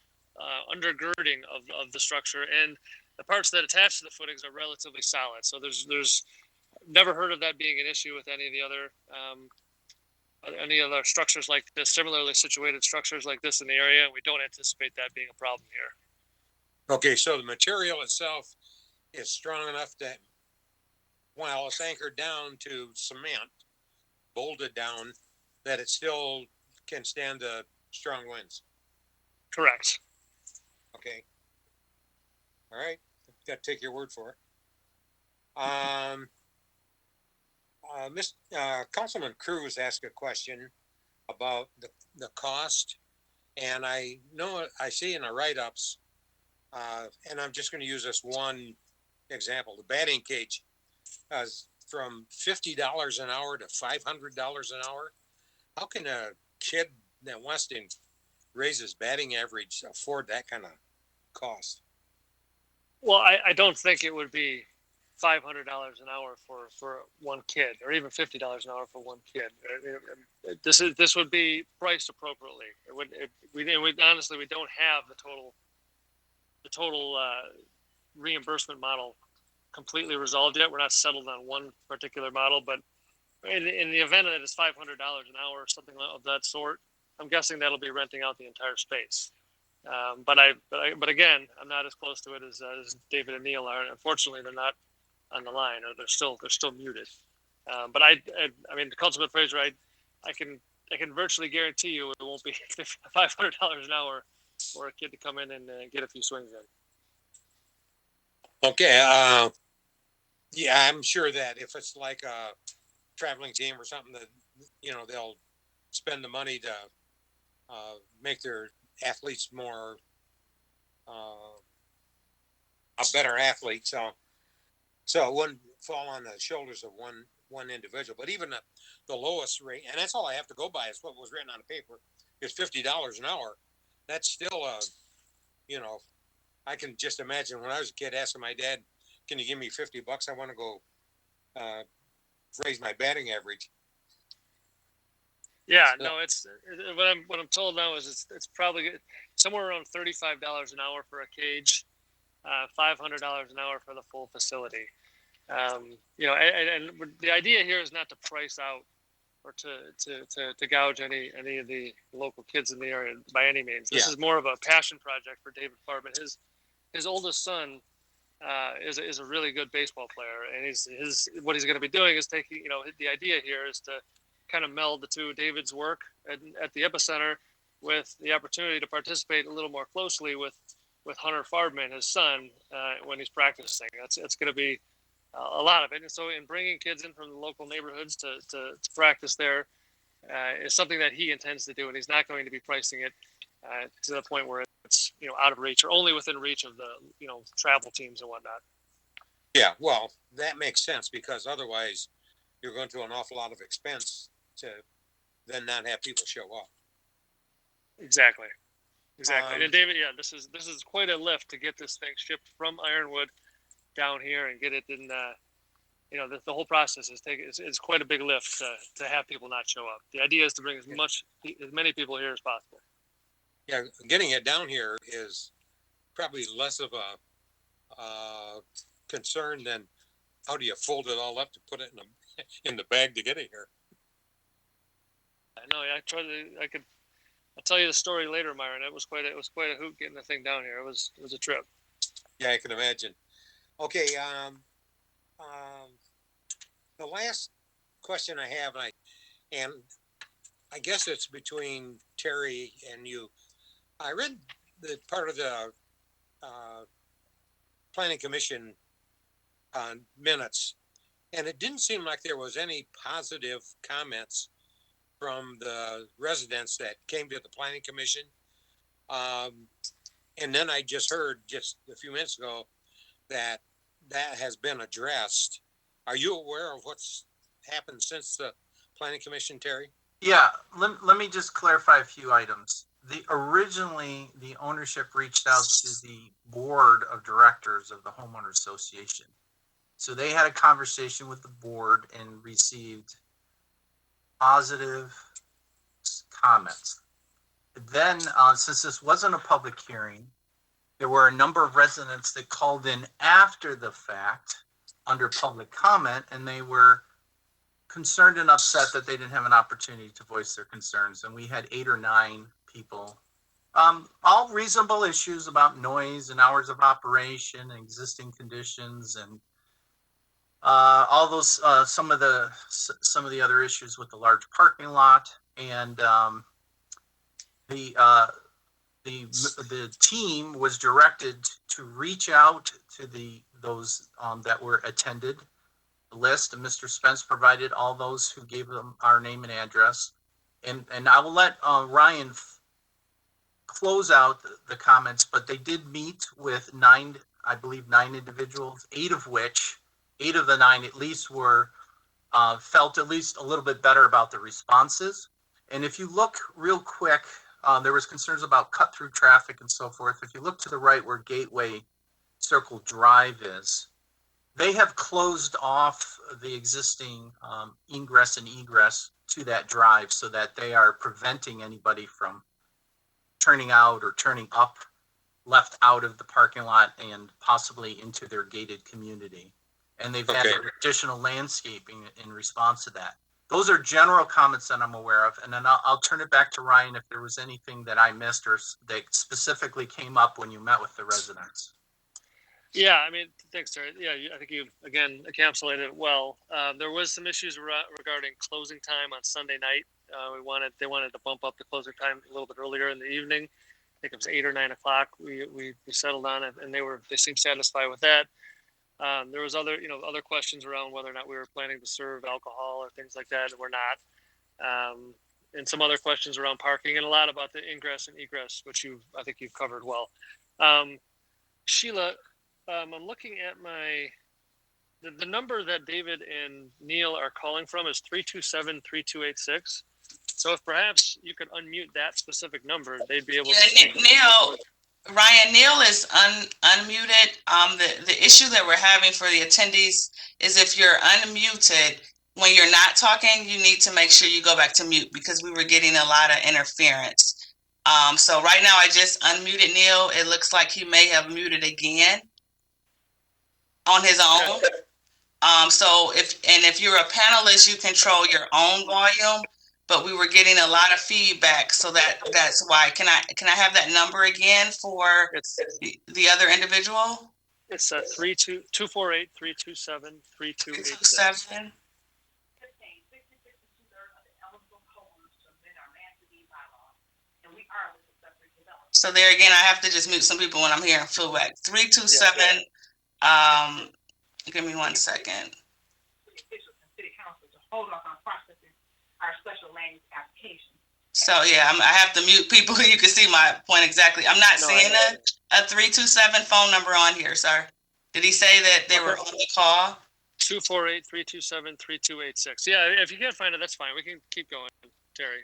undergirding of the structure, and the parts that attach to the footings are relatively solid. So there's never heard of that being an issue with any of the other structures like this, similarly situated structures like this in the area, and we don't anticipate that being a problem here. Okay, so the material itself is strong enough that while it's anchored down to cement, bolted down, that it still can stand the strong winds. Correct. Okay. All right. Got to take your word for it. Councilman Cruz asked a question about the cost, and I know I see in the write-ups, and I'm just going to use this one example. The batting cage from $50 an hour to $500 an hour. How can a kid that wants to raise his batting average afford that kind of cost? Well, I don't think it would be $500 an hour for one kid, or even $50 an hour for one kid. This would be priced appropriately. Honestly, we don't have the total reimbursement model completely resolved yet. We're not settled on one particular model, but in the event that it's $500 an hour or something of that sort, I'm guessing that'll be renting out the entire space. But again, I'm not as close to it as David and Neil are. Unfortunately, they're not on the line, or they're still muted. But I mean, Councilman Frazier, I can virtually guarantee you it won't be $500 an hour for a kid to come in and get a few swings in. Okay. Yeah, I'm sure that if it's like a traveling team or something, that they'll spend the money to make their athletes more a better athlete. So it wouldn't fall on the shoulders of one individual. But even the lowest rate, and that's all I have to go by, is what was written on the paper, is $50 an hour. That's still I can just imagine when I was a kid asking my dad, "Can you give me $50? I want to go raise my batting average." Yeah, no, it's what I'm told now is it's probably somewhere around $35 an hour for a cage, $500 an hour for the full facility. And the idea here is not to price out or to gouge any of the local kids in the area by any means. This is more of a passion project for David Farman. His oldest son is a really good baseball player, and what he's going to be doing is taking, the idea here is to kind of meld the two, David's work at the epicenter with the opportunity to participate a little more closely with Hunter Farbman, his son, when he's practicing. It's going to be a lot of it. And so in bringing kids in from the local neighborhoods to practice there is something that he intends to do, and he's not going to be pricing it to the point where it's out of reach or only within reach of the travel teams and whatnot. Yeah, well, that makes sense, because otherwise you're going to an awful lot of expense to then not have people show up. Exactly. And David, this is quite a lift to get this thing shipped from Ironwood down here and get it in. The whole process is quite a big lift to have people not show up. The idea is to bring as many people here as possible. Yeah, getting it down here is probably less of a concern than how do you fold it all up to put it in the bag to get it here. I know. I'll tell you the story later, Myron. It was quite a hoot getting the thing down here. It was a trip. Yeah, I can imagine. Okay, the last question I have, and I guess it's between Terry and you. I read the part of the Planning Commission minutes, and it didn't seem like there was any positive comments from the residents that came to the Planning Commission. And then I just heard just a few minutes ago that has been addressed. Are you aware of what's happened since the Planning Commission, Terry? Yeah, let me just clarify a few items. Originally, the ownership reached out to the board of directors of the homeowner association. So they had a conversation with the board and received positive comments. Then, since this wasn't a public hearing, there were a number of residents that called in after the fact under public comment, and they were concerned and upset that they didn't have an opportunity to voice their concerns. And we had 8 or 9 people, all reasonable issues about noise and hours of operation and existing conditions and all those some of the other issues with the large parking lot. And the team was directed to reach out to those that were attended list, and Mr. Spence provided all those who gave them our name and address. And I will let Ryan close out the comments, but they did meet with 9 individuals, 8 of the 9 at least were felt at least a little bit better about the responses. And if you look real quick, there was concerns about cut through traffic and so forth. If you look to the right where Gateway Circle Drive is, they have closed off the existing ingress and egress to that drive so that they are preventing anybody from turning out or turning up left out of the parking lot and possibly into their gated community. And they've added additional landscaping in response to that. Those are general comments that I'm aware of. And then I'll turn it back to Ryan if there was anything that I missed or that specifically came up when you met with the residents. Yeah, I mean, thanks, Terry. Yeah, I think you, again, encapsulated it well. There was some issues regarding closing time on Sunday night. They wanted to bump up the closing time a little bit earlier in the evening. I think it was 8 or 9 o'clock. We settled on it, and they seemed satisfied with that. There was other questions around whether or not we were planning to serve alcohol or things like that, and we're not. And some other questions around parking, and a lot about the ingress and egress, which I think you've covered well. Sheila, I'm looking at the number that David and Neil are calling from is 327-3286. So if perhaps you could unmute that specific number, they'd be able to. Neil is unmuted. The issue that we're having for the attendees is if you're unmuted, when you're not talking, you need to make sure you go back to mute because we were getting a lot of interference. So right now I just unmuted Neil. It looks like he may have muted again on his own. So if you're a panelist, you control your own volume, but we were getting a lot of feedback, so that's why. Can I have that number again for the other individual? It's 248 327 3286. 327. So there again, I have to just mute some people when I'm hearing feedback. 327. Give me 1 second. City council to hold off on processing our special land use application. So yeah, I have to mute people. You can see my point exactly. I'm not seeing a 327 phone number on here, sir. Did he say that they were on the call? 248 327 3286. Yeah, if you can't find it, that's fine. We can keep going, Terry.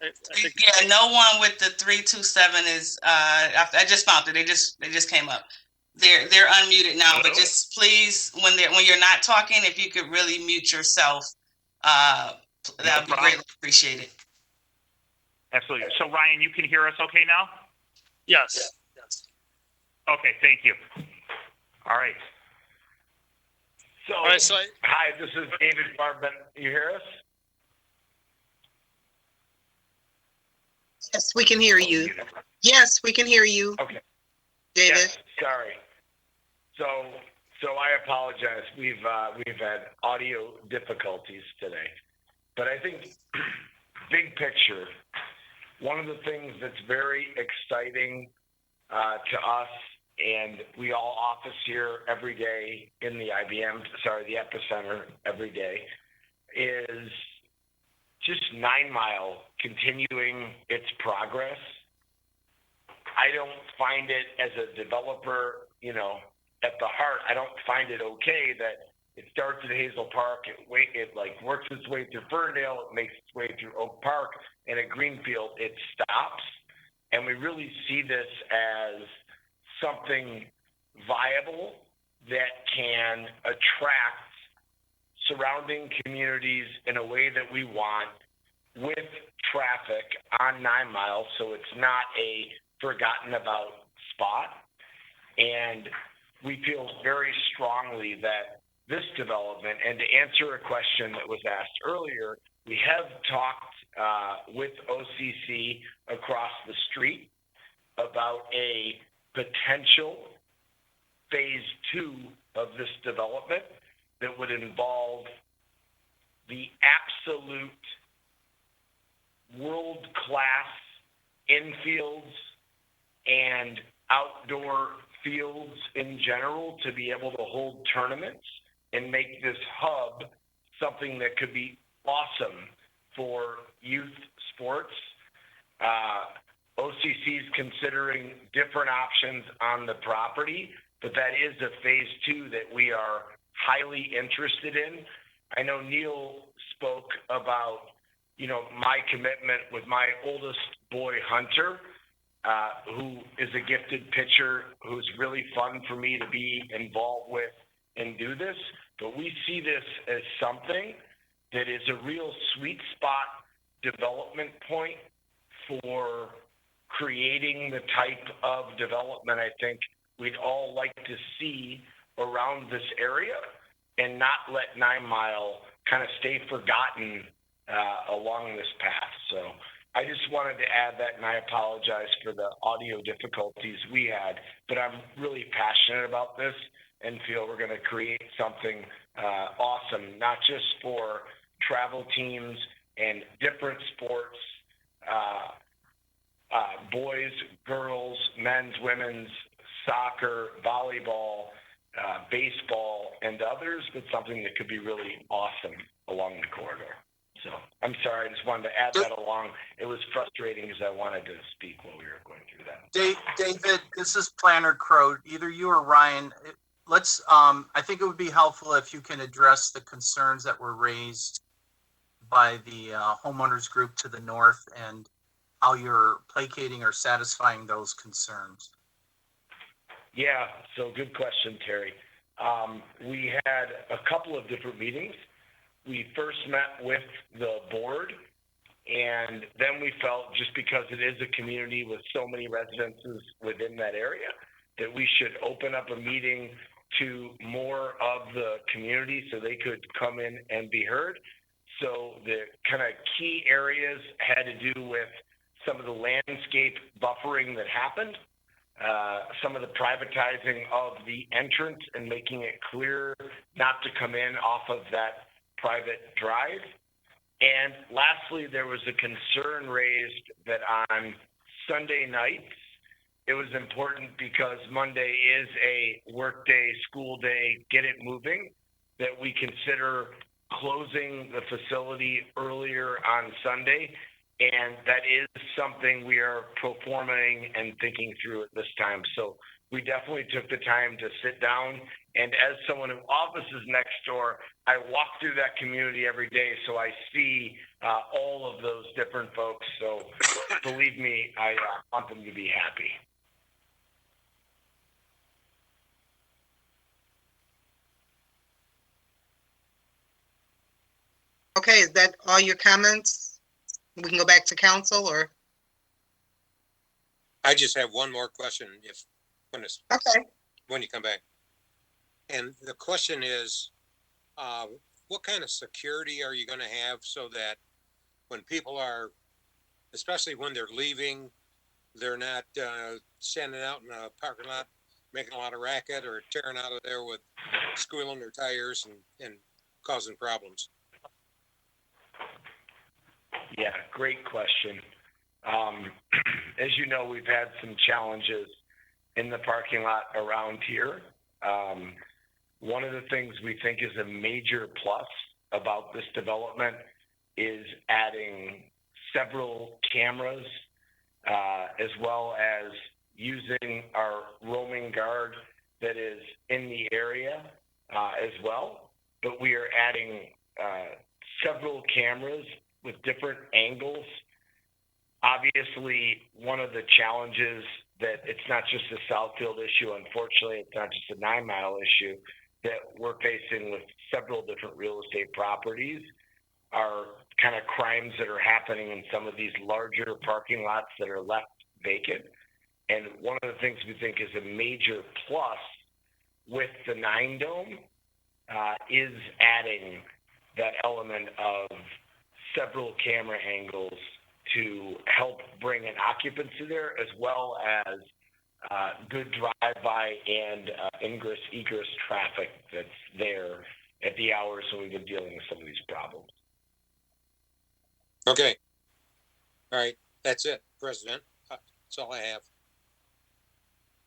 I think Yeah, no one with the 327 is. I just found it. They just came up. They're unmuted now. But just please, when you're not talking, if you could really mute yourself, that would be greatly appreciated. Absolutely. So Ryan, you can hear us okay now? Yes. Okay, thank you. All right. So, Hi, this is David Barbin. You hear us? Yes, we can hear you. Yes, we can hear you. Okay. David. Yes, sorry. So I apologize. We've had audio difficulties today, but I think big picture, one of the things that's very exciting to us, and we all office here every day in the the epicenter every day, is just 9 Mile continuing its progress. I don't find it as a developer, at the heart, I don't find it okay that it starts at Hazel Park, it works its way through Ferndale, it makes its way through Oak Park, and at Greenfield it stops. And we really see this as something viable that can attract surrounding communities in a way that we want, with traffic on 9 Mile, so it's not a forgotten about spot. And we feel very strongly that this development, and to answer a question that was asked earlier, we have talked with OCC across the street about a potential phase 2 of this development that would involve the absolute world-class infields and outdoor fields in general to be able to hold tournaments and make this hub something that could be awesome for youth sports. OCC is considering different options on the property, but that is a phase 2 that we are highly interested in. I know Neil spoke about, my commitment with my oldest boy, Hunter, who is a gifted pitcher, who's really fun for me to be involved with and do this. But we see this as something that is a real sweet spot development point for creating the type of development I think we'd all like to see around this area, and not let 9 Mile kind of stay forgotten along this path. So I just wanted to add that, and I apologize for the audio difficulties we had, but I'm really passionate about this and feel we're going to create something awesome, not just for travel teams and different sports, boys, girls, men's, women's, soccer, volleyball, baseball, and others, but something that could be really awesome along the corridor. So I'm sorry, I just wanted to add that along. It was frustrating because I wanted to speak while we were going through that. David, this is Planner Crow. Either you or Ryan, let's, I think it would be helpful if you can address the concerns that were raised by the homeowners group to the north and how you're placating or satisfying those concerns. Yeah, so good question, Terry. We had a couple of different meetings. We first met with the board, and then we felt, just because it is a community with so many residences within that area, that we should open up a meeting to more of the community so they could come in and be heard. So the kind of key areas had to do with some of the landscape buffering that happened, some of the privatizing of the entrance and making it clear not to come in off of that private drive. And lastly, there was a concern raised that on Sunday nights, it was important because Monday is a work day, school day, get it moving, that we consider closing the facility earlier on Sunday. And that is something we are performing and thinking through at this time. So we definitely took the time to sit down. And as someone who offices next door, I walk through that community every day, so I see all of those different folks. So believe me, I want them to be happy. Okay, is that all your comments? We can go back to council, or? I just have one more question when you come back. And the question is, what kind of security are you going to have so that when people are, especially when they're leaving, they're not standing out in a parking lot making a lot of racket or tearing out of there with squealing their tires and causing problems? Yeah, great question. As you know, we've had some challenges in the parking lot around here. One of the things we think is a major plus about this development is adding several cameras, as well as using our roaming guard that is in the area as well. But we are adding several cameras with different angles. Obviously, one of the challenges that it's not just a Southfield issue, unfortunately, it's not just a 9 Mile issue, that we're facing with several different real estate properties are kind of crimes that are happening in some of these larger parking lots that are left vacant. And one of the things we think is a major plus with the 9 Dome is adding that element of several camera angles to help bring an occupancy there, as well as good drive-by and ingress-egress traffic that's there at the hours when we've been dealing with some of these problems. Okay. All right. That's it, President. That's all I have.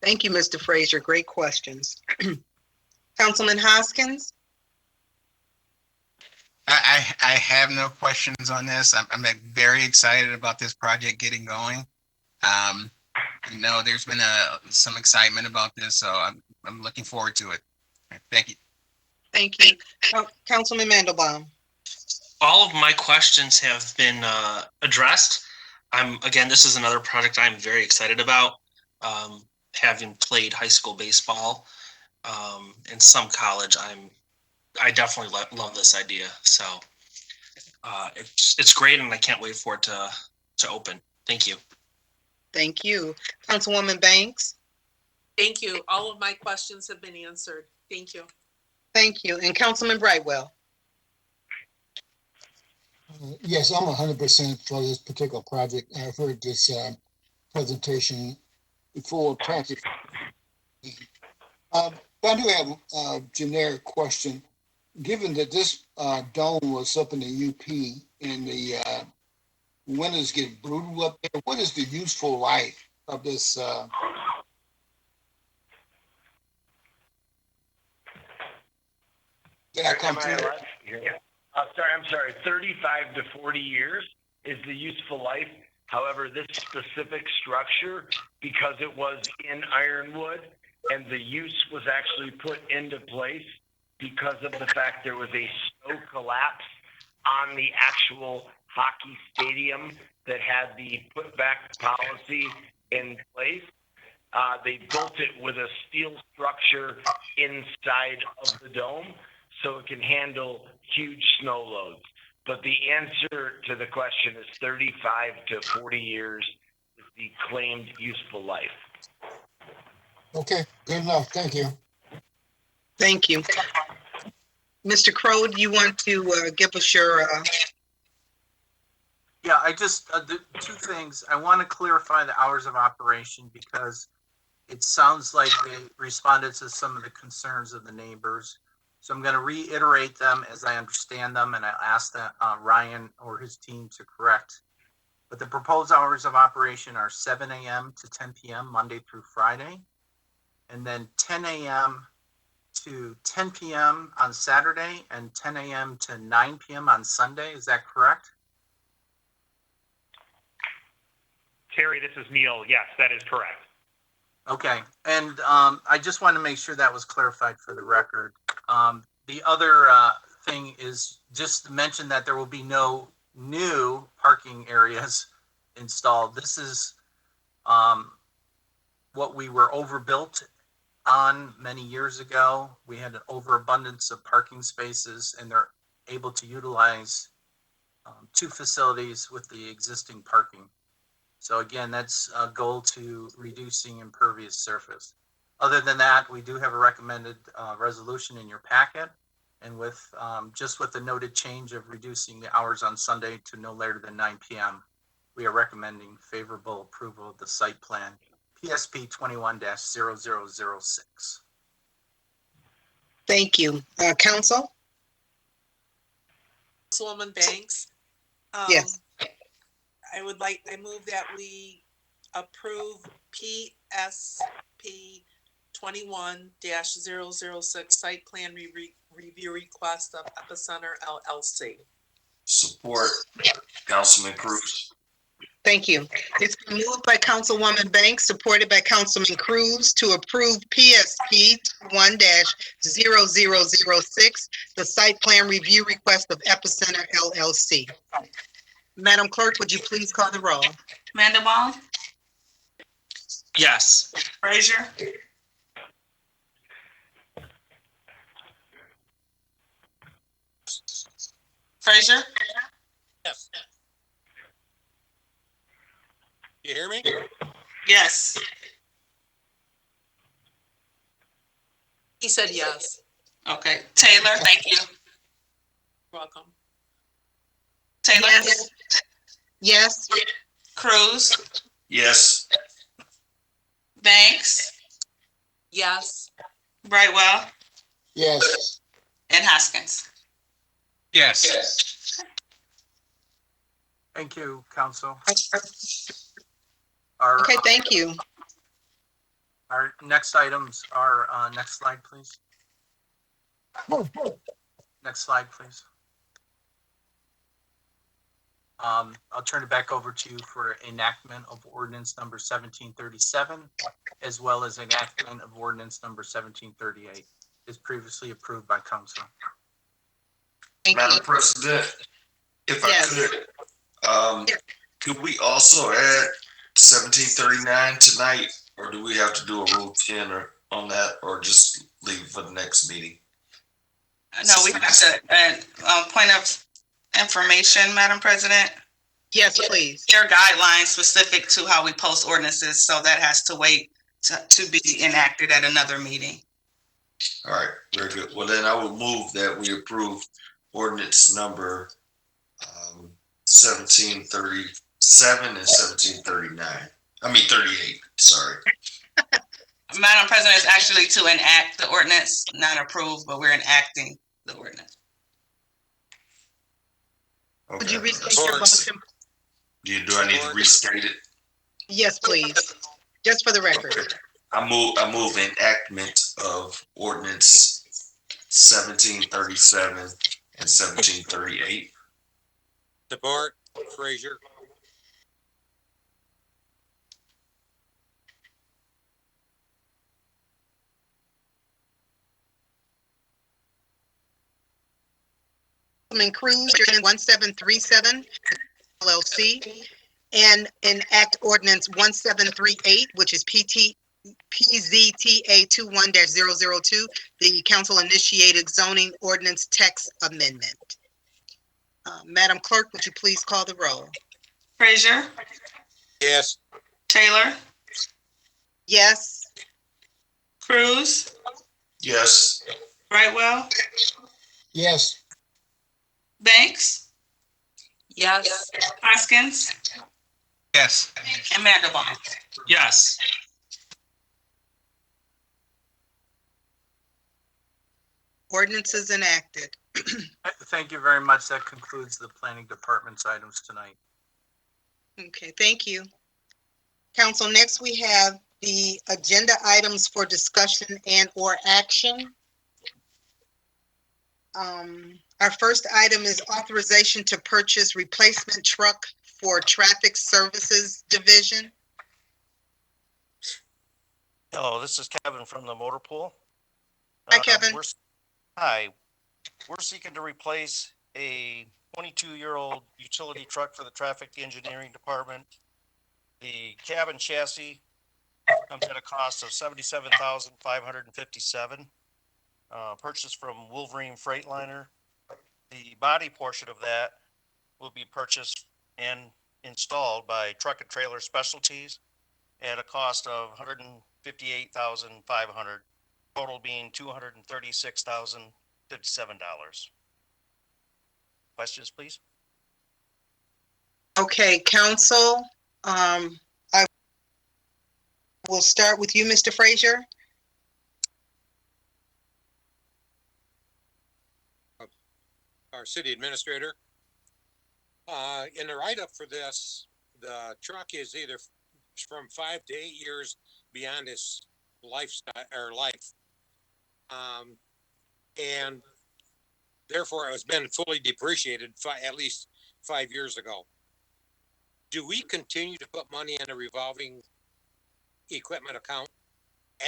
Thank you, Mr. Frazier. Great questions. Councilman Hoskins? I have no questions on this. I'm very excited about this project getting going. There's been some excitement about this, so I'm looking forward to it. Thank you. Thank you. Councilman Mandelbaum? All of my questions have been addressed. This is another project I'm very excited about. Having played high school baseball in some college, I definitely love this idea. So it's great, and I can't wait for it to open. Thank you. Thank you. Councilwoman Banks? Thank you. All of my questions have been answered. Thank you. Thank you. And Councilman Brightwell? Yes, I'm 100% for this particular project. I've heard this presentation before. But I do have a generic question. Given that this dome was up in the UP and the winters get brutal up there, what is the useful life of this? Did I come through? I'm sorry. 35 to 40 years is the useful life. However, this specific structure, because it was in ironwood and the use was actually put into place because of the fact there was a snow collapse on the actual hockey stadium that had the put back policy in place. They built it with a steel structure inside of the dome so it can handle huge snow loads. But the answer to the question is 35 to 40 years is the claimed useful life. Okay, good enough. Thank you. Thank you. Mr. Crowe, do you want to give us your, Yeah, I just, two things. I want to clarify the hours of operation because it sounds like they responded to some of the concerns of the neighbors. So I'm going to reiterate them as I understand them, and I'll ask that Ryan or his team to correct. But the proposed hours of operation are 7 a.m. to 10 p.m. Monday through Friday, and then 10 a.m. to 10 p.m. on Saturday, and 10 a.m. to 9 p.m. on Sunday. Is that correct? Terry, this is Neil. Yes, that is correct. Okay, and I just want to make sure that was clarified for the record. The other thing is just to mention that there will be no new parking areas installed. This is what we were overbuilt on many years ago. We had an overabundance of parking spaces, and they're able to utilize two facilities with the existing parking. So again, that's a goal to reducing impervious surface. Other than that, we do have a recommended resolution in your packet. And with just with the noted change of reducing the hours on Sunday to no later than 9 p.m., we are recommending favorable approval of the site plan PSP 21-0006. thank you. Council? Councilwoman Banks. Yes. I move that we approve PSP 21-006 site plan review request of Epicenter LLC. Support, Councilman Cruz. Thank you. It's been moved by Councilwoman Banks, supported by Councilman Cruz to approve PSP 1-0006, the site plan review request of Epicenter LLC. Madam Clerk, would you please call the roll? Mandelbaum, Yes. Frazier, Frazier, Yes. You hear me? yes. He said yes. Okay, Taylor, thank you. Welcome. Taylor, Yes. Yes. Cruz, Yes. Banks, Yes. Brightwell, Yes. and Hoskins. Yes. Thank you, Council. Okay, thank you. Our next items are, next slide, please. Next slide, please. I'll turn it back over to you for enactment of ordinance number 1737, as well as enactment of ordinance number 1738, as previously approved by council. Madam President, if I could we also add 1739 tonight, or do we have to do a Rule 10 on that, or just leave for the next meeting? No, we have to, point of information, Madam President. Yes, please. There are guidelines specific to how we post ordinances, so that has to wait to be enacted at another meeting. All right, very good. Well, then I will move that we approve ordinance number 1737 and 1739. I mean 38, sorry. Madam President, it's actually to enact the ordinance, not approve, but we're enacting the ordinance. Okay. Would you restate your motion? Do I need to restate it? Yes, please. Just for the record. Okay. I move enactment of ordinance 1737 and 1738. Support, Frazier. Councilman Cruz, 1737 LLC, and enact ordinance 1738, which is PZTA 21-002, the council initiated zoning ordinance text amendment. Madam Clerk, would you please call the roll? Frazier? Yes. Taylor? Yes. Cruz? Yes. Brightwell, Yes. Banks, Yes. Hoskins, Yes. and Mandelbaum. Yes. Ordinance is enacted. Thank you very much. That concludes the planning department's items tonight. Okay, thank you. Council, next we have the agenda items for discussion and or action. Our first item is authorization to purchase replacement truck for Traffic Services Division. Hello, this is Kevin from the motor pool. Hi, Kevin. Hi, we're seeking to replace a 22-year-old utility truck for the traffic engineering department. The cabin chassis comes at a cost of $77,557. Purchased from Wolverine Freightliner. The body portion of that will be purchased and installed by Truck and Trailer Specialties at a cost of $158,500. Total being $236,057. Questions, please? Okay, council, I will start with you, Mr. Frazier. Our city administrator. In the write-up for this, the truck is either from 5 to 8 years beyond its lifestyle or life. And therefore it has been fully depreciated at least 5 years ago. Do we continue to put money in a revolving equipment account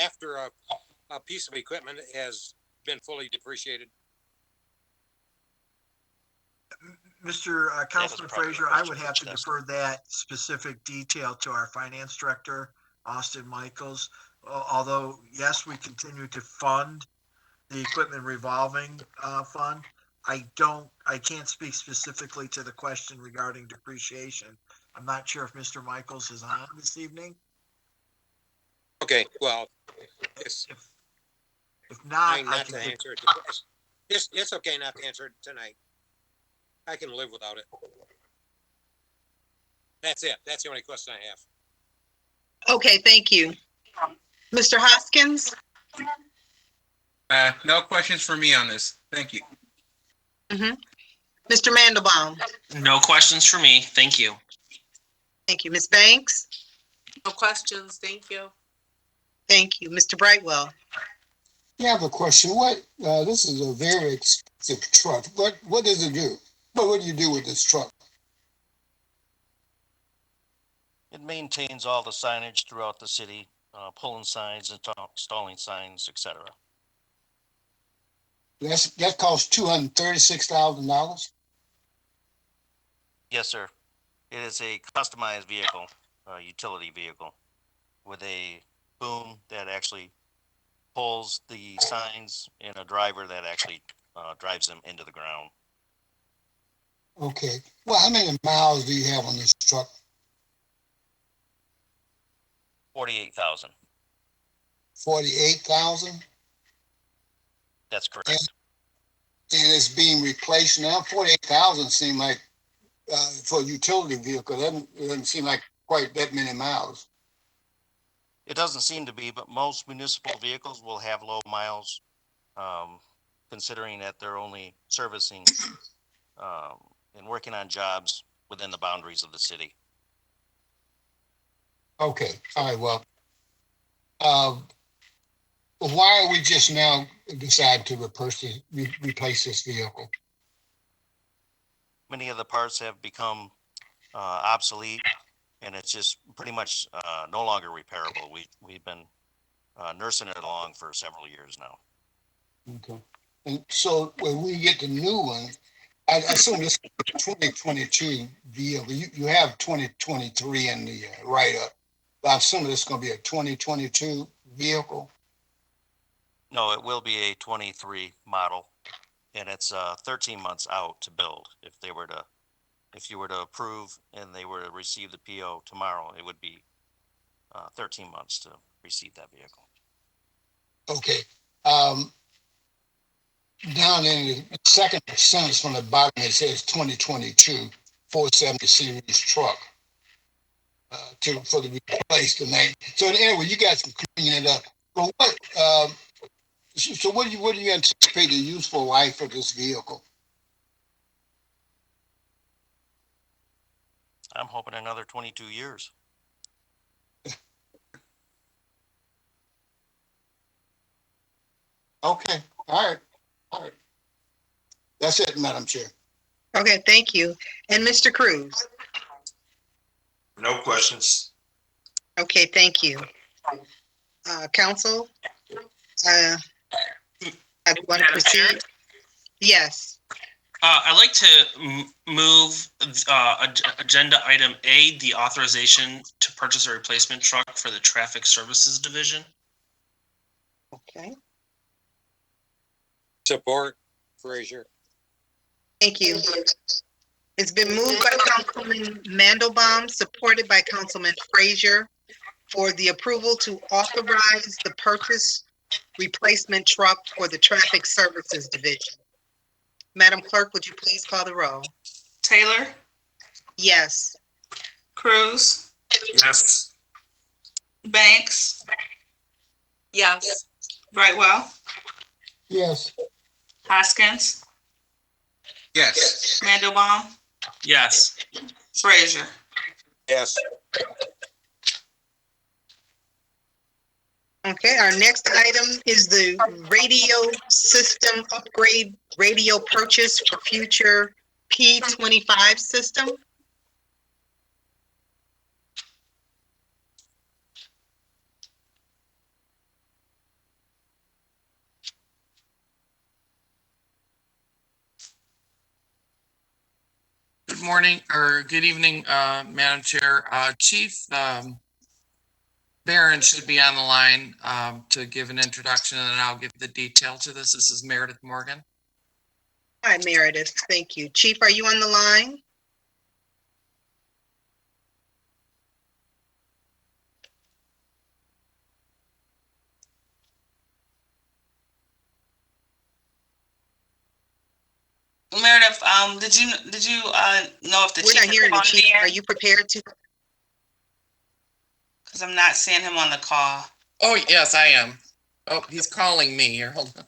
after a piece of equipment has been fully depreciated? Mr. Councilman Frazier, I would have to defer that specific detail to our finance director, Austin Michaels. Although, yes, we continue to fund the equipment revolving fund. I can't speak specifically to the question regarding depreciation. I'm not sure if Mr. Michaels is on this evening. Okay, well, it's if not, not to answer it. It's okay not to answer it tonight. I can live without it. That's it. That's the only question I have. Okay, thank you. Mr. Hoskins? No questions for me on this. Thank you. Mr. Mandelbaum? No questions for me. Thank you. Thank you. Ms. Banks? No questions. Thank you. Thank you. Mr. Brightwell? Yeah, I have a question. This is a very expensive truck. What does it do? What do you do with this truck? It maintains all the signage throughout the city, pulling signs, installing signs, etc. That costs $236,000. Yes, sir. It is a customized vehicle, utility vehicle, with a boom that actually pulls the signs and a driver that actually drives them into the ground. Okay. Well, how many miles do you have on this truck? 48,000. 48,000? That's correct. And it's being replaced now. 48,000 seem like for a utility vehicle. It doesn't seem like quite that many miles. It doesn't seem to be, but most municipal vehicles will have low miles, considering that they're only servicing and working on jobs within the boundaries of the city. Okay. All right. Well, why are we just now deciding to replace this vehicle? Many of the parts have become obsolete, and it's just pretty much no longer repairable. We've been nursing it along for several years now. Okay. And so when we get the new one, I assume this is 2022 vehicle. You have 2023 in the write-up. But I assume this is going to be a 2022 vehicle. No, it will be a 23 model, and it's 13 months out to build. If you were to approve and they were to receive the PO tomorrow, it would be 13 months to receive that vehicle. Okay. down in the second sentence from the bottom, it says 2022 470 series truck for the replace the name. So anyway, you guys can clean it up. But what do you anticipate the useful life of this vehicle? I'm hoping another 22 years. Okay, all right. That's it, Madam Chair. Okay, thank you. And Mr. Cruz? No questions. Okay, thank you. Council? I want to proceed? Yes. I'd like to move agenda item A, the authorization to purchase a replacement truck for the Traffic Services Division. Okay. Support, Frazier. Thank you. It's been moved by Councilman Mandelbaum, supported by Councilman Frazier, for the approval to authorize the purchase replacement truck for the Traffic Services Division. Madam Clerk, would you please call the roll? Taylor, Yes. Cruz, Yes. Banks, Yes. Brightwell, Yes. Hoskins, Yes. Mandelbaum, Yes. Frazier. Yes. Okay, our next item is the radio system upgrade radio purchase for future P25 system. Good morning or good evening, Madam Chair. Chief Barron should be on the line to give an introduction, and then I'll give the detail to this. This is Meredith Morgan. Hi, Meredith. Thank you. Chief, are you on the line? Meredith, did you know if the We're chief not hearing the is on chief. the air? Are you prepared to? Because I'm not seeing him on the call. Oh, yes, I am. Oh, he's calling me here. Hold on.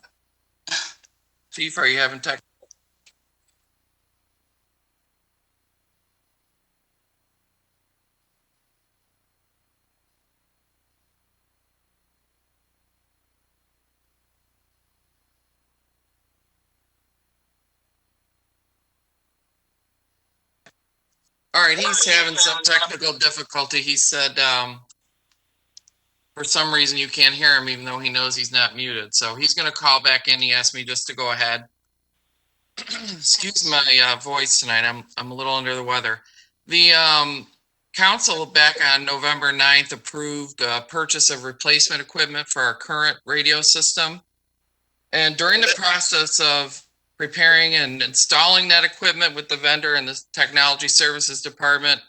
Chief, are you having tech? All right, he's having some technical difficulty. He said for some reason you can't hear him even though he knows he's not muted. So he's going to call back in. He asked me just to go ahead. Excuse my voice tonight. I'm a little under the weather. The council back on November 9th approved purchase of replacement equipment for our current radio system. And during the process of preparing and installing that equipment with the vendor and the technology services department,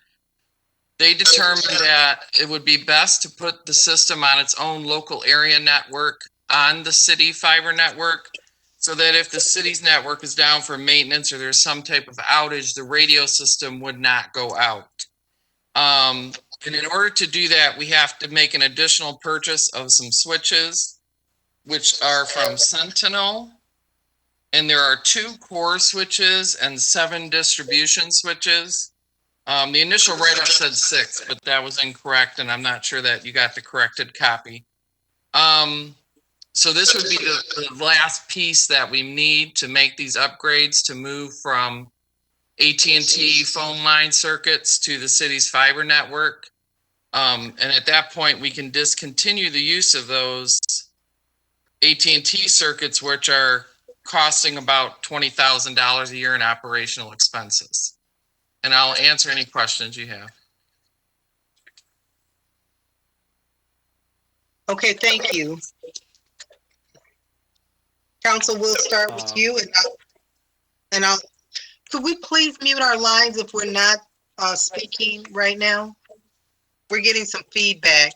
they determined that it would be best to put the system on its own local area network on the city fiber network, so that if the city's network is down for maintenance or there's some type of outage, the radio system would not go out. And in order to do that, we have to make an additional purchase of some switches, which are from Sentinel. And there are 2 core switches and 7 distribution switches. The initial write-up said 6, but that was incorrect, and I'm not sure that you got the corrected copy. So this would be the last piece that we need to make these upgrades to move from AT&T phone line circuits to the city's fiber network. And at that point, we can discontinue the use of those AT&T circuits, which are costing about $20,000 a year in operational expenses. And I'll answer any questions you have. Okay, thank you. Council, we'll start with you, and I'll. Could we please mute our lines if we're not speaking right now? We're getting some feedback.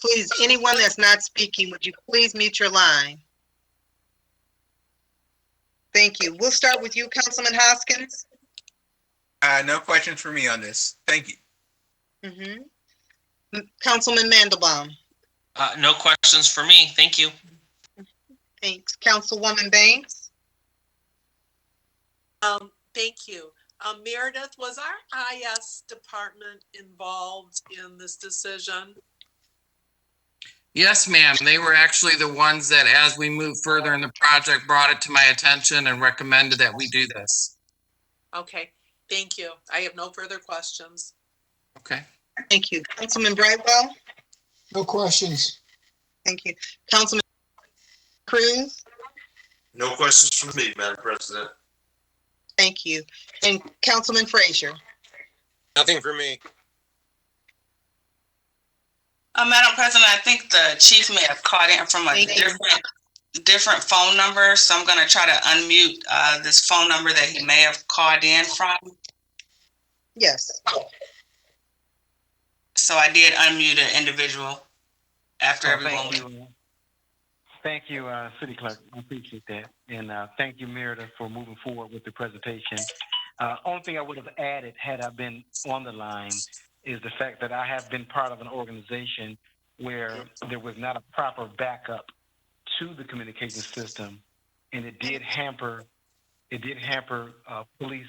Please, anyone that's not speaking, would you please mute your line? Thank you. We'll start with you, Councilman Hoskins. No questions for me on this. Thank you. Councilman Mandelbaum. No questions for me. Thank you. Thanks. Councilwoman Banks. Thank you. Meredith, was our IS department involved in this decision? Yes, ma'am. They were actually the ones that, as we moved further in the project, brought it to my attention and recommended that we do this. Okay, thank you. I have no further questions. Okay. Thank you. Councilman Brightwell. No questions. Thank you. Councilman Cruz. No questions from me, Madam President. Thank you. And Councilman Frazier. Nothing for me. Madam President, I think the chief may have called in from a different phone number, so I'm going to try to unmute this phone number that he may have called in from. Yes. So I did unmute an individual after everyone. Thank you, City Clerk. I appreciate that. And thank you, Meredith, for moving forward with the presentation. Only thing I would have added had I been on the line is the fact that I have been part of an organization where there was not a proper backup to the communication system, and it did hamper police,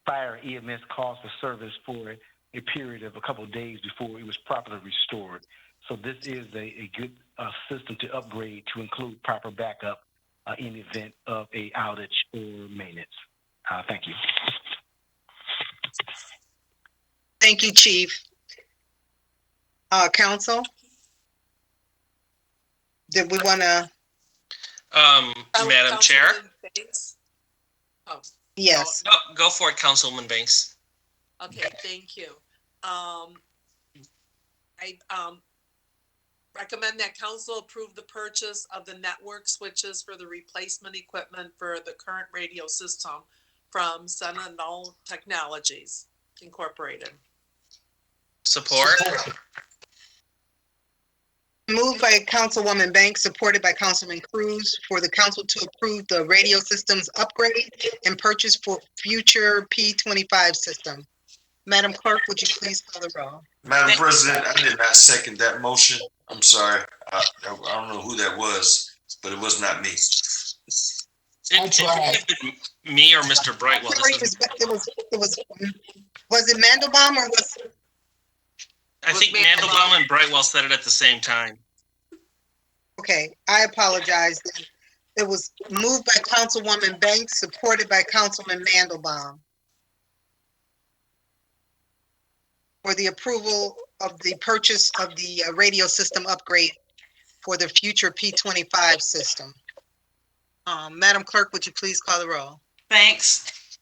fire, EMS calls for service for a period of a couple of days before it was properly restored. So this is a good system to upgrade to include proper backup in the event of a outage or maintenance. Thank you. Thank you, Chief. Council? Did we want to? Madam Chair? Oh. Yes. Go for it, Councilwoman Banks. Okay, thank you. I recommend that council approve the purchase of the network switches for the replacement equipment for the current radio system from Untitled Technologies Incorporated. Support. Moved by Councilwoman Banks, supported by Councilman Cruz, for the council to approve the radio systems upgrade and purchase for future P25 system. Madam Clerk, would you please call the roll? Madam President, I did not second that motion. I'm sorry. I don't know who that was, but it was not me. It could have been me or Mr. Brightwell. Was it Mandelbaum or was? I think Mandelbaum and Brightwell said it at the same time. Okay, I apologize. It was moved by Councilwoman Banks, supported by Councilman Mandelbaum, for the approval of the purchase of the radio system upgrade for the future P25 system. Madam Clerk, would you please call the roll? Banks.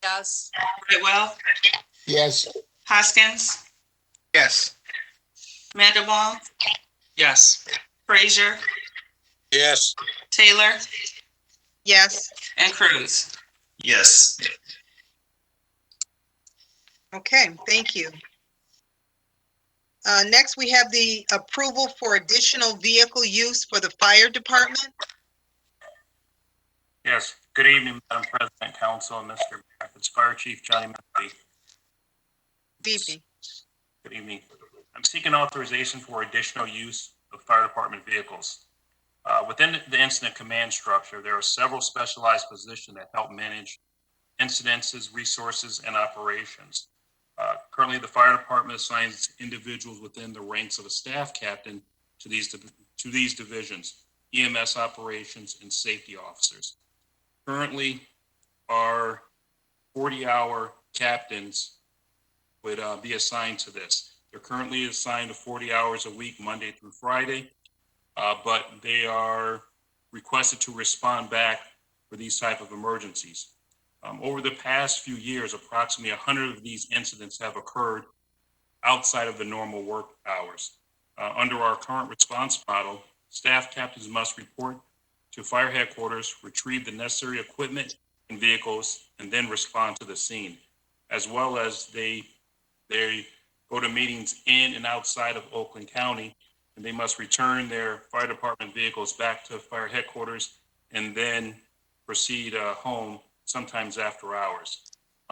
Yes. Brightwell. Yes. Hoskins. Yes. Mandelbaum. Yes. Frazier. Yes. Taylor. Yes. And Cruz. Yes. Okay, thank you. Next, we have the approval for additional vehicle use for the fire department. Yes. Good evening, Madam President, Council, and Mr. Mayor. It's Fire Chief Johnny Murphy. Good evening. Good evening. I'm seeking authorization for additional use of fire department vehicles. Within the incident command structure, there are several specialized positions that help manage incidences, resources, and operations. Currently, the fire department assigns individuals within the ranks of a staff captain to these divisions: EMS operations and safety officers. Currently, our 40-hour captains would be assigned to this. They're currently assigned to 40 hours a week, Monday through Friday, but they are requested to respond back for these type of emergencies. Over the past few years, approximately 100 of these incidents have occurred outside of the normal work hours. Under our current response model, staff captains must report to fire headquarters, retrieve the necessary equipment and vehicles, and then respond to the scene, as well as they go to meetings in and outside of Oakland County, and they must return their fire department vehicles back to fire headquarters and then proceed home sometimes after hours.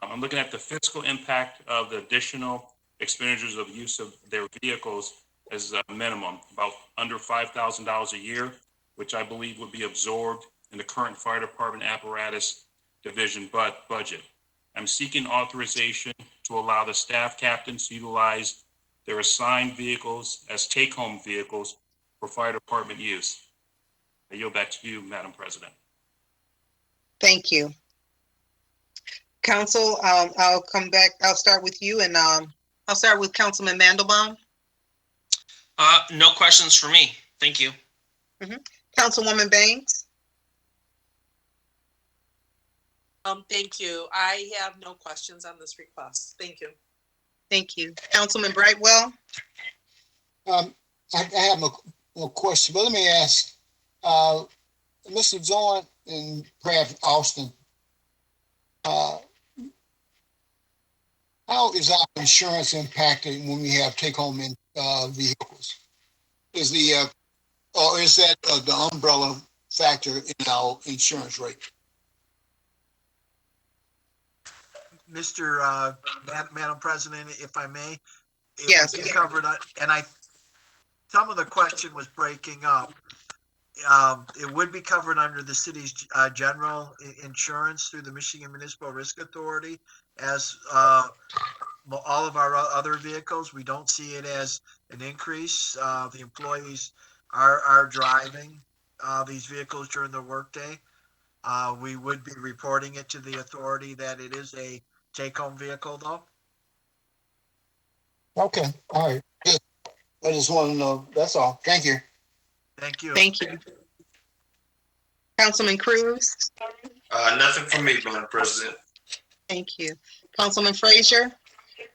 I'm looking at the fiscal impact of the additional expenditures of use of their vehicles as a minimum, about under $5,000 a year, which I believe would be absorbed in the current fire department apparatus division budget. I'm seeking authorization to allow the staff captains to utilize their assigned vehicles as take-home vehicles for fire department use. I yield back to you, Madam President. Thank you. Council, I'll come back. I'll start with you, and I'll start with Councilman Mandelbaum. No questions for me. Thank you. Councilwoman Banks. Thank you. I have no questions on this request. Thank you. Thank you. Councilman Brightwell. I have no question, but let me ask, Mr. Zorn and perhaps Austin, how is our insurance impacted when we have take-home vehicles? Is or is that the umbrella factor in our insurance rate? Mr. Madam President, if I may, Yes. would be covered, and some of the question was breaking up. It would be covered under the city's general insurance through the Michigan Municipal Risk Authority, as all of our other vehicles. We don't see it as an increase. The employees are driving these vehicles during the workday. We would be reporting it to the authority that it is a take-home vehicle, though. Okay, all right. I just want to know. That's all. Thank you. Thank you. Thank you. Councilman Cruz. Nothing from me, Madam President. Thank you. Councilman Frazier.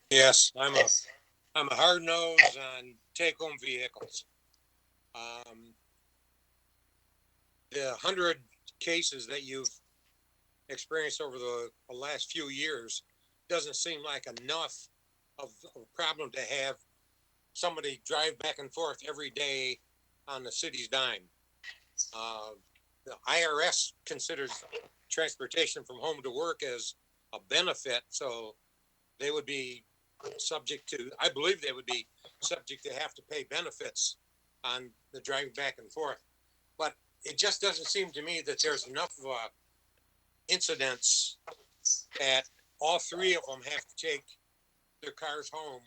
Yes, I'm a hard nose on take-home vehicles. The 100 cases that you've experienced over the last few years doesn't seem like enough of a problem to have somebody drive back and forth every day on the city's dime. The IRS considers transportation from home to work as a benefit, so they would be subject to, I believe they would be subject to have to pay benefits on the driving back and forth. But it just doesn't seem to me that there's enough incidents that all three of them have to take their cars home.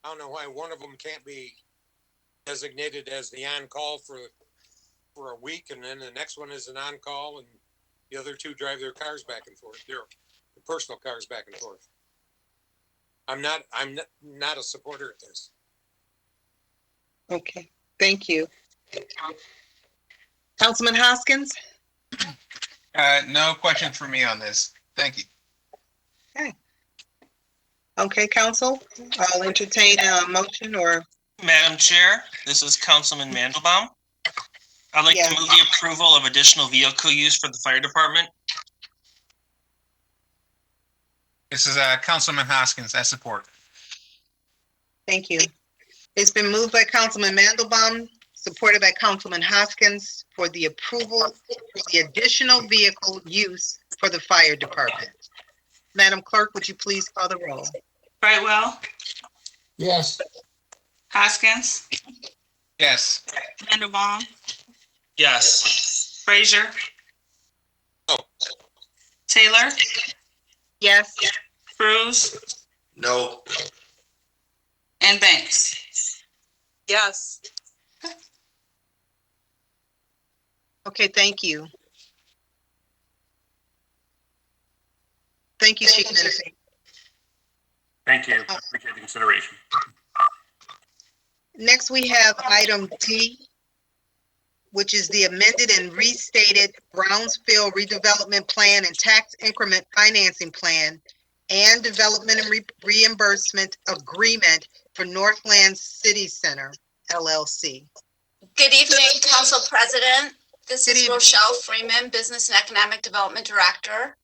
I don't know why one of them can't be designated as the on-call for a week, and then the next one is an on-call, and the other two drive their cars back and forth, their personal cars back and forth. I'm not a supporter of this. Okay, thank you. Councilman Hoskins. No question for me on this. Thank you. Okay, council, I'll entertain a motion or. Madam Chair, this is Councilman Mandelbaum. I'd like to move the approval of additional vehicle use for the fire department. This is Councilman Hoskins. I support. Thank you. It's been moved by Councilman Mandelbaum, supported by Councilman Hoskins for the approval for the additional vehicle use for the fire department. Madam Clerk, would you please call the roll? Brightwell. Yes. Hoskins. Yes. Mandelbaum. Yes. Frazier. Oh. Taylor. Yes. Cruz. No. And Banks. Yes. Okay, thank you. Thank you, Chief Menifee. Thank you. I appreciate the consideration. Next, we have item D, which is the amended and restated Brownsville redevelopment plan and tax increment financing plan and development and reimbursement agreement for Northland City Center, LLC. Good evening, Council President. This is Rochelle Freeman, Business and Economic Development Director.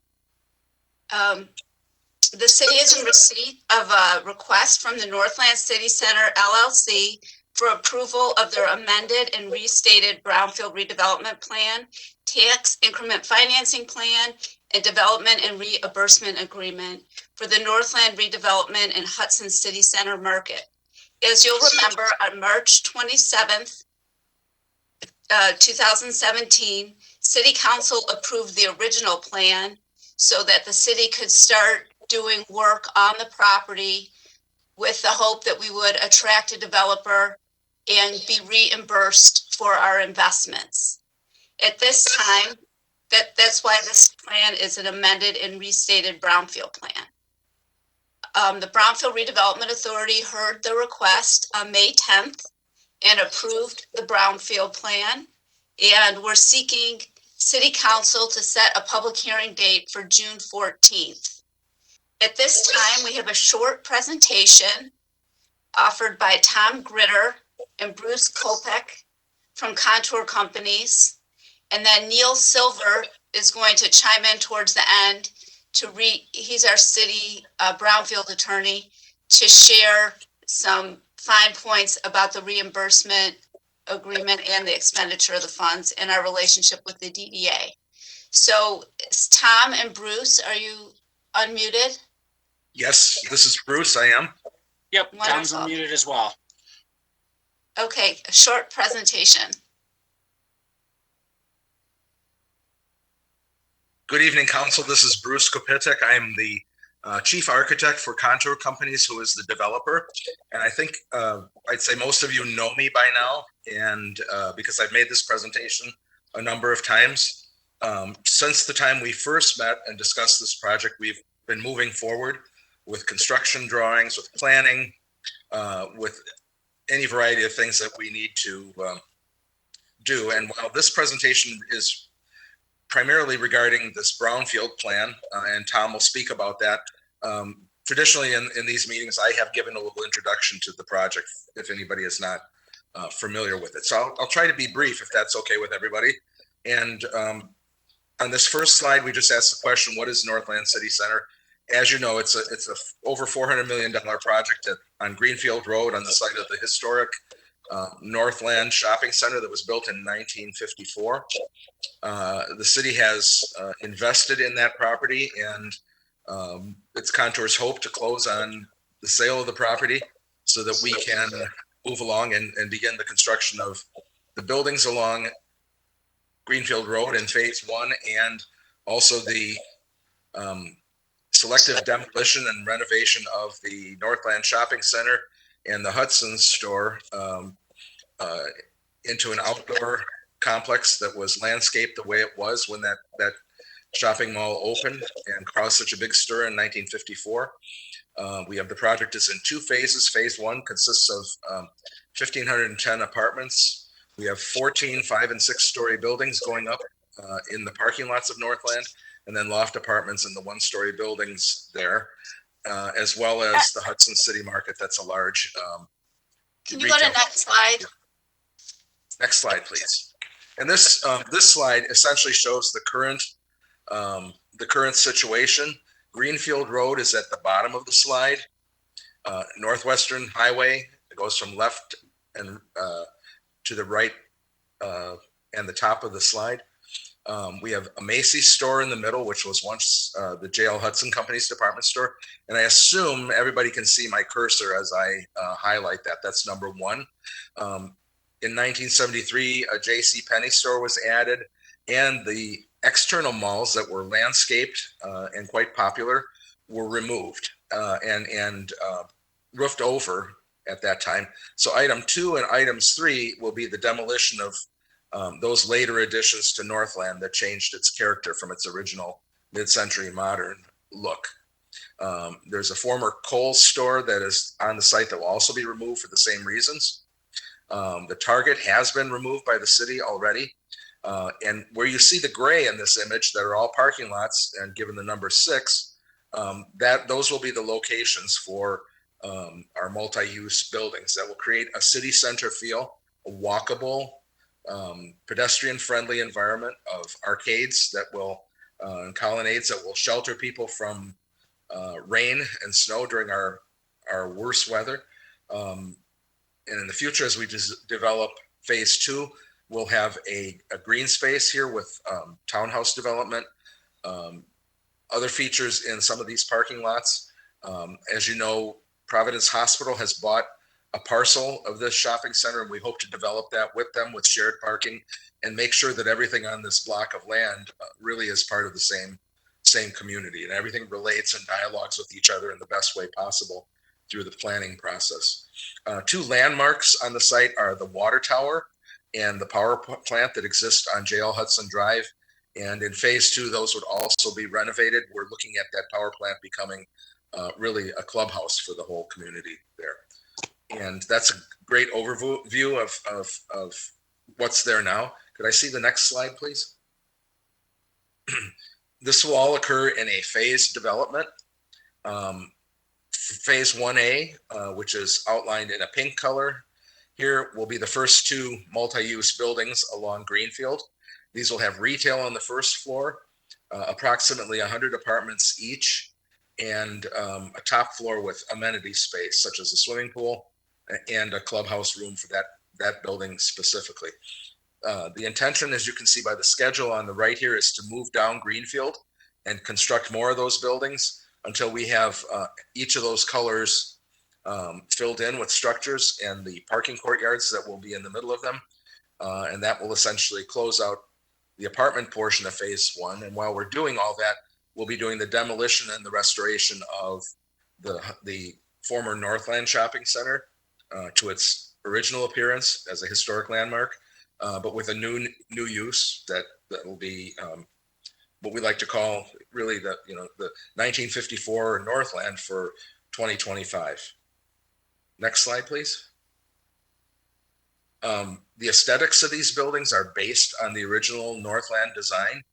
The city is in receipt of a request from the Northland City Center, LLC for approval of their amended and restated Brownfield redevelopment plan tax increment financing plan, and development and reimbursement agreement for the Northland redevelopment and Hudson City Center market. As you'll remember, on March 27th, 2017, City Council approved the original plan so that the city could start doing work on the property with the hope that we would attract a developer and be reimbursed for our investments. At this time, that's why this plan is an amended and restated brownfield plan. The Brownfield Redevelopment Authority heard the request on May 10th and approved the brownfield plan. And we're seeking City Council to set a public hearing date for June 14th. At this time, we have a short presentation offered by Tom Gritter and Bruce Kopek from Contour Companies. And then Neil Silver is going to chime in towards the end he's our city brownfield attorney, to share some fine points about the reimbursement agreement and the expenditure of the funds and our relationship with the DDA. So Tom and Bruce, are you unmuted? Yes, this is Bruce, I am. Yep, Tom's unmuted as well. Okay, a short presentation. Good evening, Council. This is Bruce Kopitek. I am the Chief Architect for Contour Companies, who is the developer. And I think I'd say most of you know me by now, and because I've made this presentation a number of times. Since the time we first met and discussed this project, we've been moving forward with construction drawings, with planning, with any variety of things that we need to do. And while this presentation is primarily regarding this brownfield plan, and Tom will speak about that. Traditionally in these meetings, I have given a little introduction to the project if anybody is not familiar with it. So I'll try to be brief if that's okay with everybody. And on this first slide, we just asked the question, what is Northland City Center? As you know, it's a over $400 million project on Greenfield Road on the site of the historic Northland Shopping Center that was built in 1954. The city has invested in that property, and it's Contour's hope to close on the sale of the property so that we can move along and begin the construction of the buildings along Greenfield Road in phase 1, and also the selective demolition and renovation of the Northland Shopping Center and the Hudson store into an outdoor complex that was landscaped the way it was when that shopping mall opened and caused such a big stir in 1954. We have the project is in 2 phases. Phase 1 consists of 1,510 apartments. We have 14 5- and 6-story buildings going up in the parking lots of Northland, and then loft apartments in the 1-story buildings there, as well as the Hudson City Market. That's a large Can you go to next slide? Next slide, please. And this slide essentially shows the current situation. Greenfield Road is at the bottom of the slide. Northwestern Highway, it goes from left and to the right and the top of the slide. We have a Macy's store in the middle, which was once the J.L. Hudson Company's department store. And I assume everybody can see my cursor as I highlight that. That's number 1. In 1973, a J.C. Penney store was added, and the external malls that were landscaped and quite popular were removed and roofed over at that time. So item 2 and items 3 will be the demolition of those later additions to Northland that changed its character from its original mid-century modern look. There's a former Kohl's store that is on the site that will also be removed for the same reasons. The Target has been removed by the city already. And where you see the gray in this image that are all parking lots, and given the number 6, those will be the locations for our multi-use buildings that will create a city center feel, a walkable, pedestrian-friendly environment of arcades that will and colonnades that will shelter people from rain and snow during our worst weather. And in the future, as we develop phase 2, we'll have a green space here with townhouse development, other features in some of these parking lots. As you know, Providence Hospital has bought a parcel of this shopping center, and we hope to develop that with them with shared parking and make sure that everything on this block of land really is part of the same community, and everything relates and dialogues with each other in the best way possible through the planning process. Two landmarks on the site are the water tower and the power plant that exist on JL Hudson Drive. And in phase 2, those would also be renovated. We're looking at that power plant becoming really a clubhouse for the whole community there. And that's a great overview of what's there now. Could I see the next slide, please? This will all occur in a phased development. Phase 1A, which is outlined in a pink color, here will be the first 2 multi-use buildings along Greenfield. These will have retail on the first floor, approximately 100 apartments each, and a top floor with amenity space such as a swimming pool and a clubhouse room for that building specifically. The intention, as you can see by the schedule on the right here, is to move down Greenfield and construct more of those buildings until we have each of those colors filled in with structures and the parking courtyards that will be in the middle of them. And that will essentially close out the apartment portion of phase 1. And while we're doing all that, we'll be doing the demolition and the restoration of the former Northland Shopping Center to its original appearance as a historic landmark, but with a new use that will be what we like to call really the 1954 Northland for 2025. Next slide, please. The aesthetics of these buildings are based on the original Northland design.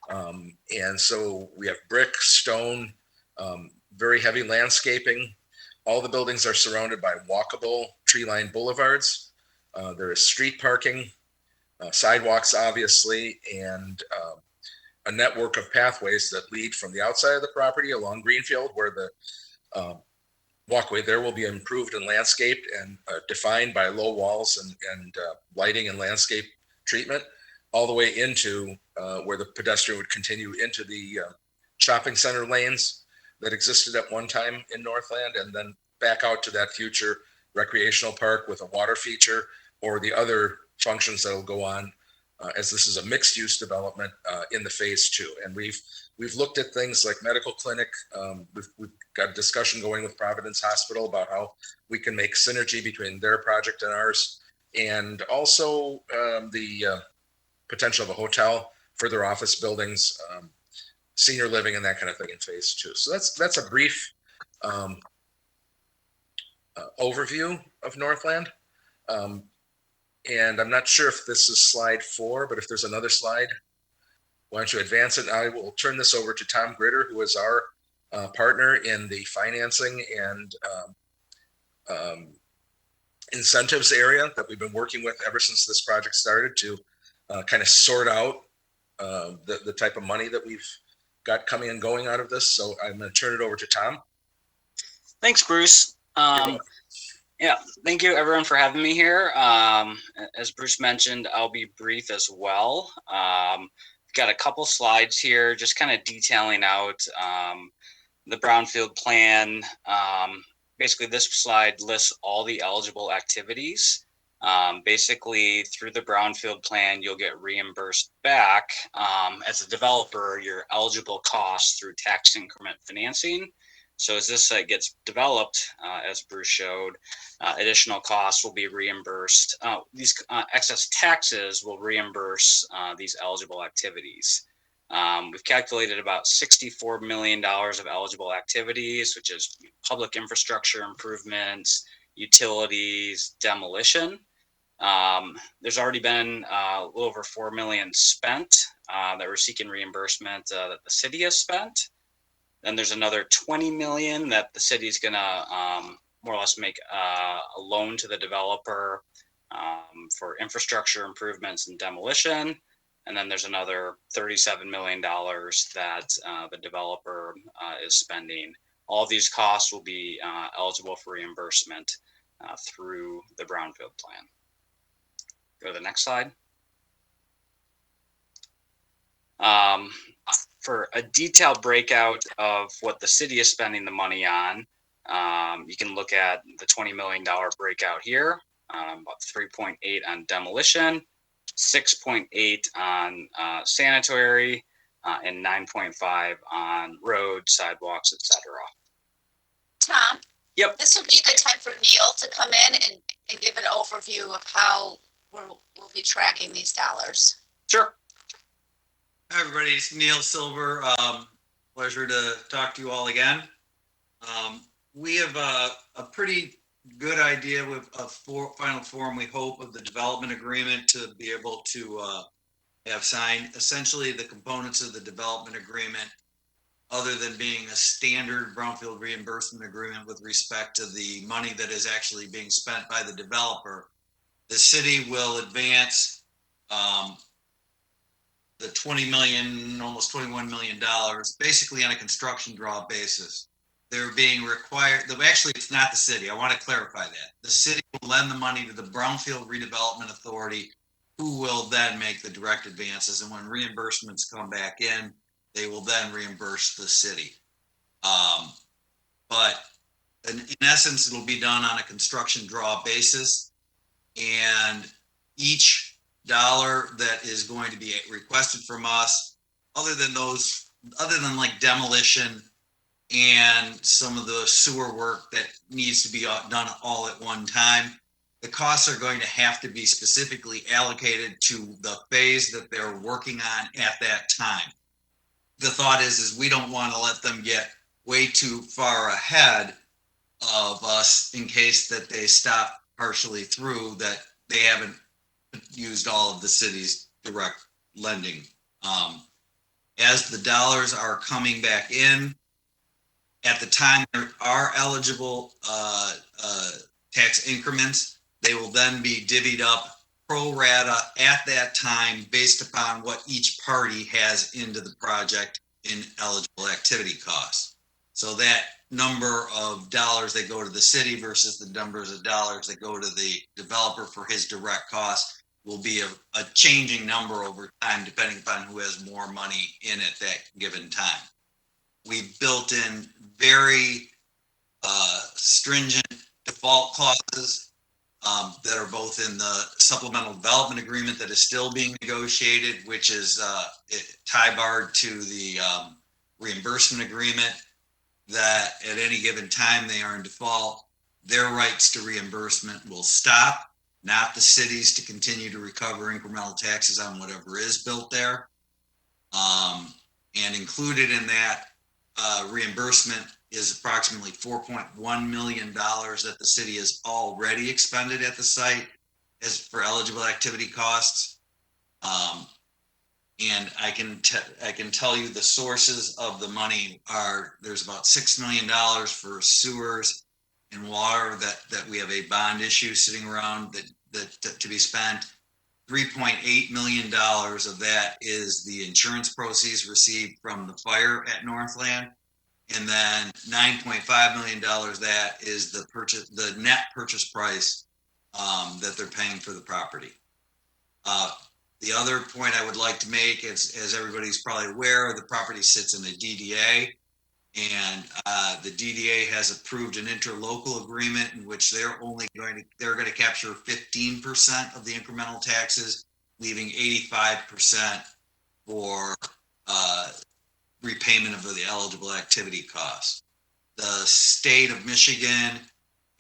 And so we have brick, stone, very heavy landscaping. All the buildings are surrounded by walkable tree-lined boulevards. There is street parking, sidewalks, obviously, and a network of pathways that lead from the outside of the property along Greenfield, where the walkway there will be improved and landscaped and defined by low walls and lighting and landscape treatment, all the way into where the pedestrian would continue into the shopping center lanes that existed at one time in Northland, and then back out to that future recreational park with a water feature or the other functions that will go on as this is a mixed use development in the phase 2. And we've looked at things like medical clinic. We've got a discussion going with Providence Hospital about how we can make synergy between their project and ours, and also the potential of a hotel, further office buildings, senior living, and that kind of thing in phase 2. So that's a brief overview of Northland. And I'm not sure if this is slide 4, but if there's another slide, why don't you advance it? I will turn this over to Tom Gritter, who is our partner in the financing and incentives area that we've been working with ever since this project started to kind of sort out the type of money that we've got coming and going out of this. So I'm going to turn it over to Tom. Thanks, Bruce. Yeah, thank you everyone for having me here. As Bruce mentioned, I'll be brief as well. Got a couple slides here, just kind of detailing out the brownfield plan. Basically, this slide lists all the eligible activities. Basically, through the brownfield plan, you'll get reimbursed back as a developer your eligible costs through tax increment financing. So as this site gets developed, as Bruce showed, additional costs will be reimbursed. These excess taxes will reimburse these eligible activities. We've calculated about $64 million of eligible activities, which is public infrastructure improvements, utilities, demolition. There's already been a little over $4 million spent that we're seeking reimbursement that the city has spent. Then there's another $20 million that the city is going to more or less make a loan to the developer for infrastructure improvements and demolition. And then there's another $37 million that the developer is spending. All of these costs will be eligible for reimbursement through the brownfield plan. Go to the next slide. For a detailed breakout of what the city is spending the money on, you can look at the $20 million breakout here, about 3.8 on demolition, 6.8 on sanitary, and 9.5 on road, sidewalks, etc. Tom? Yep. This would be a good time for Neil to come in and give an overview of how we'll be tracking these dollars. Sure. Hi, everybody. It's Neil Silver. Pleasure to talk to you all again. We have a pretty good idea with a final form, we hope, of the development agreement to be able to have signed. Essentially, the components of the development agreement, other than being a standard brownfield reimbursement agreement with respect to the money that is actually being spent by the developer, the city will advance the 20 million, almost $21 million, basically on a construction draw basis. They're being required, actually, it's not the city. I want to clarify that. The city will lend the money to the Brownfield Redevelopment Authority, who will then make the direct advances. And when reimbursements come back in, they will then reimburse the city. But in essence, it'll be done on a construction draw basis. And each dollar that is going to be requested from us, other than like demolition and some of the sewer work that needs to be done all at one time, the costs are going to have to be specifically allocated to the phase that they're working on at that time. The thought is we don't want to let them get way too far ahead of us in case that they stop partially through, that they haven't used all of the city's direct lending. As the dollars are coming back in, at the time there are eligible tax increments, they will then be divvied up pro rata at that time based upon what each party has into the project in eligible activity costs. So that number of dollars that go to the city versus the numbers of dollars that go to the developer for his direct costs will be a changing number over time, depending upon who has more money in at that given time. We've built in very stringent default clauses that are both in the supplemental development agreement that is still being negotiated, which is tie-barred to the reimbursement agreement, that at any given time they are in default, their rights to reimbursement will stop, not the cities to continue to recover incremental taxes on whatever is built there. And included in that reimbursement is approximately $4.1 million that the city has already expended at the site as for eligible activity costs. And I can tell you the sources of the money are, there's about $6 million for sewers and water that we have a bond issue sitting around that to be spent. $3.8 million of that is the insurance proceeds received from the fire at Northland. And then $9.5 million that is the net purchase price that they're paying for the property. The other point I would like to make is, as everybody's probably aware, the property sits in a DDA, and the DDA has approved an interlocal agreement in which they're going to capture 15% of the incremental taxes, leaving 85% for repayment of the eligible activity costs. The state of Michigan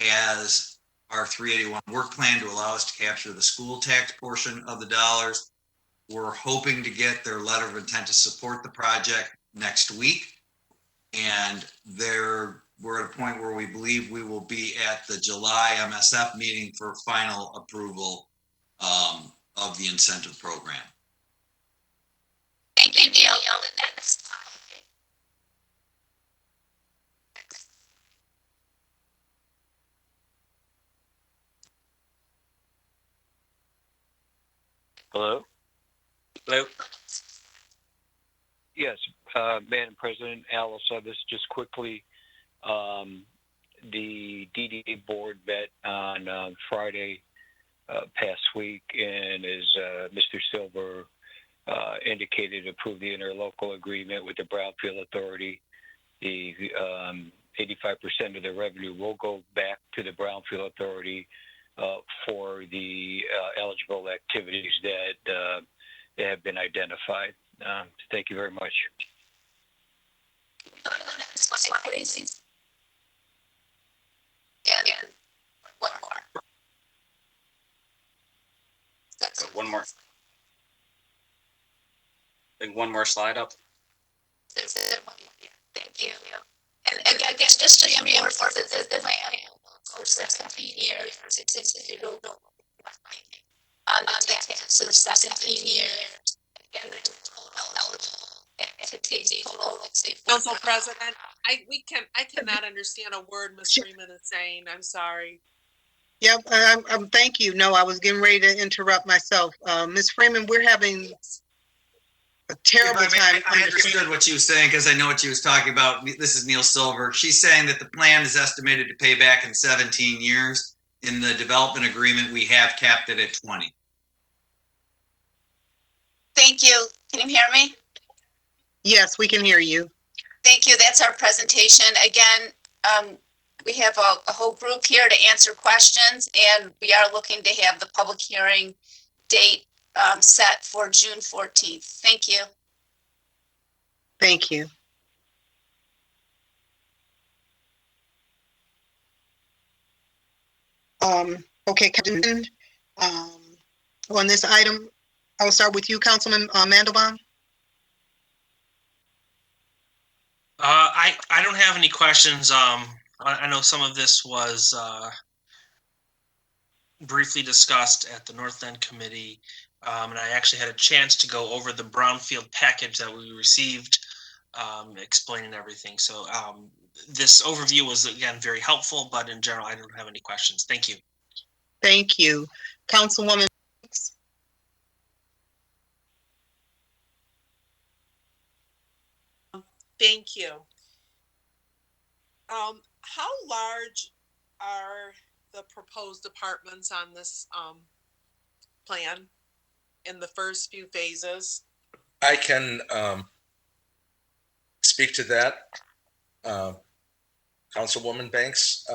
has our 381 work plan to allow us to capture the school tax portion of the dollars. We're hoping to get their letter of intent to support the project next week. And we're at a point where we believe we will be at the July MSF meeting for final approval of the incentive program. Thank you, Neil. Hello? Hello? Yes, Madam President, Alice, this just quickly, the DDA board met on Friday past week, and as Mr. Silver indicated approve the interlocal agreement with the Brownfield Authority. The 85% of the revenue will go back to the Brownfield Authority for the eligible activities that have been identified. Thank you very much. One more. One more slide up. Thank you. And I guess just to reinforce the plan, of course, that's 17 years. It's you don't know. On the tax, so 17 years. Again, Council President, I cannot understand a word Ms. Freeman is saying. I'm sorry. Yep, thank you. No, I was getting ready to interrupt myself. Ms. Freeman, we're having a terrible time. I understood what she was saying because I know what she was talking about. This is Neil Silver. She's saying that the plan is estimated to pay back in 17 years. In the development agreement, we have capped it at 20. Thank you. Can you hear me? Yes, we can hear you. Thank you. That's our presentation. Again, we have a whole group here to answer questions, and we are looking to have the public hearing date set for June 14th. Thank you. Thank you. Okay, on this item, I'll start with you, Councilman Mandelbaum. I don't have any questions. I know some of this was briefly discussed at the North End Committee, and I actually had a chance to go over the Brownfield package that we received, explaining everything. So this overview was, again, very helpful, but in general, I don't have any questions. Thank you. Thank you. Councilwoman. Thank you. How large are the proposed apartments on this plan in the first few phases? I can speak to that, Councilwoman Banks.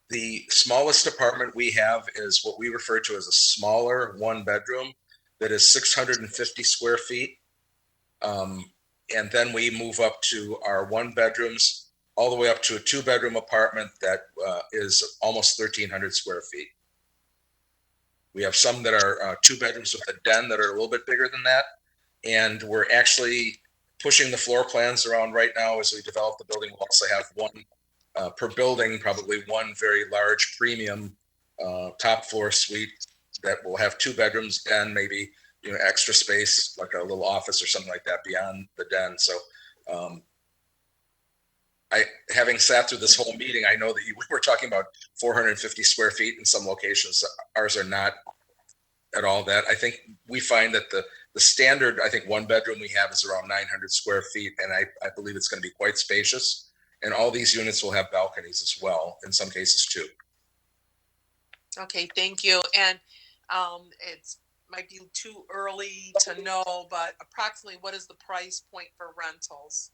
The smallest apartment we have is what we refer to as a smaller one bedroom that is 650 square feet. And then we move up to our one bedrooms all the way up to a two bedroom apartment that is almost 1,300 square feet. We have some that are two bedrooms with a den that are a little bit bigger than that. And we're actually pushing the floor plans around right now as we develop the building. We'll also have one per building, probably one very large premium top floor suite that will have two bedrooms and maybe extra space like a little office or something like that beyond the den. So having sat through this whole meeting, I know that we were talking about 450 square feet in some locations. Ours are not at all that. I think we find that the standard, I think one bedroom we have is around 900 square feet. And I believe it's going to be quite spacious. And all these units will have balconies as well, in some cases too. Okay, thank you. And it's might be too early to know, but approximately what is the price point for rentals?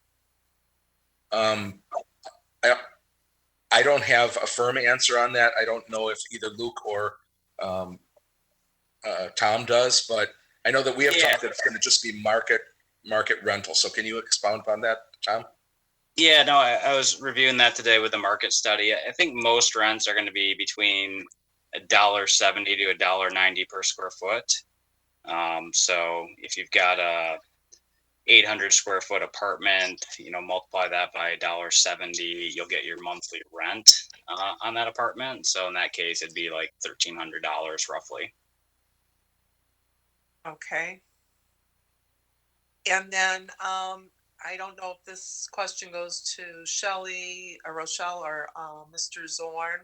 I don't have a firm answer on that. I don't know if either Luke or Tom does, but I know that we have talked that it's going to just be market rental. So can you expound upon that, Tom? Yeah, no, I was reviewing that today with the market study. I think most rents are going to be between $1.70 to $1.90 per square foot. So if you've got a 800 square foot apartment, multiply that by $1.70, you'll get your monthly rent on that apartment. So in that case, it'd be like $1,300 roughly. Okay. And then I don't know if this question goes to Shelley or Rochelle or Mr. Zorn.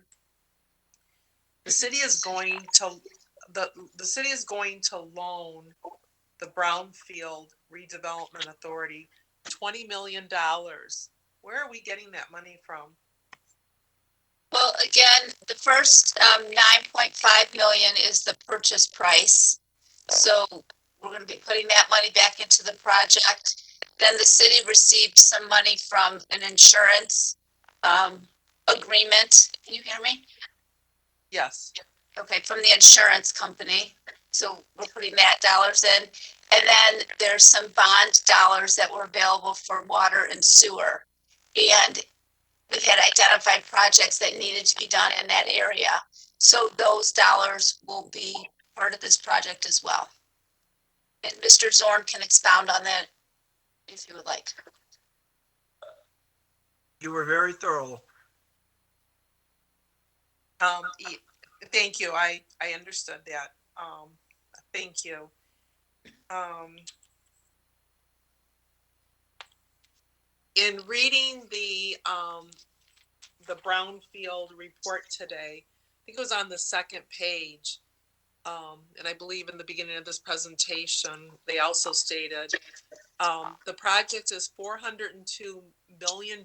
The city is going to loan the Brownfield Redevelopment Authority $20 million. Where are we getting that money from? Well, again, the first $9.5 million is the purchase price. So we're going to be putting that money back into the project. Then the city received some money from an insurance agreement. Can you hear me? Yes. Okay, from the insurance company. So we're putting that dollars in. And then there's some bond dollars that were available for water and sewer. And we had identified projects that needed to be done in that area. So those dollars will be part of this project as well. And Mr. Zorn can expound on that if you would like. You were very thorough. Thank you. I understood that. Thank you. In reading the Brownfield report today, I think it was on the second page, and I believe in the beginning of this presentation, they also stated the project is $402 million,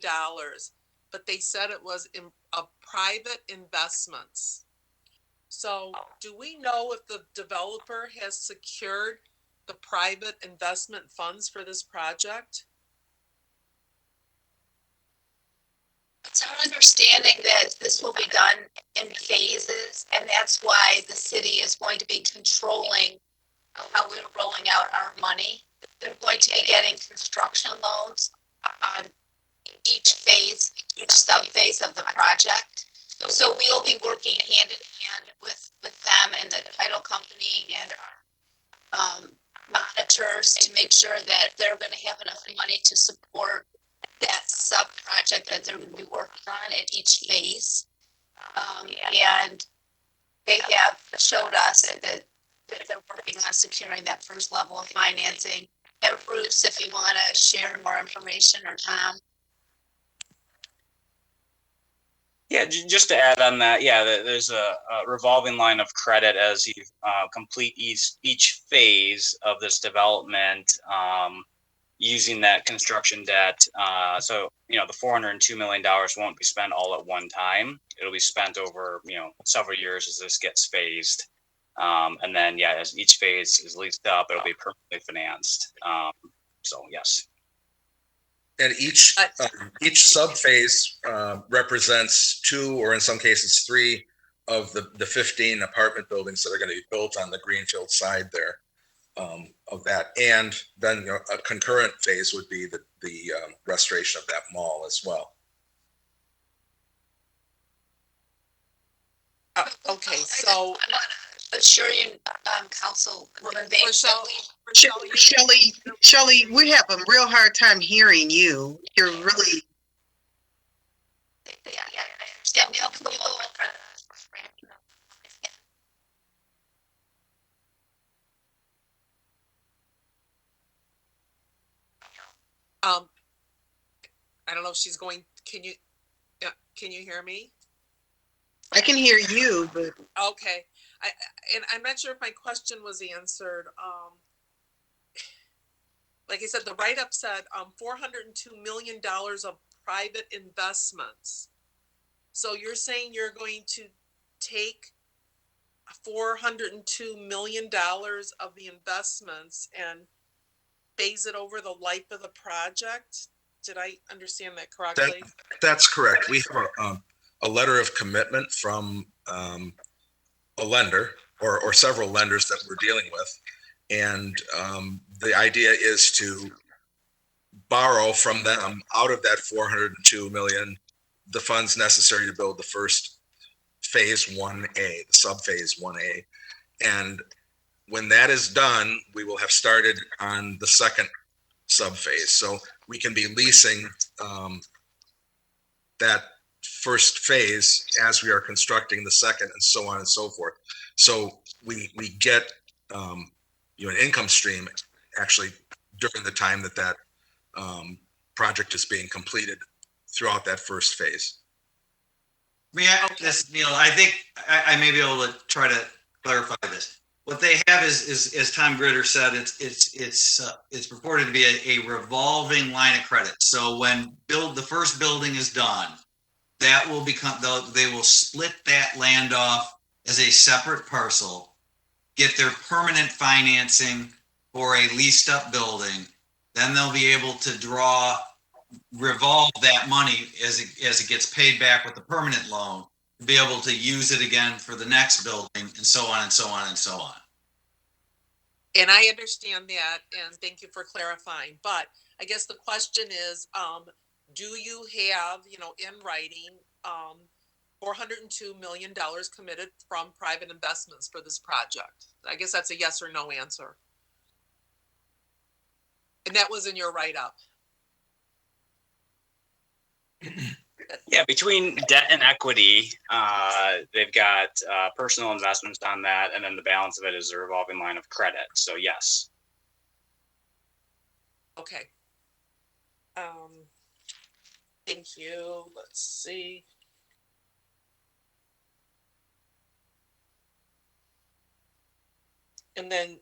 but they said it was in private investments. So do we know if the developer has secured the private investment funds for this project? It's our understanding that this will be done in phases, and that's why the city is going to be controlling how we're rolling out our money. They're going to be getting construction loans on each phase, each sub-phase of the project. So we'll be working hand in hand with them and the title company and our monitors to make sure that they're going to have enough money to support that sub-project that they're going to be working on at each phase. And they have showed us that they're working on securing that first level of financing. And Bruce, if you want to share more information, or Tom. Yeah, just to add on that, yeah, there's a revolving line of credit as you complete each phase of this development, using that construction debt. So, the $402 million won't be spent all at one time. It'll be spent over, several years as this gets phased. And then, yeah, as each phase is leased up, it'll be permanently financed. So, yes. And each subphase represents 2, or in some cases 3, of the 15 apartment buildings that are going to be built on the greenfield side there of that. And then a concurrent phase would be the restoration of that mall as well. Okay, so assure you, Councilwoman Bates, Shelley, we have a real hard time hearing you. You're really. I don't know if she's going. Can you hear me? I can hear you, but okay. I'm not sure if my question was answered. Like I said, the write-up said $402 million of private investments. So you're saying you're going to take $402 million of the investments and phase it over the life of the project? Did I understand that correctly? That's correct. We have a letter of commitment from a lender or several lenders that we're dealing with. And the idea is to borrow from them out of that $402 million, the funds necessary to build the first phase 1A, the sub-phase 1A. And when that is done, we will have started on the second sub-phase. So we can be leasing that first phase as we are constructing the second, and so on and so forth. So we get an income stream actually during the time that project is being completed throughout that first phase. I think I may be able to try to clarify this. What they have is as Tom Gritter said, it's purported to be a revolving line of credit. So when the first building is done, that will they will split that land off as a separate parcel, get their permanent financing for a leased up building, then they'll be able to revolve that money as it gets paid back with the permanent loan, to be able to use it again for the next building, and so on and so on and so on. And I understand that, and thank you for clarifying, but I guess the question is, do you have, in writing, $402 million committed from private investments for this project? I guess that's a yes or no answer. And that was in your write-up. Yeah, between debt and equity, they've got personal investments on that, and then the balance of it is a revolving line of credit. So yes. Okay. Thank you. Let's see. And then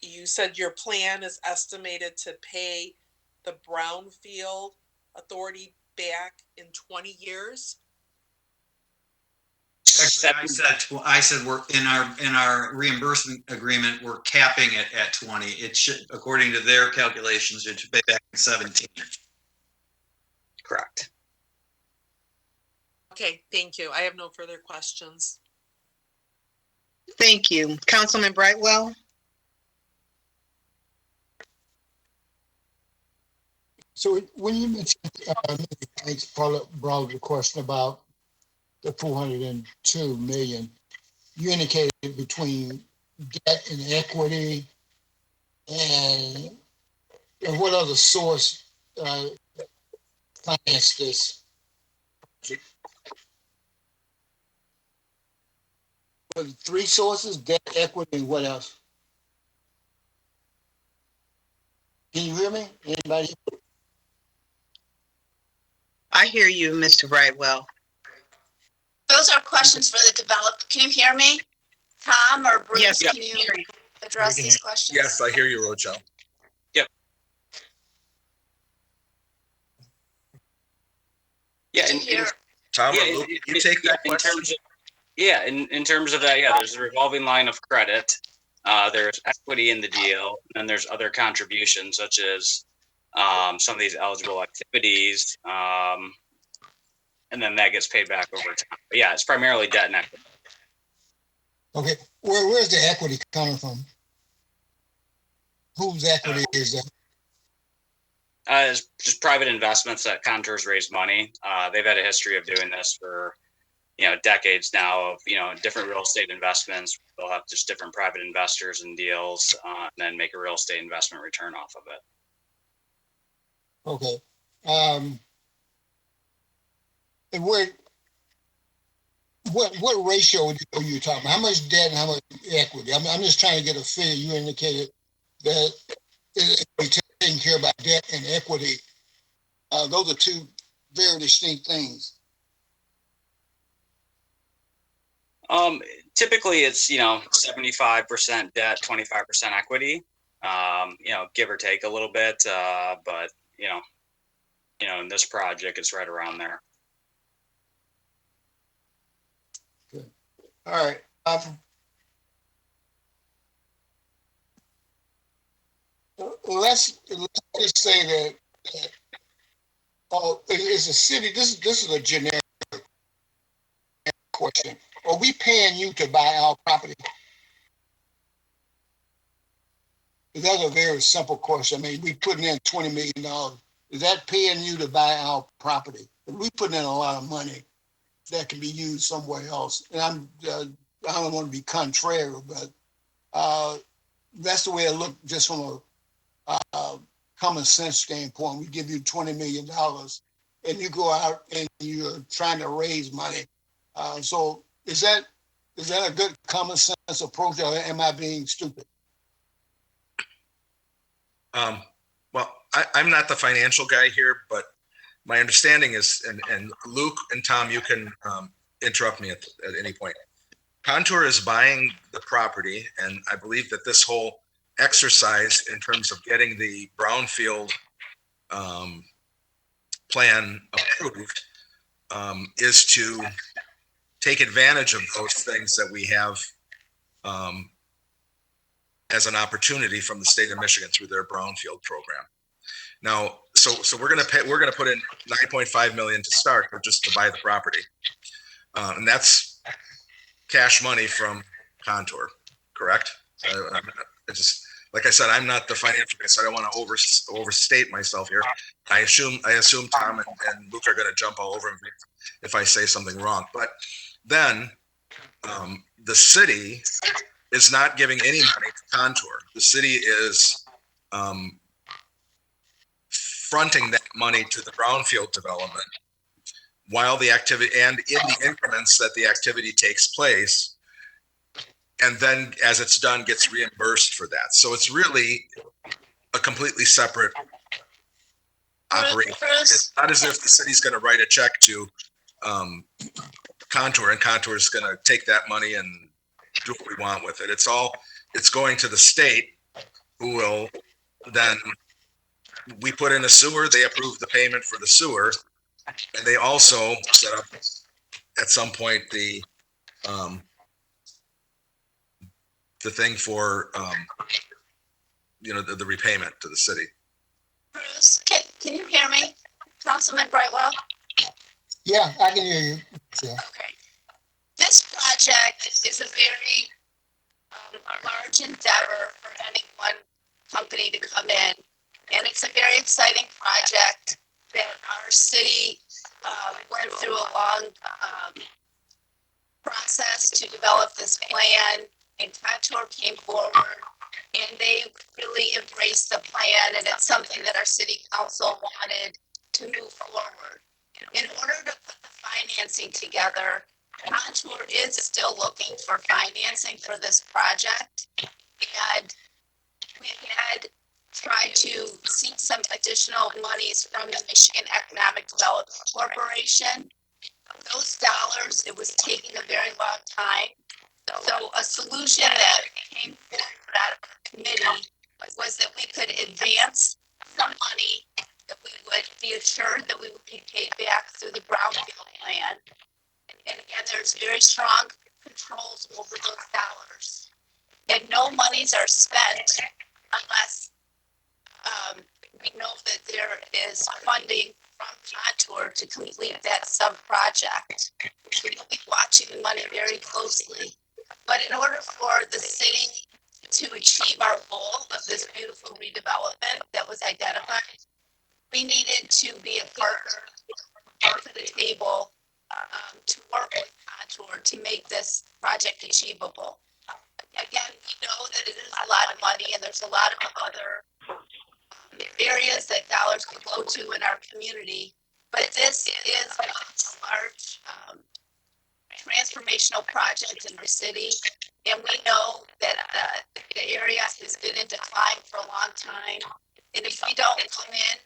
you said your plan is estimated to pay the Brownfield Authority back in 20 years. Actually, I said we're in our reimbursement agreement, we're capping it at 20. It should, according to their calculations, it should pay back in 17. Correct. Okay, thank you. I have no further questions. Thank you. Councilman Brightwell? So when you mentioned, thanks, Paula brought the question about the 402 million, you indicated between debt and equity, and what other source financed this? Three sources: debt, equity, and what else? Can you hear me? Anybody? I hear you, Mr. Brightwell. Those are questions for the developer. Can you hear me? Tom or Bruce, Yes, can you address these questions? Yes, I hear you, Rochelle. Yep. Yeah, Tom, or Luke, you take that question? In terms of that, there's a revolving line of credit. There's equity in the deal, and then there's other contributions such as some of these eligible activities, and then that gets paid back over time. But yeah, it's primarily debt and equity. Okay, where's the equity coming from? Whose equity is that? It's just private investments that Contour's raised money. They've had a history of doing this for decades now, of different real estate investments. They'll have just different private investors and deals, and then make a real estate investment return off of it. Okay. And what ratio are you talking about? How much debt and how much equity? I'm just trying to get a figure. You indicated that we're taking care about debt and equity. Those are two very distinct things. Typically it's 75% debt, 25% equity. Give or take a little bit, but in this project it's right around there. Good. All right. Let's just say that it's a city. This is a generic question. Are we paying you to buy our property? That's a very simple question. I mean, we putting in $20 million. Is that paying you to buy our property? We putting in a lot of money that can be used somewhere else. And I don't want to be contrary, but that's the way it looked just from a common sense standpoint. We give you $20 million and you go out and you're trying to raise money. So is that a good common sense approach, or am I being stupid? Well, I'm not the financial guy here, but my understanding is, and Luke and Tom, you can interrupt me at any point. Contour is buying the property, and I believe that this whole exercise in terms of getting the brownfield plan approved is to take advantage of those things that we have as an opportunity from the state of Michigan through their brownfield program. Now, so we're going to put in 9.5 million to start, or just to buy the property. And that's cash money from Contour, correct? I just, like I said, I'm not the financial guy, so I don't want to overstate myself here. I assume Tom and Luke are going to jump all over me if I say something wrong. But then the city is not giving any money to Contour. The city is fronting that money to the brownfield development while the activity, and in the increments that the activity takes place, and then as it's done gets reimbursed for that. So it's really a completely separate operation. It's not as if the city's going to write a check to Contour, and Contour is going to take that money and do what we want with it. It's going to the state, who will then, we put in a sewer, they approve the payment for the sewer, and they also set up at some point the thing for the repayment to the city. Bruce, can you hear me? Councilman Brightwell? Yeah, I can hear you. Yeah. Okay. This project is a very large endeavor for any one company to come in. And it's a very exciting project that our city went through a long process to develop this plan, and Contour came forward and they really embraced the plan, and it's something that our city council wanted to move forward. In order to put the financing together, Contour is still looking for financing for this project, and we had tried to seek some additional monies from the Michigan Economic Development Corporation. Those dollars, it was taking a very long time. So a solution that came forward out of our committee was that we could advance some money, that we would be assured that we would be paid back through the brownfield plan. And again, there's very strong controls over those dollars. And no monies are spent unless we know that there is funding from Contour to complete that sub-project. We will be watching the money very closely. But in order for the city to achieve our goal of this beautiful redevelopment that was identified, we needed to be a partner to the table to work with Contour to make this project achievable. Again, we know that it is a lot of money, and there's a lot of other areas that dollars can go to in our community, but this is a large transformational project in the city, and we know that the area has been in decline for a long time, and if we don't come in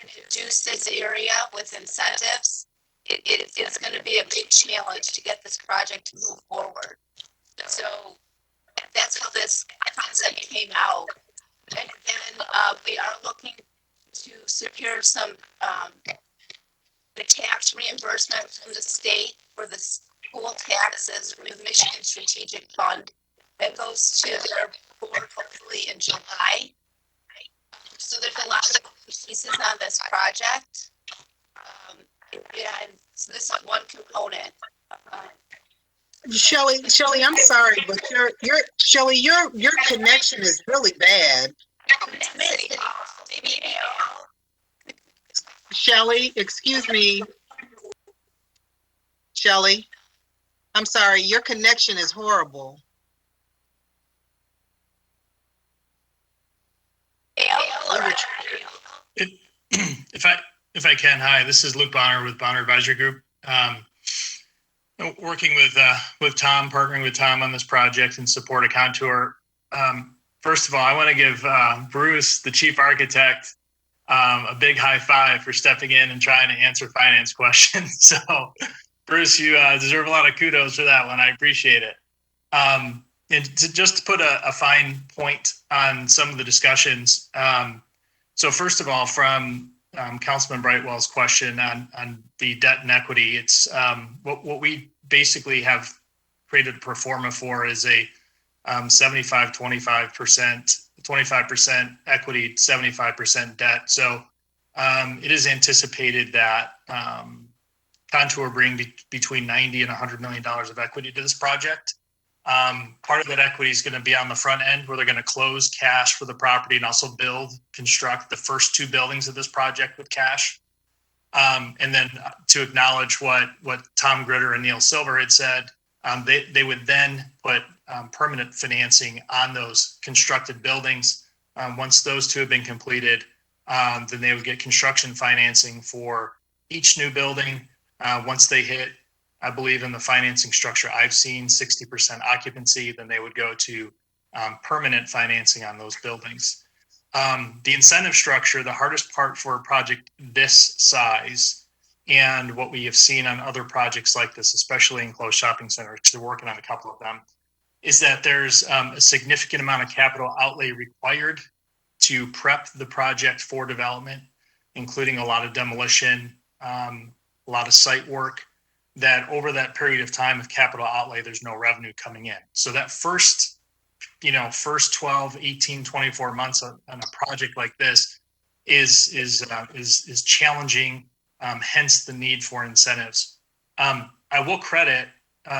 and reduce this area with incentives, it's going to be a big challenge to get this project to move forward. So that's how this concept came out. And we are looking to secure some the tax reimbursement from the state for the school taxes from the Michigan Strategic Fund that goes to their board hopefully in July. So there's a lot of pieces on this project. And so this is one component. Shelley, I'm sorry, but your connection is really bad. Shelley, excuse me. Shelley, I'm sorry, your connection is horrible. If I can, hi, this is Luke Bonner with Bonner Advisory Group. Working with Tom, partnering with Tom on this project in support of Contour. First of all, I want to give Bruce, the chief architect, a big high five for stepping in and trying to answer finance questions. So, Bruce, you deserve a lot of kudos for that one. I appreciate it. And just to put a fine point on some of the discussions. So first of all, from Councilman Brightwell's question on the debt and equity, it's what we basically have created a pro forma for is a 75, 25% equity, 75% debt. So it is anticipated that Contour bring between 90 and $100 million of equity to this project. Part of that equity is going to be on the front end where they're going to close cash for the property and also construct the first two buildings of this project with cash. And then to acknowledge what Tom Gritter and Neil Silver had said, they would then put permanent financing on those constructed buildings. Once those two have been completed, then they would get construction financing for each new building. Once they hit, I believe in the financing structure I've seen, 60% occupancy, then they would go to permanent financing on those buildings. The incentive structure, the hardest part for a project this size, and what we have seen on other projects like this, especially enclosed shopping centers, they're working on a couple of them, is that there's a significant amount of capital outlay required to prep the project for development, including a lot of demolition, a lot of site work, that over that period of time of capital outlay, there's no revenue coming in. So that first 12, 18, 24 months on a project like this is challenging, hence the need for incentives. I will credit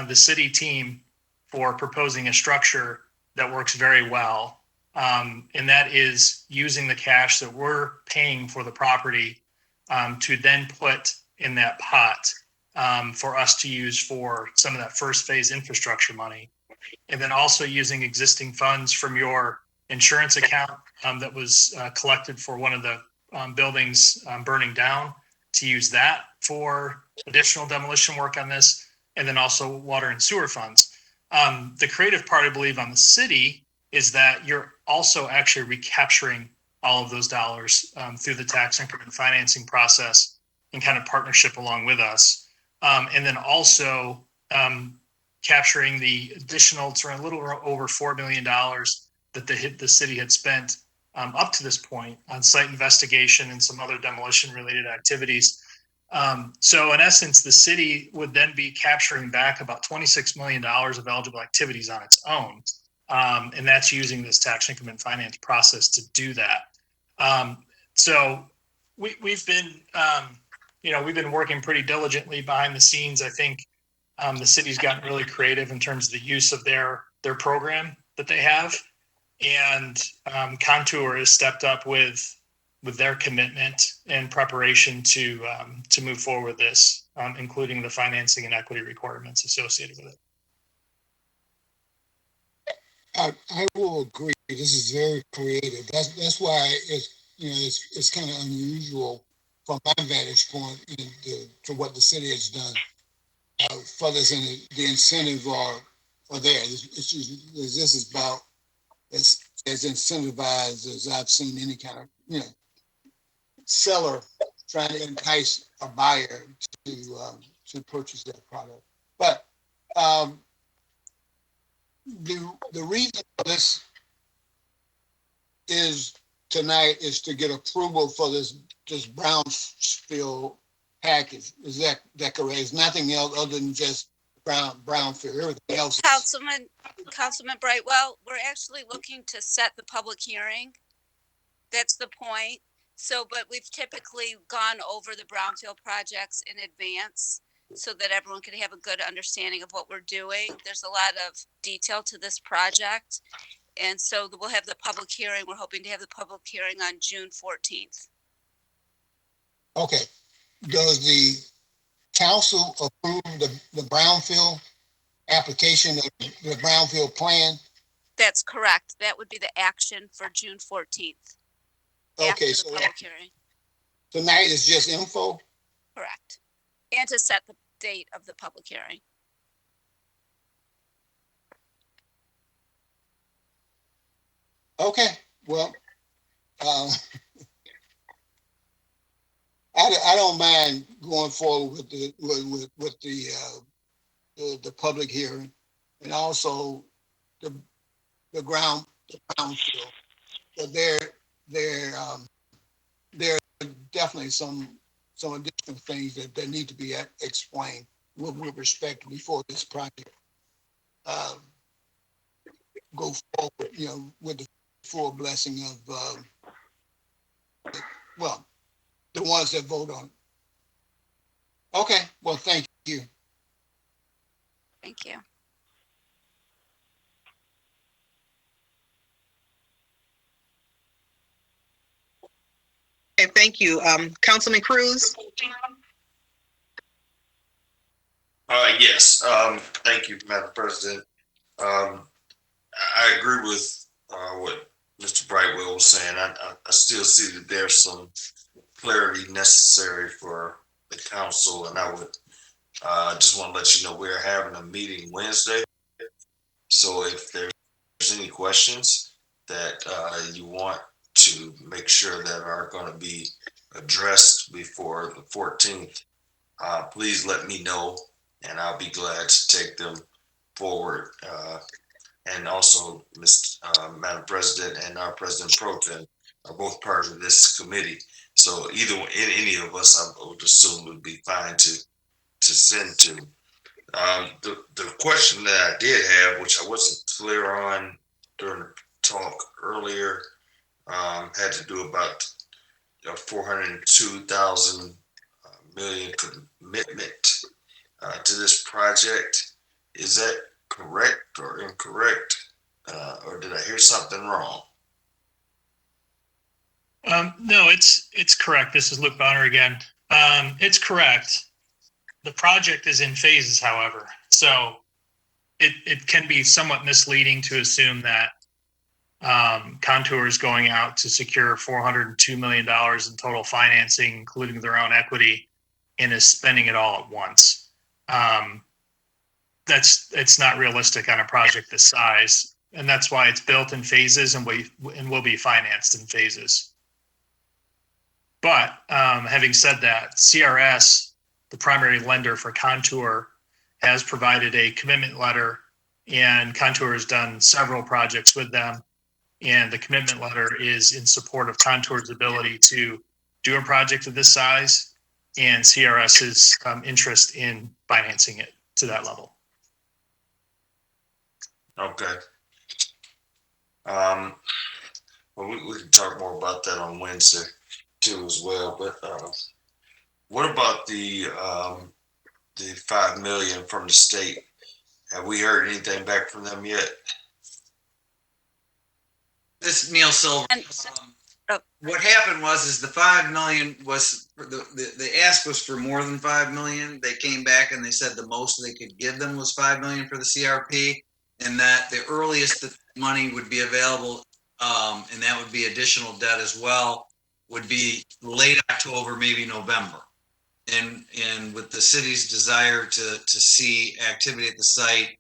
the city team for proposing a structure that works very well. And that is using the cash that we're paying for the property to then put in that pot for us to use for some of that first phase infrastructure money. And then also using existing funds from your insurance account that was collected for one of the buildings burning down, to use that for additional demolition work on this, and then also water and sewer funds. The creative part, I believe, on the city is that you're also actually recapturing all of those dollars through the tax increment financing process in kind of partnership along with us. And then also capturing the additional, it's around a little over $4 million that the city had spent up to this point on site investigation and some other demolition related activities. So in essence, the city would then be capturing back about $26 million of eligible activities on its own. And that's using this tax increment finance process to do that. So we've been, we've been working pretty diligently behind the scenes. I think the city's gotten really creative in terms of the use of their program that they have. And Contour has stepped up with their commitment and preparation to move forward with this, including the financing and equity requirements associated with it. I will agree. This is very creative. That's why it's kind of unusual from my vantage point to what the city has done. For this, and the incentive are there. This is about as incentivized as I've seen any kind of seller trying to entice a buyer to purchase that product. But the reason for this is tonight is to get approval for this brownfield package. Is that correct? It's nothing else other than just brownfield. Everything else. Councilman Brightwell, we're actually looking to set the public hearing. That's the point. So, but we've typically gone over the brownfield projects in advance so that everyone can have a good understanding of what we're doing. There's a lot of detail to this project. And so we'll have the public hearing. We're hoping to have the public hearing on June 14th. Okay. Does the council approve the brownfield application, the brownfield plan? That's correct. That would be the action for June 14th. Okay, so public hearing. Tonight is just info? Correct. And to set the date of the public hearing. Okay, well, I don't mind going forward with the public hearing, and also the brownfield. But there are definitely some additional things that need to be explained with respect before this project. go forward, with the full blessing of, the ones that vote on it. Okay, well, thank you. Thank you. Okay, thank you. Councilman Cruz? Yes, thank you, Madam President. I agree with what Mr. Brightwell was saying. I still see that there's some clarity necessary for the council, and I would just want to let you know we're having a meeting Wednesday. So if there's any questions that you want to make sure that are going to be addressed before the 14th, please let me know, and I'll be glad to take them forward. And also, Madam President and our President Pro Tem are both part of this committee. So any of us, I would assume, would be fine to send to. The question that I did have, which I wasn't clear on during the talk earlier, had to do about 402,000 million commitment to this project. Is that correct or incorrect? Or did I hear something wrong? No, it's correct. This is Luke Bonner again. It's correct. The project is in phases, however, so it can be somewhat misleading to assume that Contour is going out to secure $402 million in total financing, including their own equity, and is spending it all at once. It's not realistic on a project this size, and that's why it's built in phases and will be financed in phases. But having said that, CRS, the primary lender for Contour, has provided a commitment letter, and Contour has done several projects with them. And the commitment letter is in support of Contour's ability to do a project of this size and CRS's interest in financing it to that level. Okay. Well, we can talk more about that on Wednesday too, as well. But what about the $5 million from the state? Have we heard anything back from them yet? This is Neil Silver. What happened was the 5 million was the ask was for more than 5 million. They came back and they said the most they could give them was 5 million for the CRP, and that the earliest that money would be available, and that would be additional debt as well, would be late October, maybe November. And with the city's desire to see activity at the site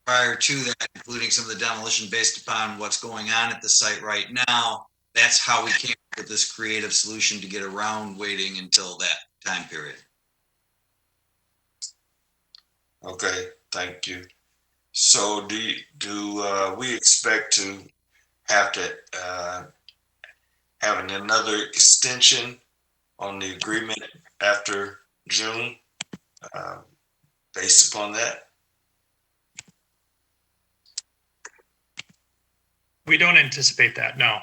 prior to that, including some of the demolition based upon what's going on at the site right now, that's how we came up with this creative solution to get around waiting until that time period. Okay, thank you. So do we expect to have having another extension on the agreement after June, based upon that? We don't anticipate that, no.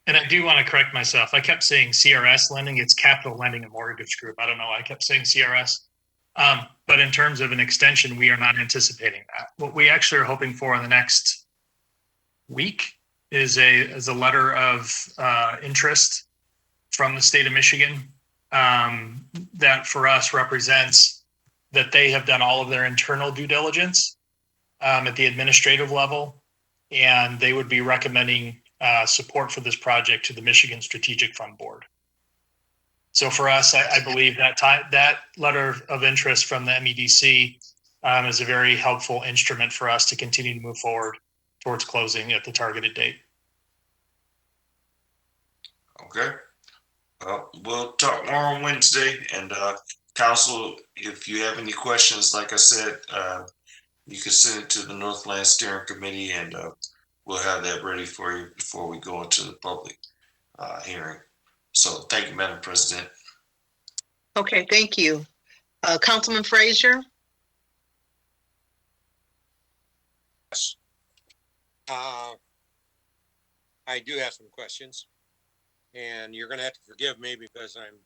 And I do want to correct myself. I kept saying CRS lending. It's Capital Lending and Mortgage Group. I don't know. I kept saying CRS. But in terms of an extension, we are not anticipating that. What we actually are hoping for in the next week is a letter of interest from the state of Michigan that for us represents that they have done all of their internal due diligence at the administrative level, and they would be recommending support for this project to the Michigan Strategic Fund Board. So for us, I believe that letter of interest from the MEDC is a very helpful instrument for us to continue to move forward towards closing at the targeted date. Okay. We'll talk more on Wednesday. And council, if you have any questions, like I said, you can send it to the Northland Steering Committee, and we'll have that ready for you before we go into the public hearing. So thank you, Madam President. Okay, thank you. Councilman Frazier? I do have some questions, and you're going to have to forgive me because I'm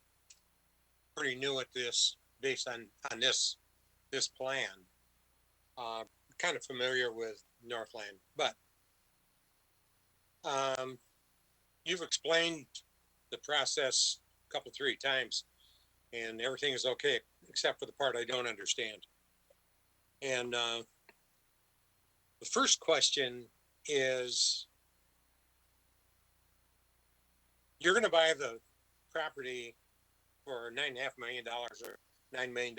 pretty new at this based on this plan. Kind of familiar with Northland, but you've explained the process a couple, 3 times, and everything is okay except for the part I don't understand. And the first question is, you're going to buy the property for $9.5 million or $9 million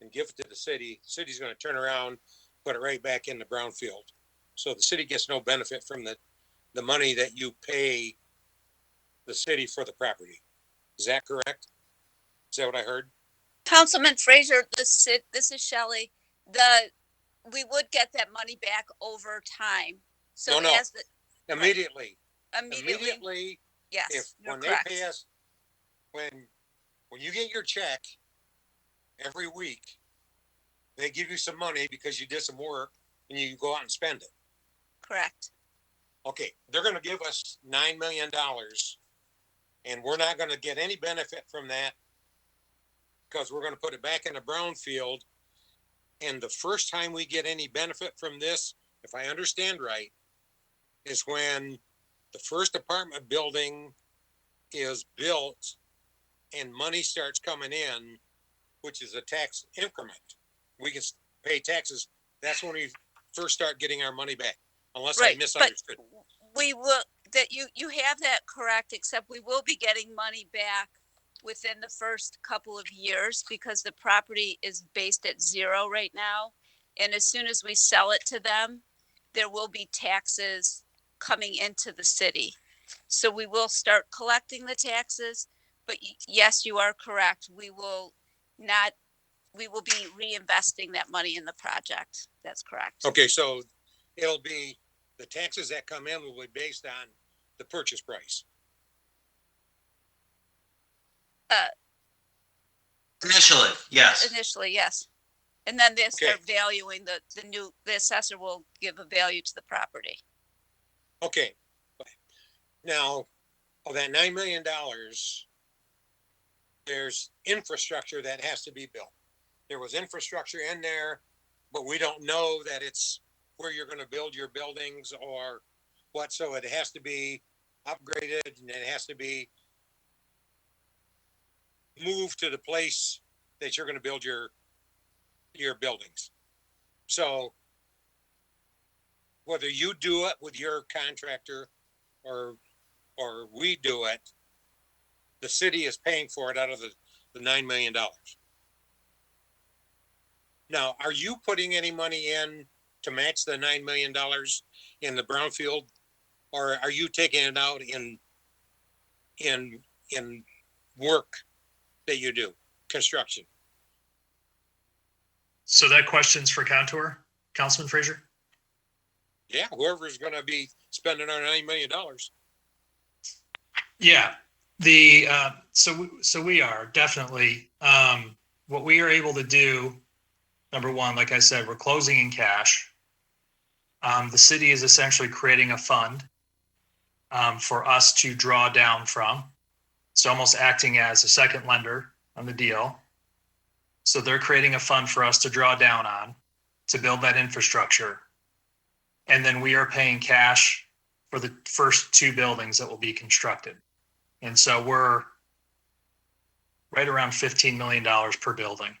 and give it to the city. The city's going to turn around, put it right back in the brownfield. So the city gets no benefit from the money that you pay the city for the property. Is that correct? Is that what I heard? Councilman Frazier, this is Shelley. We would get that money back over time. So No. as the Immediately. Immediately. Yes, If you're when correct. they pay us, when you get your check every week, they give you some money because you did some work and you go out and spend it. Correct. Okay, they're going to give us $9 million, and we're not going to get any benefit from that because we're going to put it back in the brownfield. And the first time we get any benefit from this, if I understand right, is when the first apartment building is built and money starts coming in, which is a tax increment. We can pay taxes. That's when we first start getting our money back, unless I misunderstood. But we will, you have that correct, except we will be getting money back within the first couple of years because the property is based at 0 right now. And as soon as we sell it to them, there will be taxes coming into the city. So we will start collecting the taxes, but yes, you are correct. We will be reinvesting that money in the project. That's correct. Okay, so it'll be, the taxes that come in will be based on the purchase price. Initially, yes. Initially, yes. And then they start valuing the assessor will give a value to the property. Okay. Now, of that $9 million, there's infrastructure that has to be built. There was infrastructure in there, but we don't know that it's where you're going to build your buildings or what. So it has to be upgraded and it has to be moved to the place that you're going to build your buildings. So whether you do it with your contractor or we do it, the city is paying for it out of the $9 million. Now, are you putting any money in to match the $9 million in the brownfield, or are you taking it out in work that you do, construction? So that question's for Contour, Councilman Frazier? Yeah, whoever's going to be spending our $9 million. Yeah, so we are definitely, what we are able to do, number one, like I said, we're closing in cash. The city is essentially creating a fund for us to draw down from. It's almost acting as a second lender on the deal. So they're creating a fund for us to draw down on to build that infrastructure. And then we are paying cash for the first 2 buildings that will be constructed. And so we're right around $15 million per building.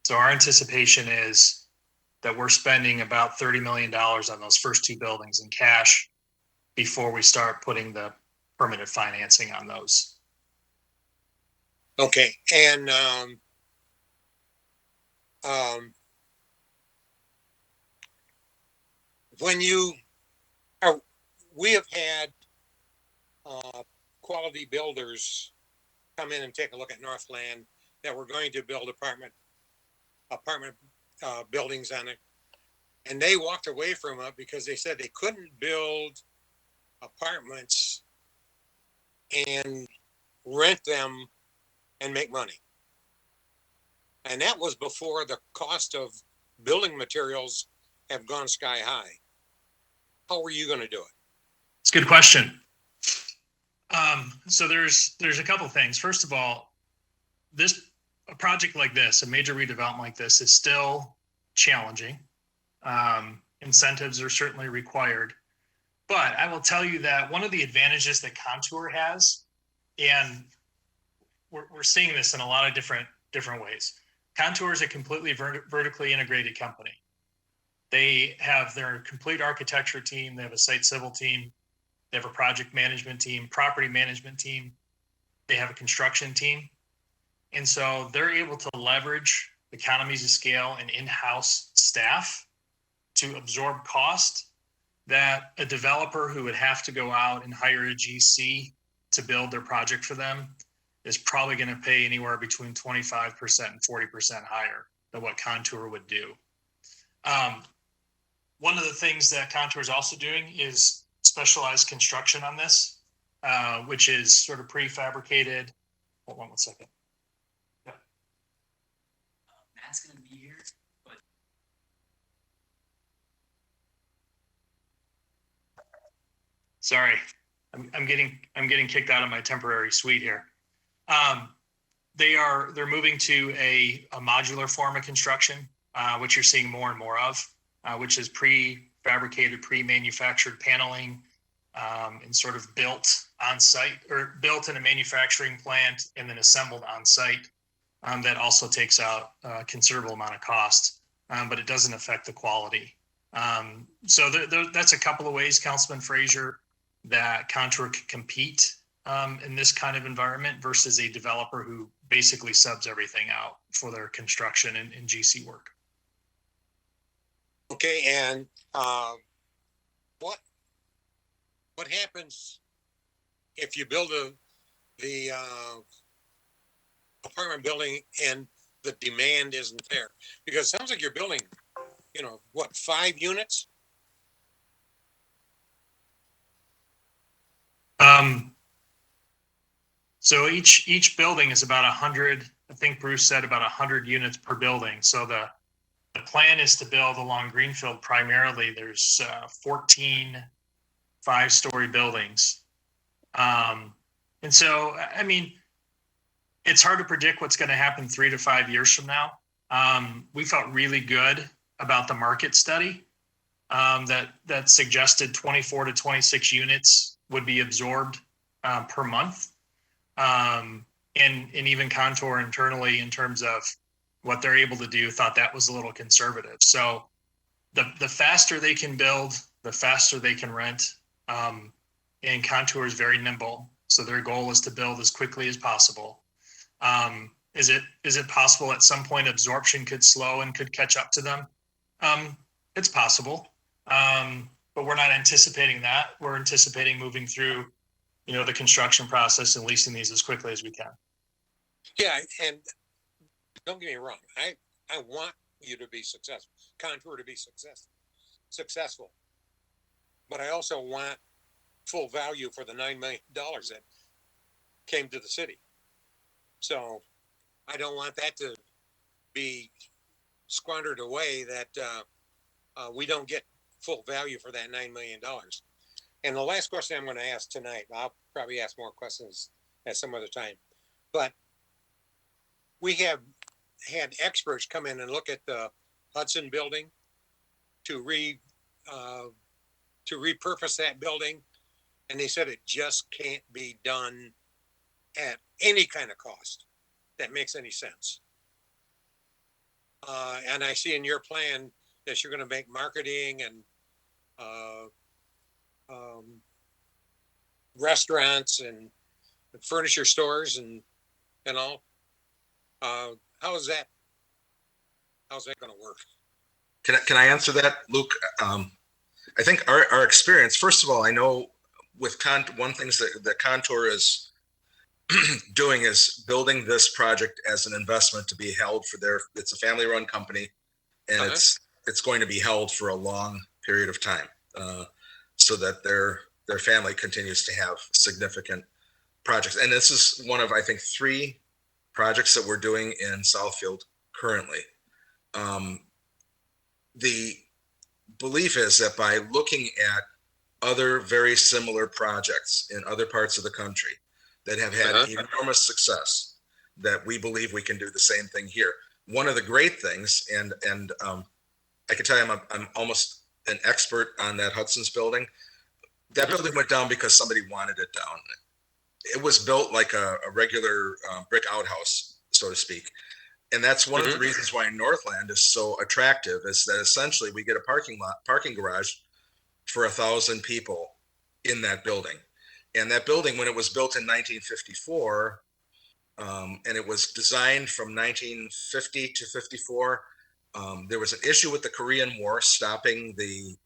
So our anticipation is that we're spending about $30 million on those first 2 buildings in cash before we start putting the permanent financing on those. Okay, and when we have had quality builders come in and take a look at Northland that were going to build apartment buildings on it, and they walked away from it because they said they couldn't build apartments and rent them and make money. And that was before the cost of building materials have gone sky high. How are you going to do it? It's a good question. So there's a couple things. First of all, a project like this, a major redevelopment like this, is still challenging. Incentives are certainly required, but I will tell you that one of the advantages that Contour has, and we're seeing this in a lot of different ways. Contour is a completely vertically integrated company. They have their complete architecture team. They have a site civil team. They have a project management team, property management team. They have a construction team. And so they're able to leverage economies of scale and in-house staff to absorb cost that a developer who would have to go out and hire a GC to build their project for them is probably going to pay anywhere between 25% and 40% higher than what Contour would do. One of the things that Contour is also doing is specialized construction on this, which is sort of prefabricated. Hold on one second. Yeah. Matt's going to be here, but Sorry, I'm getting kicked out of my temporary suite here. They're moving to a modular form of construction, which you're seeing more and more of, which is prefabricated, pre-manufactured paneling, and sort of built on site or built in a manufacturing plant and then assembled on site. That also takes out a considerable amount of cost, but it doesn't affect the quality. So that's a couple of ways, Councilman Frazier, that Contour can compete in this kind of environment versus a developer who basically subs everything out for their construction and GC work. Okay, and what happens if you build the apartment building and the demand isn't there? Because it sounds like you're building, 5 units? So each building is about 100. I think Bruce said about 100 units per building. So the plan is to build along Greenfield primarily. There's 14 5-story buildings. And so, I mean, it's hard to predict what's going to happen 3 to 5 years from now. We felt really good about the market study that suggested 24 to 26 units would be absorbed per month. And even Contour internally, in terms of what they're able to do, thought that was a little conservative. So the faster they can build, the faster they can rent. And Contour is very nimble. So their goal is to build as quickly as possible. Is it possible at some point absorption could slow and could catch up to them? It's possible. But we're not anticipating that. We're anticipating moving through, the construction process and leasing these as quickly as we can. Yeah, and don't get me wrong. I want you to be successful, Contour to be successful. But I also want full value for the $9 million that came to the city. So I don't want that to be squandered away, that we don't get full value for that $9 million. And the last question I'm going to ask tonight, I'll probably ask more questions at some other time, but we have had experts come in and look at the Hudson building to repurpose that building, and they said it just can't be done at any kind of cost that makes any sense. And I see in your plan that you're going to make marketing and restaurants and furniture stores and all. How's that going to work? Can I answer that, Luke? I think our experience, first of all, I know with one thing that Contour is doing is building this project as an investment to be held for it's a family run company, and it's going to be held for a long period of time, so that their family continues to have significant projects. And this is one of, I think, 3 projects that we're doing in Southfield currently. The belief is that by looking at other very similar projects in other parts of the country that have had enormous success, that we believe we can do the same thing here. One of the great things, and I can tell you I'm almost an expert on that Hudson's building. That building went down because somebody wanted it down. It was built like a regular brick outhouse, so to speak. And that's one of the reasons why Northland is so attractive, is that essentially we get a parking garage for 1,000 people in that building. And that building, when it was built in 1954, and it was designed from 1950 to 54, there was an issue with the Korean War stopping the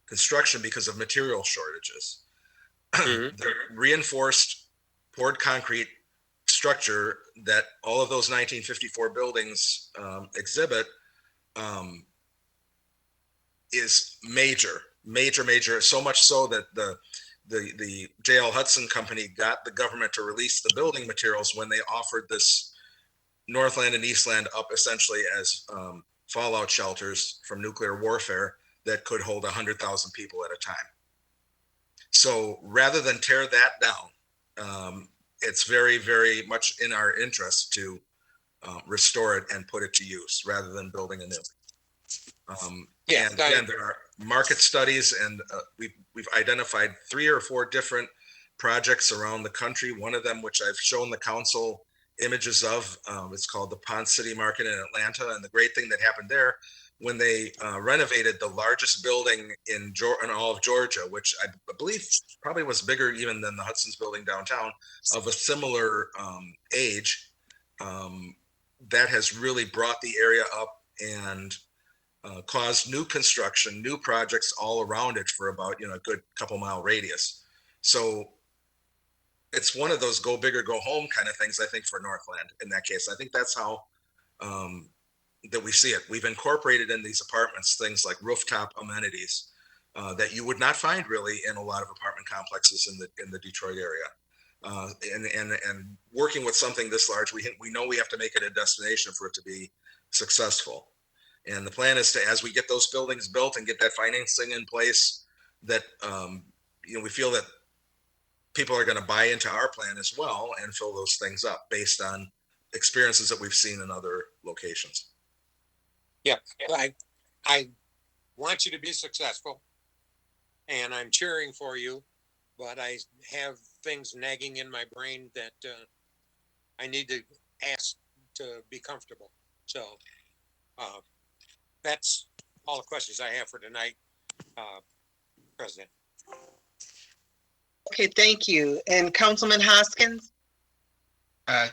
construction because of material shortages. The reinforced poured concrete structure that all of those 1954 buildings exhibit is major, so much so that the J.L. Hudson Company got the government to release the building materials when they offered this Northland and Eastland up essentially as fallout shelters from nuclear warfare that could hold 100,000 people at a time. So rather than tear that down, it's very, very much in our interest to restore it and put it to use rather than building a new. And again, there are market studies, and we've identified 3 or 4 different projects around the country. One of them, which I've shown the council images of, it's called the Ponce City Market in Atlanta. And the great thing that happened there, when they renovated the largest building in all of Georgia, which I believe probably was bigger even than the Hudson's building downtown, of a similar age, that has really brought the area up and caused new construction, new projects all around it for about a good couple mile radius. So it's one of those go big or go home kind of things, I think, for Northland in that case. I think that's how that we see it. We've incorporated in these apartments things like rooftop amenities that you would not find really in a lot of apartment complexes in the Detroit area. And working with something this large, we know we have to make it a destination for it to be successful. And the plan is to, as we get those buildings built and get that financing in place, that we feel that people are going to buy into our plan as well and fill those things up based on experiences that we've seen in other locations. Yeah, I want you to be successful, and I'm cheering for you, but I have things nagging in my brain that I need to ask to be comfortable. So that's all the questions I have for tonight, President. Okay, thank you. And Councilman Hoskins?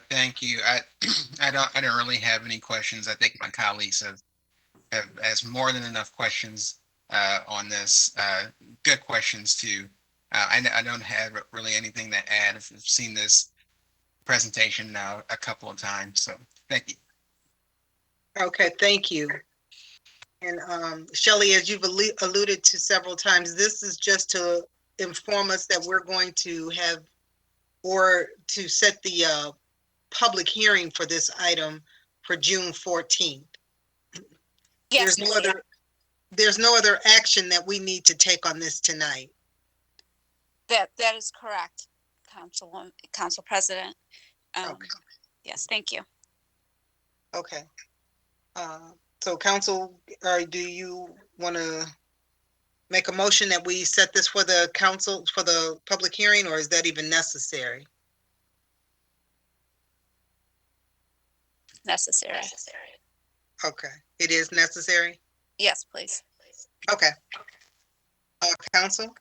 Thank you. I don't really have any questions. I think my colleagues have asked more than enough questions on this. Good questions too. I don't have really anything to add. I've seen this presentation now a couple of times, so thank you. Okay, thank you. And Shelley, as you've alluded to several times, this is just to inform us that we're going to have, or to set the public hearing for this item for June 14th. Yes. There's no other action that we need to take on this tonight. That is correct, Council President. Okay. Yes, thank you. Okay. So council, do you want to make a motion that we set this for the council for the public hearing, or is that even necessary? Necessary. Okay, it is necessary? Yes, please. Okay. Council?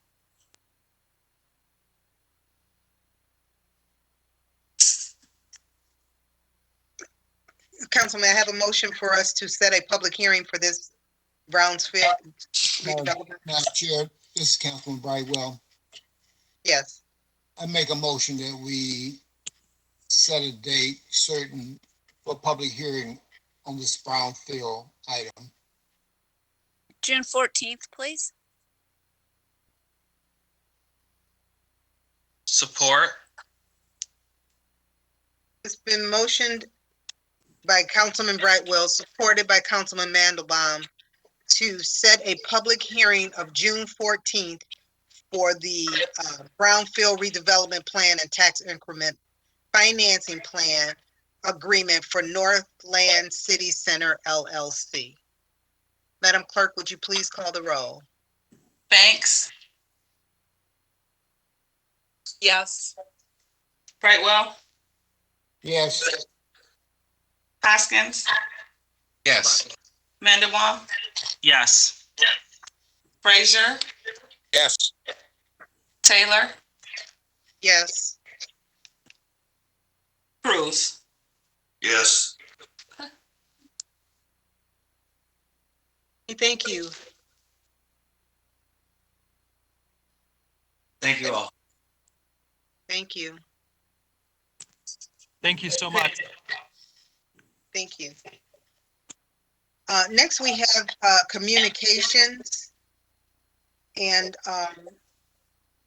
Council, may I have a motion for us to set a public hearing for this Brownsfield redevelopment? Madam Chair, this is Councilman Brightwell. Yes. I make a motion that we set a date certain for public hearing on this Brownfield item. June 14th, please. Support. It's been motioned by Councilman Brightwell, supported by Councilman Mandelbaum, to set a public hearing of June 14th for the Brownfield redevelopment plan and tax increment financing plan agreement for Northland City Center LLC. Madam Clerk, would you please call the roll? Banks, Yes. Brightwell, Yes. Hoskins, Yes. Mandewam, Yes. Frazier, Yes. Taylor, Yes. Cruz. Yes. Thank you. Thank you all. Thank you. Thank you so much. Thank you. Next, we have communications. And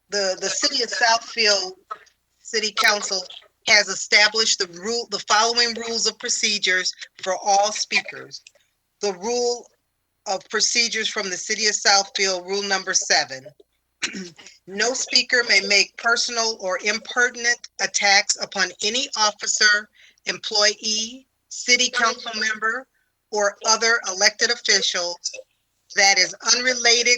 the city of Southfield City Council has established the following rules of procedures for all speakers. The rule of procedures from the city of Southfield, rule number 7. No speaker may make personal or impertinent attacks upon any officer, employee, city council member, or other elected official that is unrelated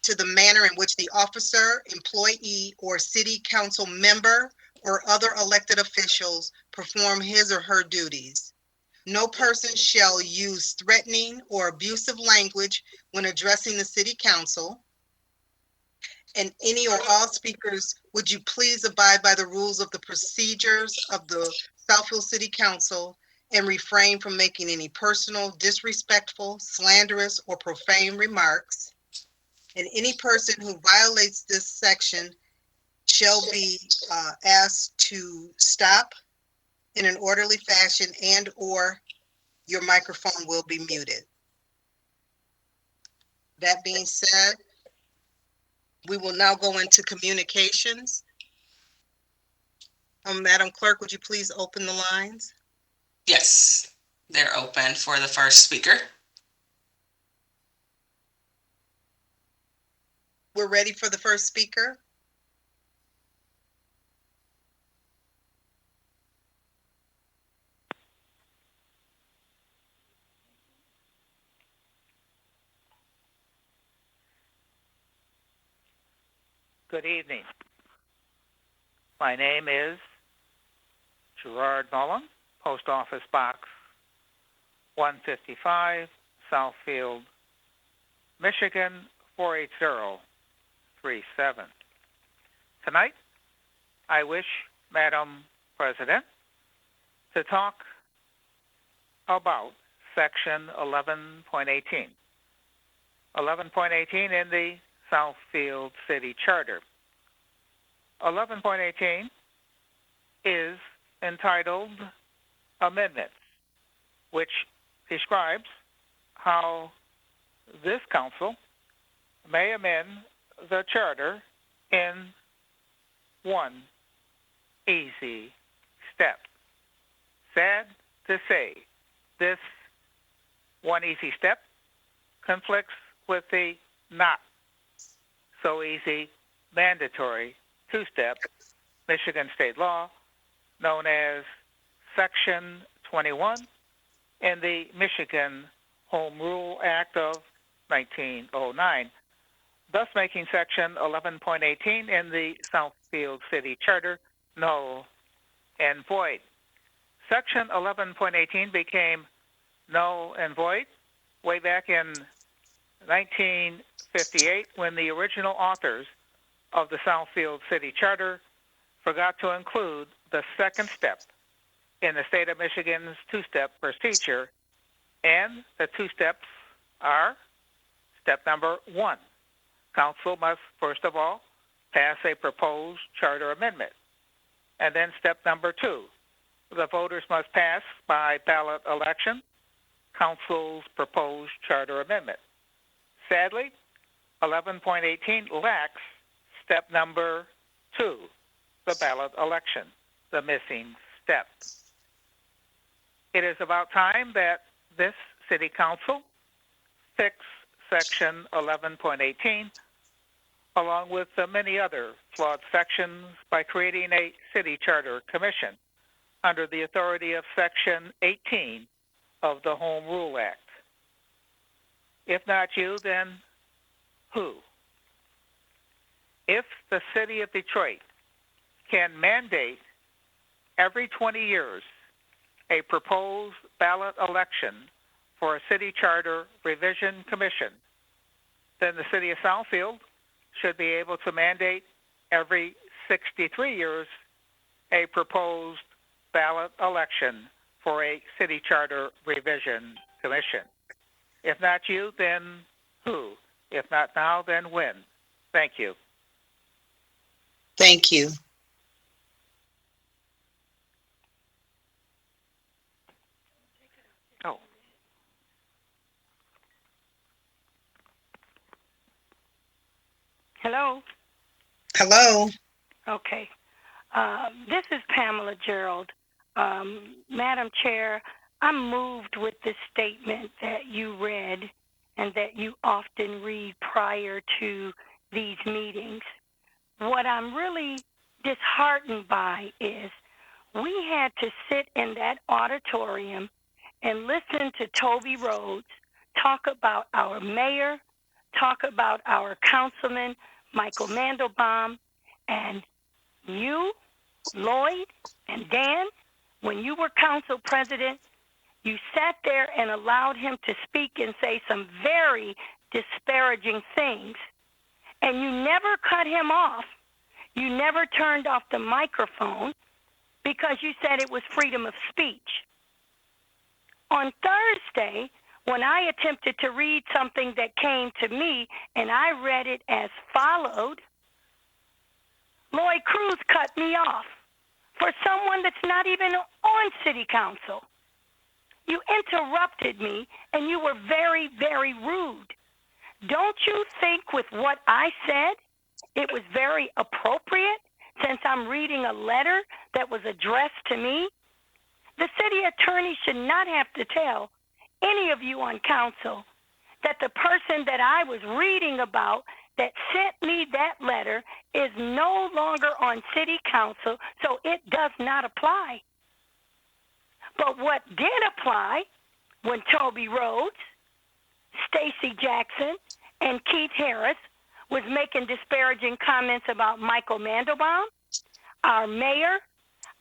to the manner in which the officer, employee, or city council member or other elected officials perform his or her duties. No person shall use threatening or abusive language when addressing the city council. And any or all speakers, would you please abide by the rules of the procedures of the Southfield City Council and refrain from making any personal, disrespectful, slanderous, or profane remarks. And any person who violates this section shall be asked to stop in an orderly fashion and/or your microphone will be muted. That being said, we will now go into communications. Madam Clerk, would you please open the lines? Yes, they're open for the first speaker. We're ready for the first speaker. Good evening. My name is Gerard Mullen, Post Office Box 155, Southfield, Michigan 48037. Tonight, I wish Madam President to talk about Section 11.18. 11.18 in the Southfield City Charter. 11.18 is entitled Amendments, which describes how this council may amend the charter in one easy step. Sad to say, this one easy step conflicts with the not so easy mandatory two-step Michigan state law known as Section 21 in the Michigan Home Rule Act of 1909, thus making Section 11.18 in the Southfield City Charter null and void. Section 11.18 became null and void way back in 1958 when the original authors of the Southfield City Charter forgot to include the second step in the state of Michigan's two-step procedure, and the two steps are: step number 1, council must first of all pass a proposed charter amendment, and then step number 2, the voters must pass by ballot election council's proposed charter amendment. Sadly, 11.18 lacks step number 2, the ballot election, the missing step. It is about time that this city council fix Section 11.18, along with many other flawed sections, by creating a city charter commission under the authority of Section 18 of the Home Rule Act. If not you, then who? If the city of Detroit can mandate every 20 years a proposed ballot election for a city charter revision commission, then the city of Southfield should be able to mandate every 63 years a proposed ballot election for a city charter revision commission. If not you, then who? If not now, then when? Thank you. Thank you. Oh. Hello. Hello. Okay. This is Pamela Gerald. Madam Chair, I'm moved with the statement that you read and that you often read prior to these meetings. What I'm really disheartened by is we had to sit in that auditorium and listen to Toby Rhodes talk about our mayor, talk about our councilman, Michael Mandelbaum, and you, Lloyd, and Dan, when you were council president, you sat there and allowed him to speak and say some very disparaging things. And you never cut him off. You never turned off the microphone because you said it was freedom of speech. On Thursday, when I attempted to read something that came to me and I read it as followed, Lloyd Cruz cut me off for someone that's not even on city council. You interrupted me and you were very, very rude. Don't you think with what I said, it was very appropriate since I'm reading a letter that was addressed to me? The city attorney should not have to tell any of you on council that the person that I was reading about that sent me that letter is no longer on city council, so it does not apply. But what did apply when Toby Rhodes, Stacey Jackson, and Keith Harris was making disparaging comments about Michael Mandelbaum, our mayor,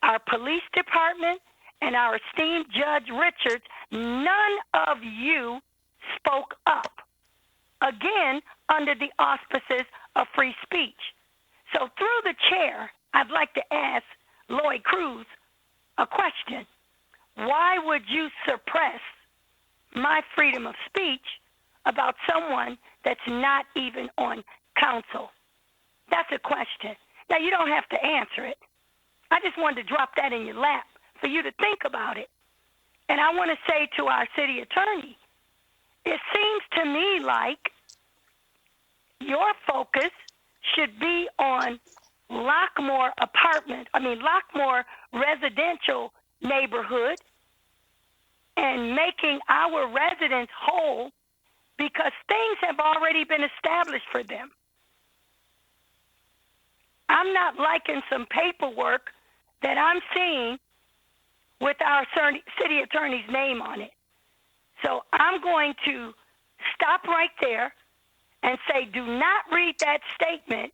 our police department, and our esteemed Judge Richards, none of you spoke up. Again, under the auspices of free speech. So through the chair, I'd like to ask Lloyd Cruz a question. Why would you suppress my freedom of speech about someone that's not even on council? That's a question. Now, you don't have to answer it. I just wanted to drop that in your lap for you to think about it. And I want to say to our city attorney, it seems to me like your focus should be on Lockmore residential neighborhood and making our residents whole because things have already been established for them. I'm not liking some paperwork that I'm seeing with our city attorney's name on it. So I'm going to stop right there and say, do not read that statement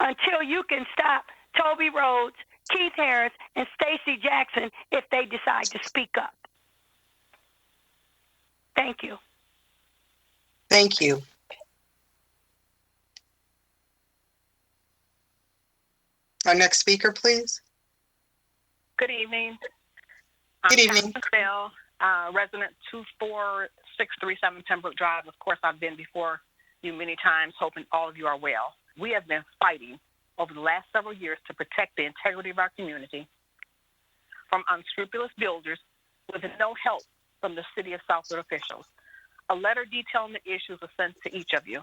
until you can stop Toby Rhodes, Keith Harris, and Stacey Jackson if they decide to speak up. Thank you. Thank you. Our next speaker, please. Good evening. Good evening. Bell, resident 24637 Pembroke Drive. Of course, I've been before you many times, hoping all of you are well. We have been fighting over the last several years to protect the integrity of our community from unscrupulous builders with no help from the City of Southfield officials. A letter detailing the issues was sent to each of you.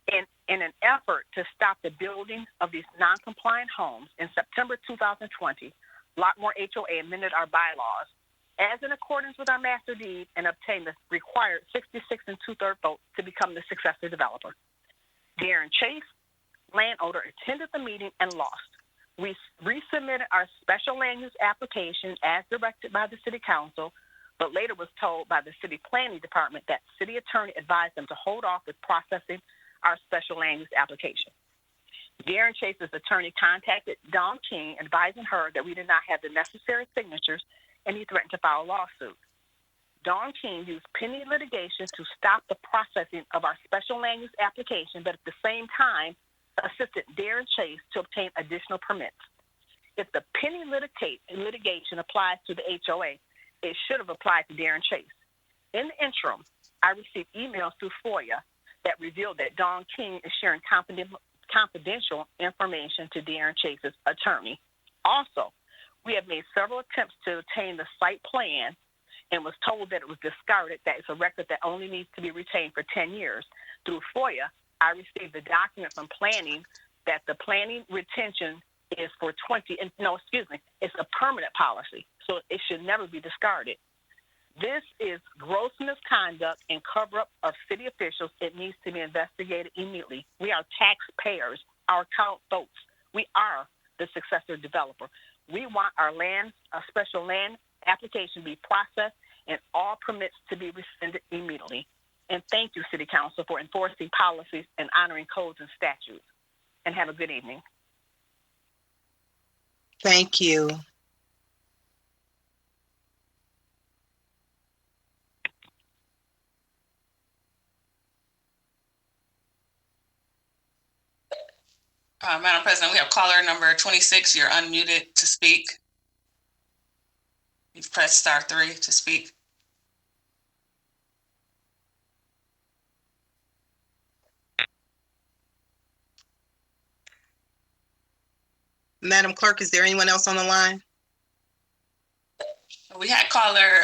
In an effort to stop the building of these non-compliant homes, in September 2020, Lockmore HOA amended our bylaws as in accordance with our master deed and obtain the required 66 2/3 votes to become the successor developer. Darren Chase, landowner, attended the meeting and lost. We resubmitted our special land use application as directed by the city council, but later was told by the city planning department that city attorney advised them to hold off with processing our special land use application. Darren Chase's attorney contacted Dawn King, advising her that we did not have the necessary signatures, and he threatened to file a lawsuit. Dawn King used pending litigation to stop the processing of our special land use application, but at the same time assisted Darren Chase to obtain additional permits. If the pending litigation applies to the HOA, it should have applied to Darren Chase. In the interim, I received emails through FOIA that revealed that Dawn King is sharing confidential information to Darren Chase's attorney. Also, we have made several attempts to obtain the site plan and was told that it was discarded, that it's a record that only needs to be retained for 10 years. Through FOIA, I received the document from planning that the planning retention is for it's a permanent policy, so it should never be discarded. This is gross misconduct and cover-up of city officials. It needs to be investigated immediately. We are taxpayers. Our account votes. We are the successor developer. We want our special land application to be processed and all permits to be rescinded immediately. And thank you, City Council, for enforcing policies and honoring codes and statutes. And have a good evening. Thank you. Madam President, we have caller number 26. You're unmuted to speak. You've pressed *3 to speak. Madam Clerk, is there anyone else on the line? We had caller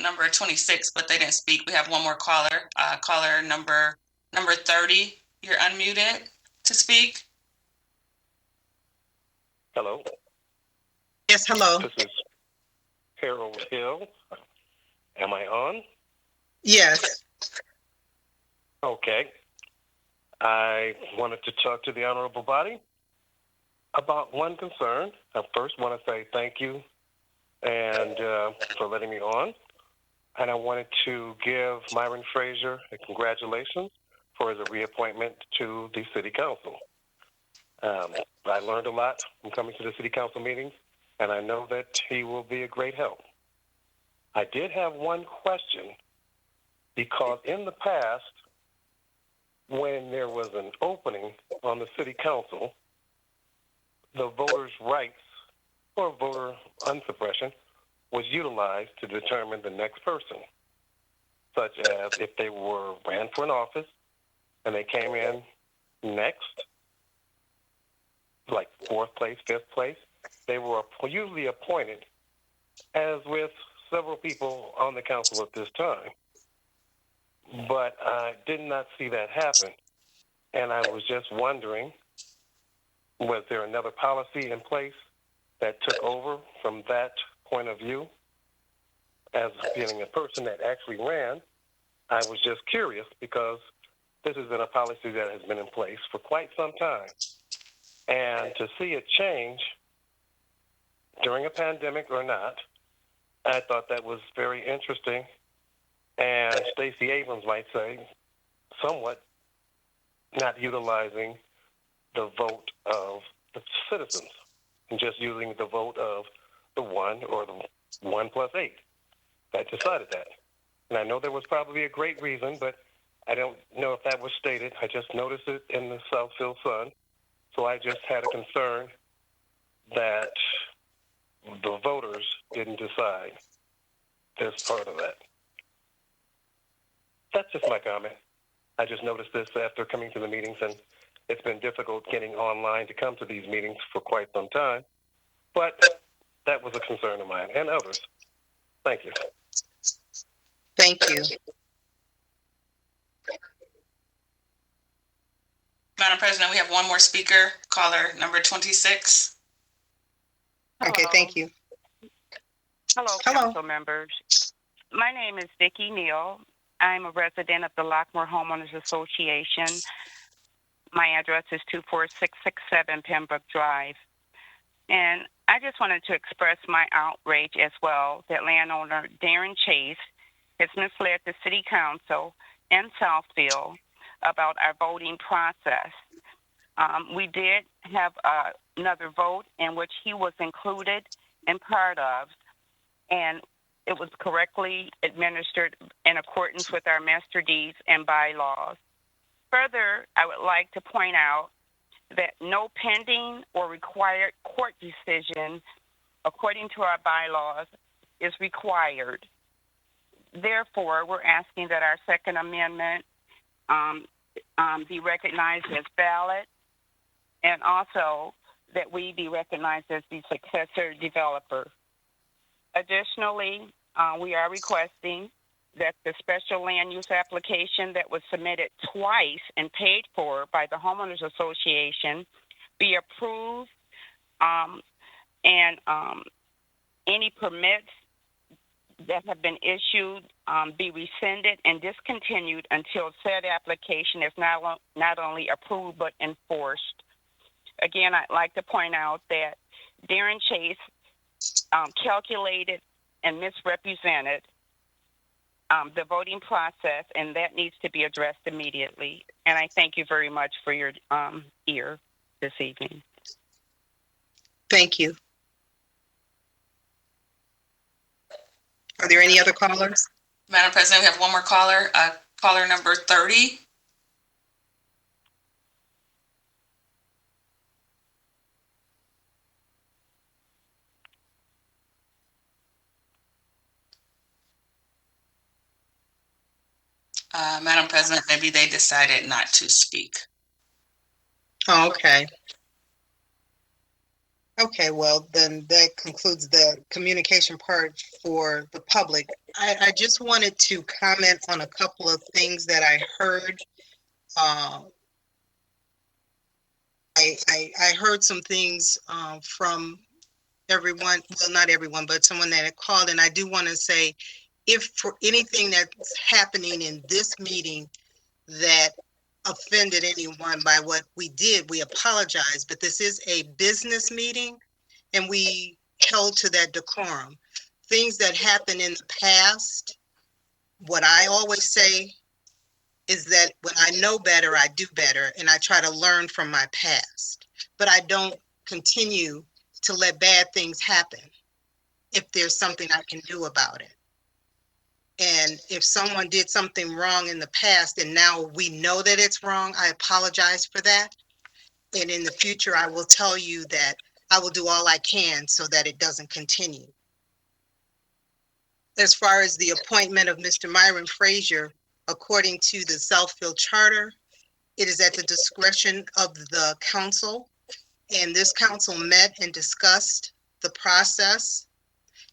number 26, but they didn't speak. We have one more caller. Caller number 30. You're unmuted to speak. Hello. Yes, hello. This is Harold Hill. Am I on? Yes. Okay. I wanted to talk to the honorable body about one concern. I first want to say thank you and for letting me on. And I wanted to give Myron Frazier a congratulations for his reappointment to the City Council. I learned a lot from coming to the City Council meetings, and I know that he will be a great help. I did have one question, because in the past, when there was an opening on the City Council, the voters' rights or voter unsuppression was utilized to determine the next person, such as if they ran for an office and they came in next, like 4th place, 5th place, they were usually appointed, as with several people on the council at this time. But I did not see that happen. And I was just wondering, was there another policy in place that took over from that point of view? As being a person that actually ran, I was just curious, because this has been a policy that has been in place for quite some time. And to see it change during a pandemic or not, I thought that was very interesting. And Stacey Abrams might say, somewhat not utilizing the vote of the citizens and just using the vote of the 1 or the 1 + 8 that decided that. And I know there was probably a great reason, but I don't know if that was stated. I just noticed it in the Southfield Sun. So I just had a concern that the voters didn't decide this part of that. That's just my comment. I just noticed this after coming to the meetings, and it's been difficult getting online to come to these meetings for quite some time. But that was a concern of mine and others. Thank you. Thank you. Madam President, we have one more speaker, caller number 26. Okay, thank you. Hello, council members. My name is Vicki Neal. I'm a resident of the Lockmore Homeowners Association. My address is 24667 Pembroke Drive. And I just wanted to express my outrage as well that landowner Darren Chase has misled the city council and Southfield about our voting process. We did have another vote in which he was included and part of, and it was correctly administered in accordance with our master deeds and bylaws. Further, I would like to point out that no pending or required court decision, according to our bylaws, is required. Therefore, we're asking that our Second Amendment be recognized as valid, and also that we be recognized as the successor developer. Additionally, we are requesting that the special land use application that was submitted twice and paid for by the Homeowners Association be approved, and any permits that have been issued be rescinded and discontinued until said application is not only approved but enforced. Again, I'd like to point out that Darren Chase calculated and misrepresented the voting process, and that needs to be addressed immediately. And I thank you very much for your ear this evening. Thank you. Are there any other callers? Madam President, we have one more caller, caller number 30. Madam President, maybe they decided not to speak. Oh, okay. Okay, well, then that concludes the communication part for the public. I just wanted to comment on a couple of things that I heard. I heard some things from everyone, well, not everyone, but someone that had called, and I do want to say, if for anything that's happening in this meeting that offended anyone by what we did, we apologize, but this is a business meeting and we held to that decorum. Things that happened in the past, what I always say is that when I know better, I do better, and I try to learn from my past, but I don't continue to let bad things happen if there's something I can do about it. And if someone did something wrong in the past and now we know that it's wrong, I apologize for that. And in the future, I will tell you that I will do all I can so that it doesn't continue. As far as the appointment of Mr. Myron Frazier, according to the Southfield Charter, it is at the discretion of the council. And this council met and discussed the process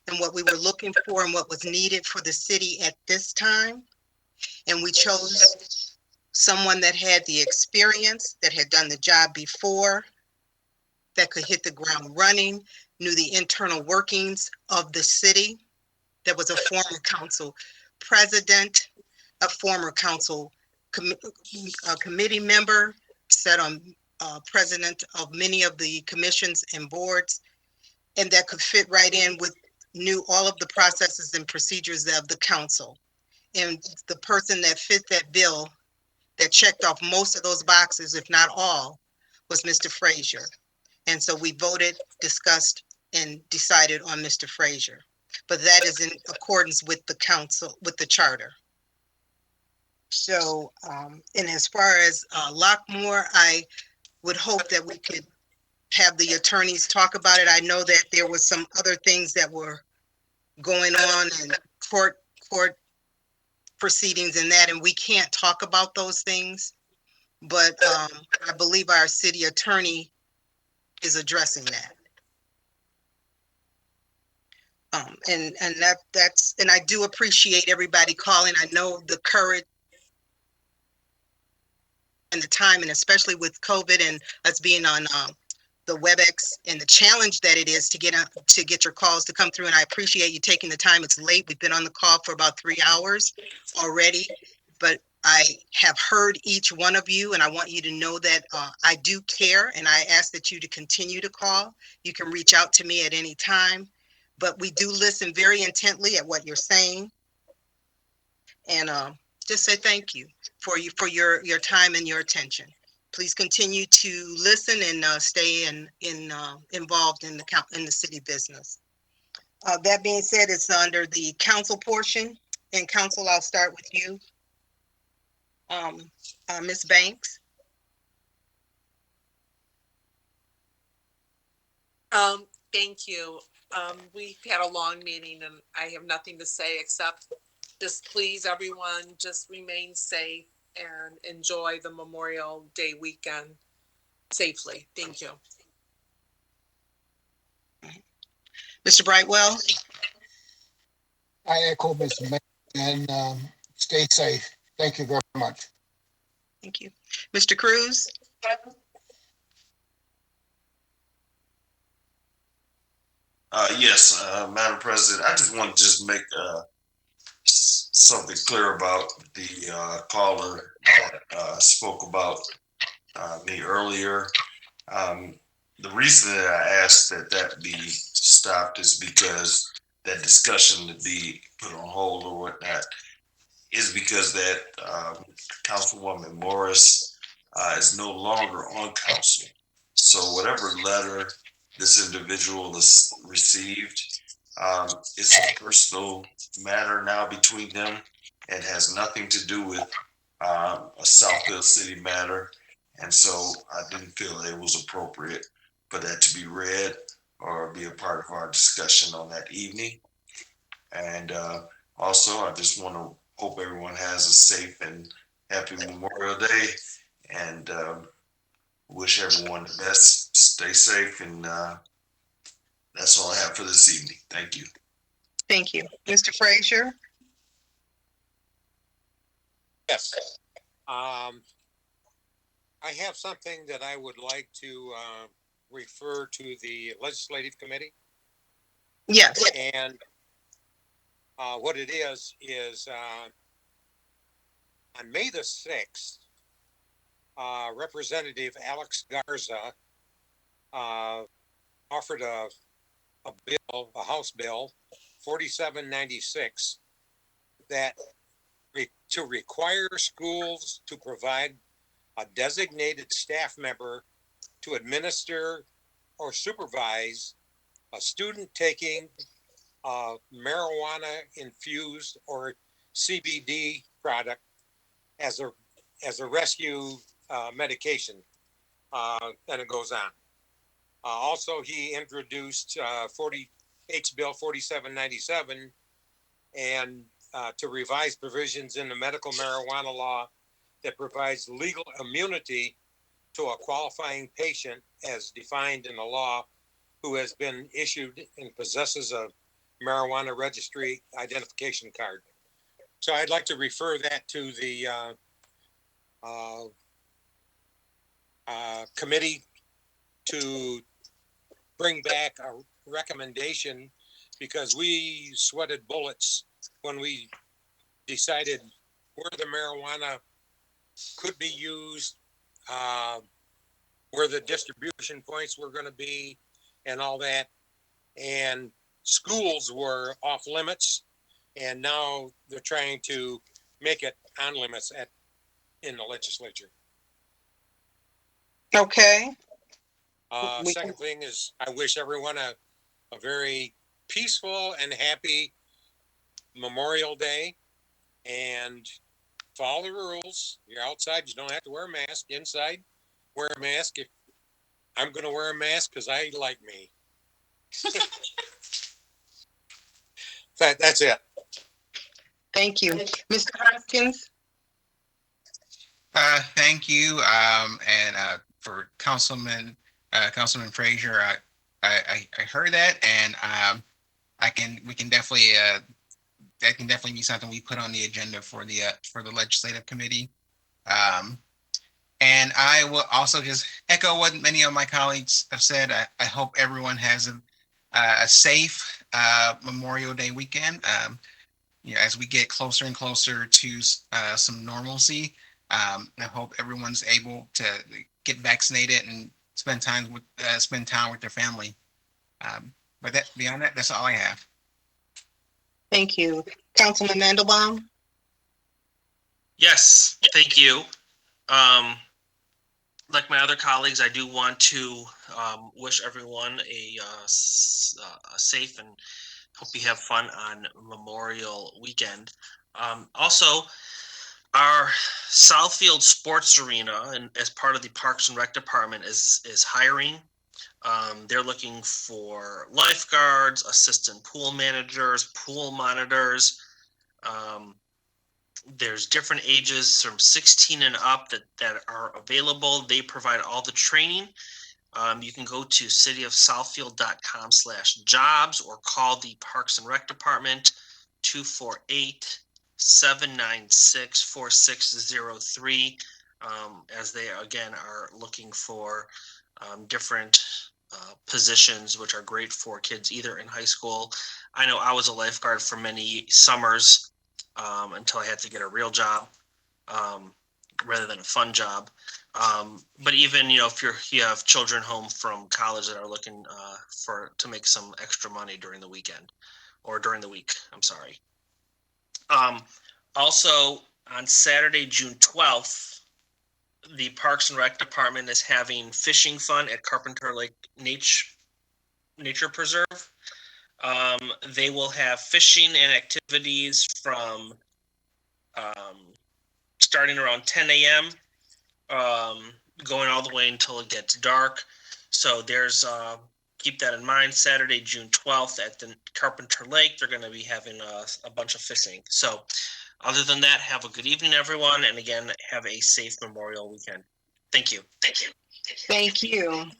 and what we were looking for and what was needed for the city at this time. And we chose someone that had the experience, that had done the job before, that could hit the ground running, knew the internal workings of the city, that was a former council president, a former council committee member, sat on president of many of the commissions and boards, and that could fit right in with, knew all of the processes and procedures of the council. And the person that fit that bill, that checked off most of those boxes, if not all, was Mr. Frazier. And so we voted, discussed, and decided on Mr. Frazier. But that is in accordance with the council, with the charter. So, and as far as Lockmore, I would hope that we could have the attorneys talk about it. I know that there was some other things that were going on in court proceedings and that, and we can't talk about those things. But I believe our city attorney is addressing that. And that's, and I do appreciate everybody calling. I know the courage and the time, and especially with COVID and us being on the WebEx and the challenge that it is to get your calls to come through. And I appreciate you taking the time. It's late. We've been on the call for about 3 hours already, but I have heard each one of you, and I want you to know that I do care, and I ask that you to continue to call. You can reach out to me at any time, but we do listen very intently at what you're saying, and just say thank you for your time and your attention. Please continue to listen and stay involved in the city business. That being said, it's under the council portion, and council, I'll start with you. Ms. Banks. Thank you. We've had a long meeting and I have nothing to say except just please everyone just remain safe and enjoy the Memorial Day weekend safely. Thank you. Mr. Brightwell. I echo Ms. May and stay safe. Thank you very much. Thank you. Mr. Cruz. Yes, Madam President, I just want to just make something clear about the caller that spoke about me earlier. The reason that I asked that be stopped is because that discussion to be put on hold or whatnot is because that Councilwoman Morris is no longer on council. So whatever letter this individual has received, it's a personal matter now between them and has nothing to do with a Southfield City matter. And so I didn't feel it was appropriate for that to be read or be a part of our discussion on that evening. And also, I just want to hope everyone has a safe and happy Memorial Day, and wish everyone the best. Stay safe, and that's all I have for this evening. Thank you. Thank you. Mr. Frazier? Yes. I have something that I would like to refer to the legislative committee. Yes. And what it is on May the 6th, Representative Alex Garza offered a bill, a House bill, 4796, that to require schools to provide a designated staff member to administer or supervise a student taking marijuana infused or CBD product as a rescue medication, and it goes on. Also, he introduced H Bill 4797 and to revise provisions in the medical marijuana law that provides legal immunity to a qualifying patient as defined in the law who has been issued and possesses a marijuana registry identification card. So I'd like to refer that to the committee to bring back a recommendation, because we sweated bullets when we decided where the marijuana could be used, where the distribution points were going to be, and all that. And schools were off limits, and now they're trying to make it on limits in the legislature. Okay. Second thing is, I wish everyone a very peaceful and happy Memorial Day, and follow the rules. You're outside, you don't have to wear a mask. Inside, wear a mask. If I'm going to wear a mask because I like me. That's it. Thank you. Mr. Hoskins? Thank you. And for Councilman Frazier, I heard that, and we can definitely that can definitely be something we put on the agenda for the legislative committee. And I will also just echo what many of my colleagues have said. I hope everyone has a safe Memorial Day weekend. As we get closer and closer to some normalcy, I hope everyone's able to get vaccinated and spend time with their family. But beyond that, that's all I have. Thank you. Councilman Mandelbaum? Yes, thank you. Like my other colleagues, I do want to wish everyone a safe and hope you have fun on Memorial Weekend. Also, our Southfield Sports Arena, and as part of the Parks and Rec Department, is hiring. They're looking for lifeguards, assistant pool managers, pool monitors. There's different ages from 16 and up that are available. They provide all the training. You can go to cityofsouthfield.com/jobs or call the Parks and Rec Department 248-796-4603 as they again are looking for different positions, which are great for kids either in high school. I know I was a lifeguard for many summers until I had to get a real job rather than a fun job. But even if you have children home from college that are looking to make some extra money during the weekend or during the week, I'm sorry. Also on Saturday, June 12th, the Parks and Rec Department is having fishing fun at Carpenter Lake Nature Preserve. They will have fishing and activities from starting around 10 a.m. Going all the way until it gets dark. So there's keep that in mind. Saturday, June 12th at the Carpenter Lake, they're going to be having a bunch of fishing. So other than that, have a good evening, everyone. And again, have a safe Memorial Weekend. Thank you. Thank you. Thank you.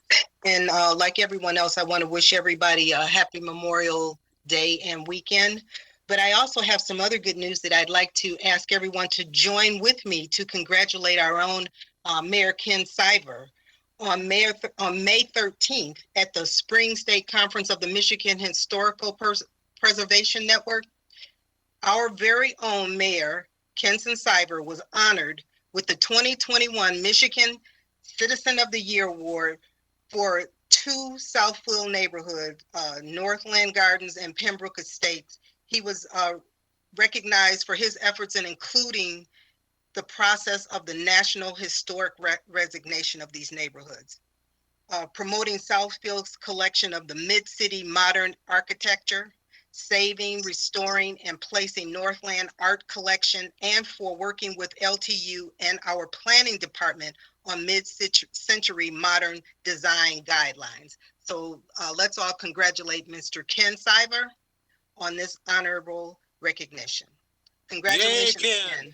And like everyone else, I want to wish everybody a happy Memorial Day and weekend. But I also have some other good news that I'd like to ask everyone to join with me to congratulate our own Mayor Ken Siver on May 13th at the Spring State Conference of the Michigan Historical Preservation Network. Our very own Mayor Kenson Siver was honored with the 2021 Michigan Citizen of the Year Award for two Southfield neighborhoods, Northland Gardens and Pembroke Estates. He was recognized for his efforts in including the process of the National Historic Resignation of these neighborhoods, promoting Southfield's collection of the mid-city modern architecture, saving, restoring, and placing Northland art collection, and for working with LTU and our planning department on mid-century modern design guidelines. So let's all congratulate Mr. Ken Siver on this honorable recognition. Congratulations, Yay, Ken.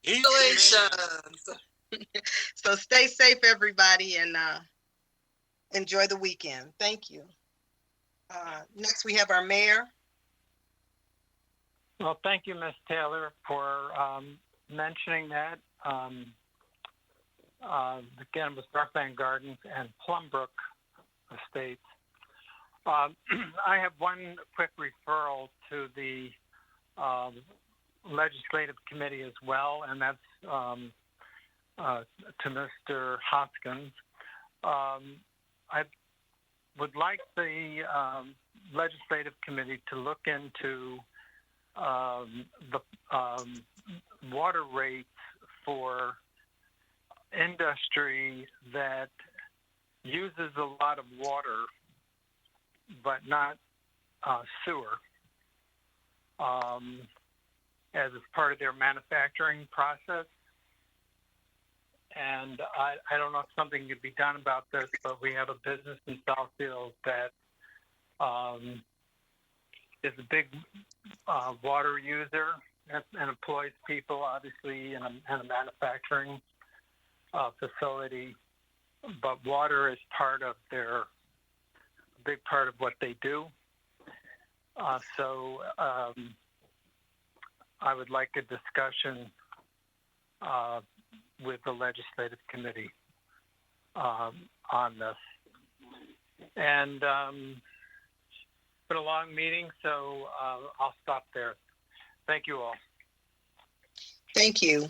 Congratulations. So stay safe, everybody, and enjoy the weekend. Thank you. Next, we have our mayor. Well, thank you, Ms. Taylor, for mentioning that. Again, with Northland Gardens and Plumbrook Estates. I have one quick referral to the legislative committee as well, and that's to Mr. Hoskins. I would like the legislative committee to look into the water rates for industry that uses a lot of water but not sewer as part of their manufacturing process. And I don't know if something could be done about this, but we have a business in Southfield that is a big water user and employs people, obviously, in a manufacturing facility. But water is part of a big part of what they do. So I would like a discussion with the legislative committee on this. And it's been a long meeting, so I'll stop there. Thank you all. Thank you.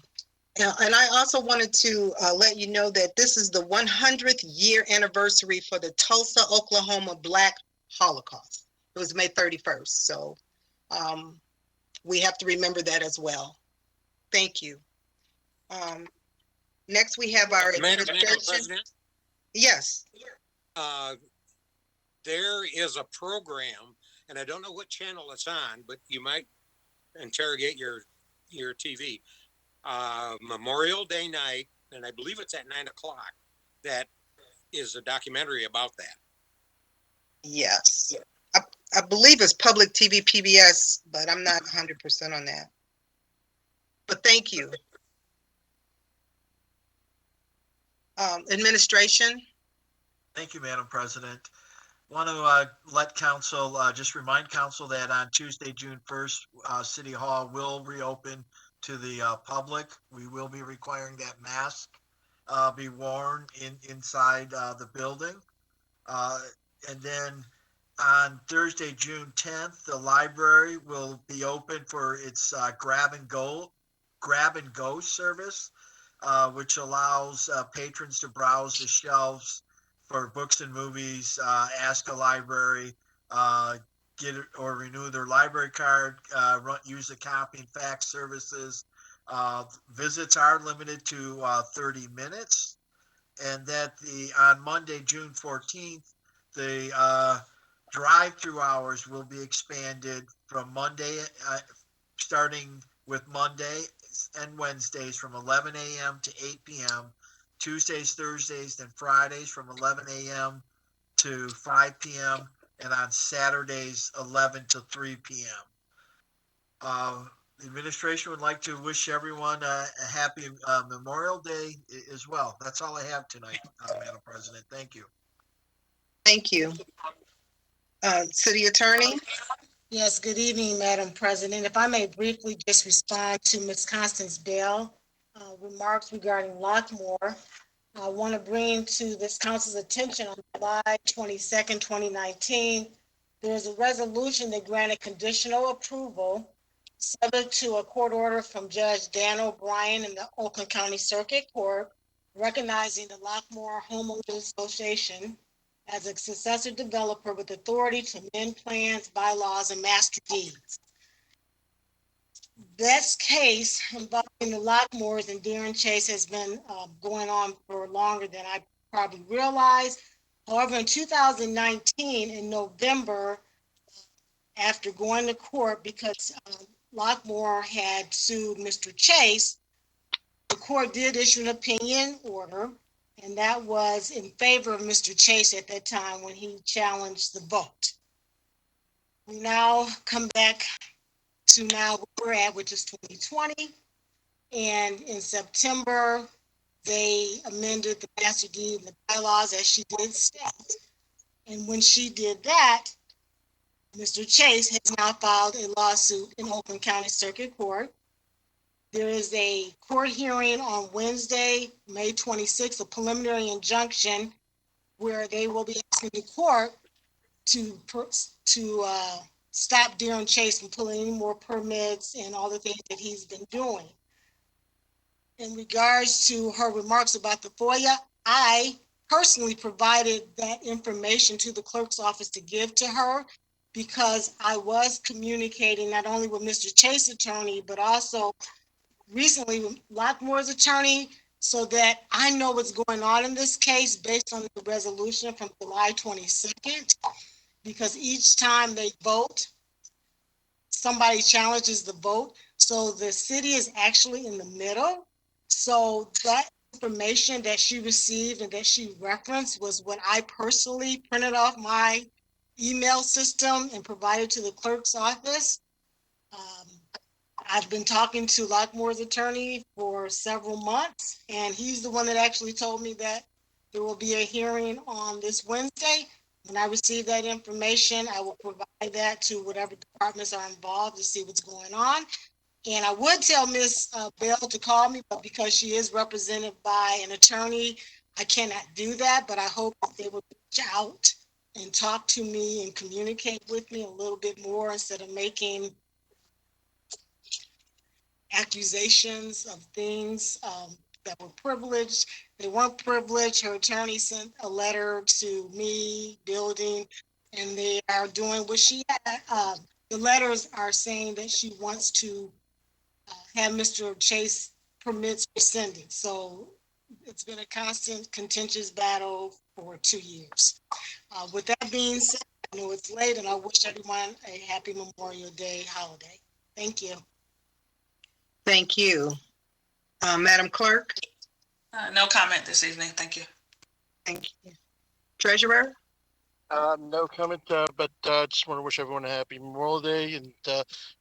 And I also wanted to let you know that this is the 100th year anniversary for the Tulsa, Oklahoma Black Holocaust. It was May 31st. So we have to remember that as well. Thank you. Next, we have our Madam administration. President, Yes. there is a program, and I don't know what channel it's on, but you might interrogate your TV. Memorial Day night, and I believe it's at 9:00. That is a documentary about that. Yes. I believe it's public TV PBS, but I'm not 100% on that. But thank you. Administration. Thank you, Madam President. Want to let council, just remind council that on Tuesday, June 1st, City Hall will reopen to the public. We will be requiring that mask be worn inside the building. And then on Thursday, June 10th, the library will be open for its grab and go service, which allows patrons to browse the shelves for books and movies, ask a library, get or renew their library card, use the copy and fax services. Visits are limited to 30 minutes. And that on Monday, June 14th, the drive-through hours will be expanded from Monday, starting with Monday and Wednesdays from 11 a.m. to 8 p.m., Tuesdays, Thursdays, and Fridays from 11 a.m. to 5 p.m., and on Saturdays, 11 to 3 p.m. The administration would like to wish everyone a happy Memorial Day as well. That's all I have tonight, Madam President. Thank you. Thank you. City Attorney. Yes, good evening, Madam President. If I may briefly just respond to Ms. Constance Bell remarks regarding Lockmore. I want to bring to this council's attention on July 22nd, 2019, there is a resolution that granted conditional approval subject to a court order from Judge Dan O'Brien in the Oakland County Circuit Court, recognizing the Lockmore Homeowners Association as a successor developer with authority to amend plans, bylaws, and master deeds. This case involving the Lockmores and Darren Chase has been going on for longer than I probably realized. However, in 2019, in November, after going to court because Lockmore had sued Mr. Chase, the court did issue an opinion order, and that was in favor of Mr. Chase at that time when he challenged the vote. We now come back to now where we're at, which is 2020. And in September, they amended the master deed and the bylaws as she did state. And when she did that, Mr. Chase has now filed a lawsuit in Oakland County Circuit Court. There is a court hearing on Wednesday, May 26th, a preliminary injunction where they will be asking the court to stop Darren Chase from pulling any more permits and all the things that he's been doing. In regards to her remarks about the FOIA, I personally provided that information to the clerk's office to give to her because I was communicating not only with Mr. Chase's attorney, but also recently with Lockmore's attorney, so that I know what's going on in this case based on the resolution from July 22nd, because each time they vote, somebody challenges the vote. So the city is actually in the middle. So that information that she received and that she referenced was what I personally printed off my email system and provided to the clerk's office. I've been talking to Lockmore's attorney for several months, and he's the one that actually told me that there will be a hearing on this Wednesday. When I receive that information, I will provide that to whatever departments are involved to see what's going on. And I would tell Miss Bell to call me, but because she is represented by an attorney, I cannot do that. But I hope that they will reach out and talk to me and communicate with me a little bit more instead of making accusations of things that were privileged. They weren't privileged. Her attorney sent a letter to me, building, and they are doing what she had. The letters are saying that she wants to have Mr. Chase permits rescinded. So it's been a constant contentious battle for 2 years. With that being said, I know it's late and I wish everyone a happy Memorial Day holiday. Thank you. Thank you. Madam Clerk? No comment this evening. Thank you. Thank you. Treasurer? No comment, but just want to wish everyone a happy Memorial Day and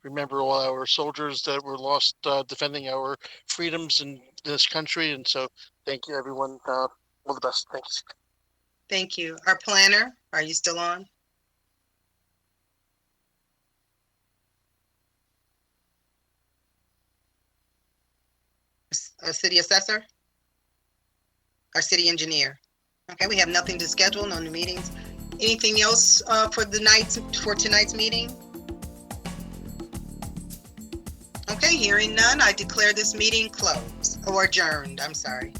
remember all our soldiers that were lost defending our freedoms in this country. And so thank you, everyone. All the best. Thanks. Thank you. Our planner, are you still on? Our city assessor? Our city engineer? Okay, we have nothing to schedule, no new meetings. Anything else for tonight's meeting? Okay, hearing none, I declare this meeting closed or adjourned. I'm sorry.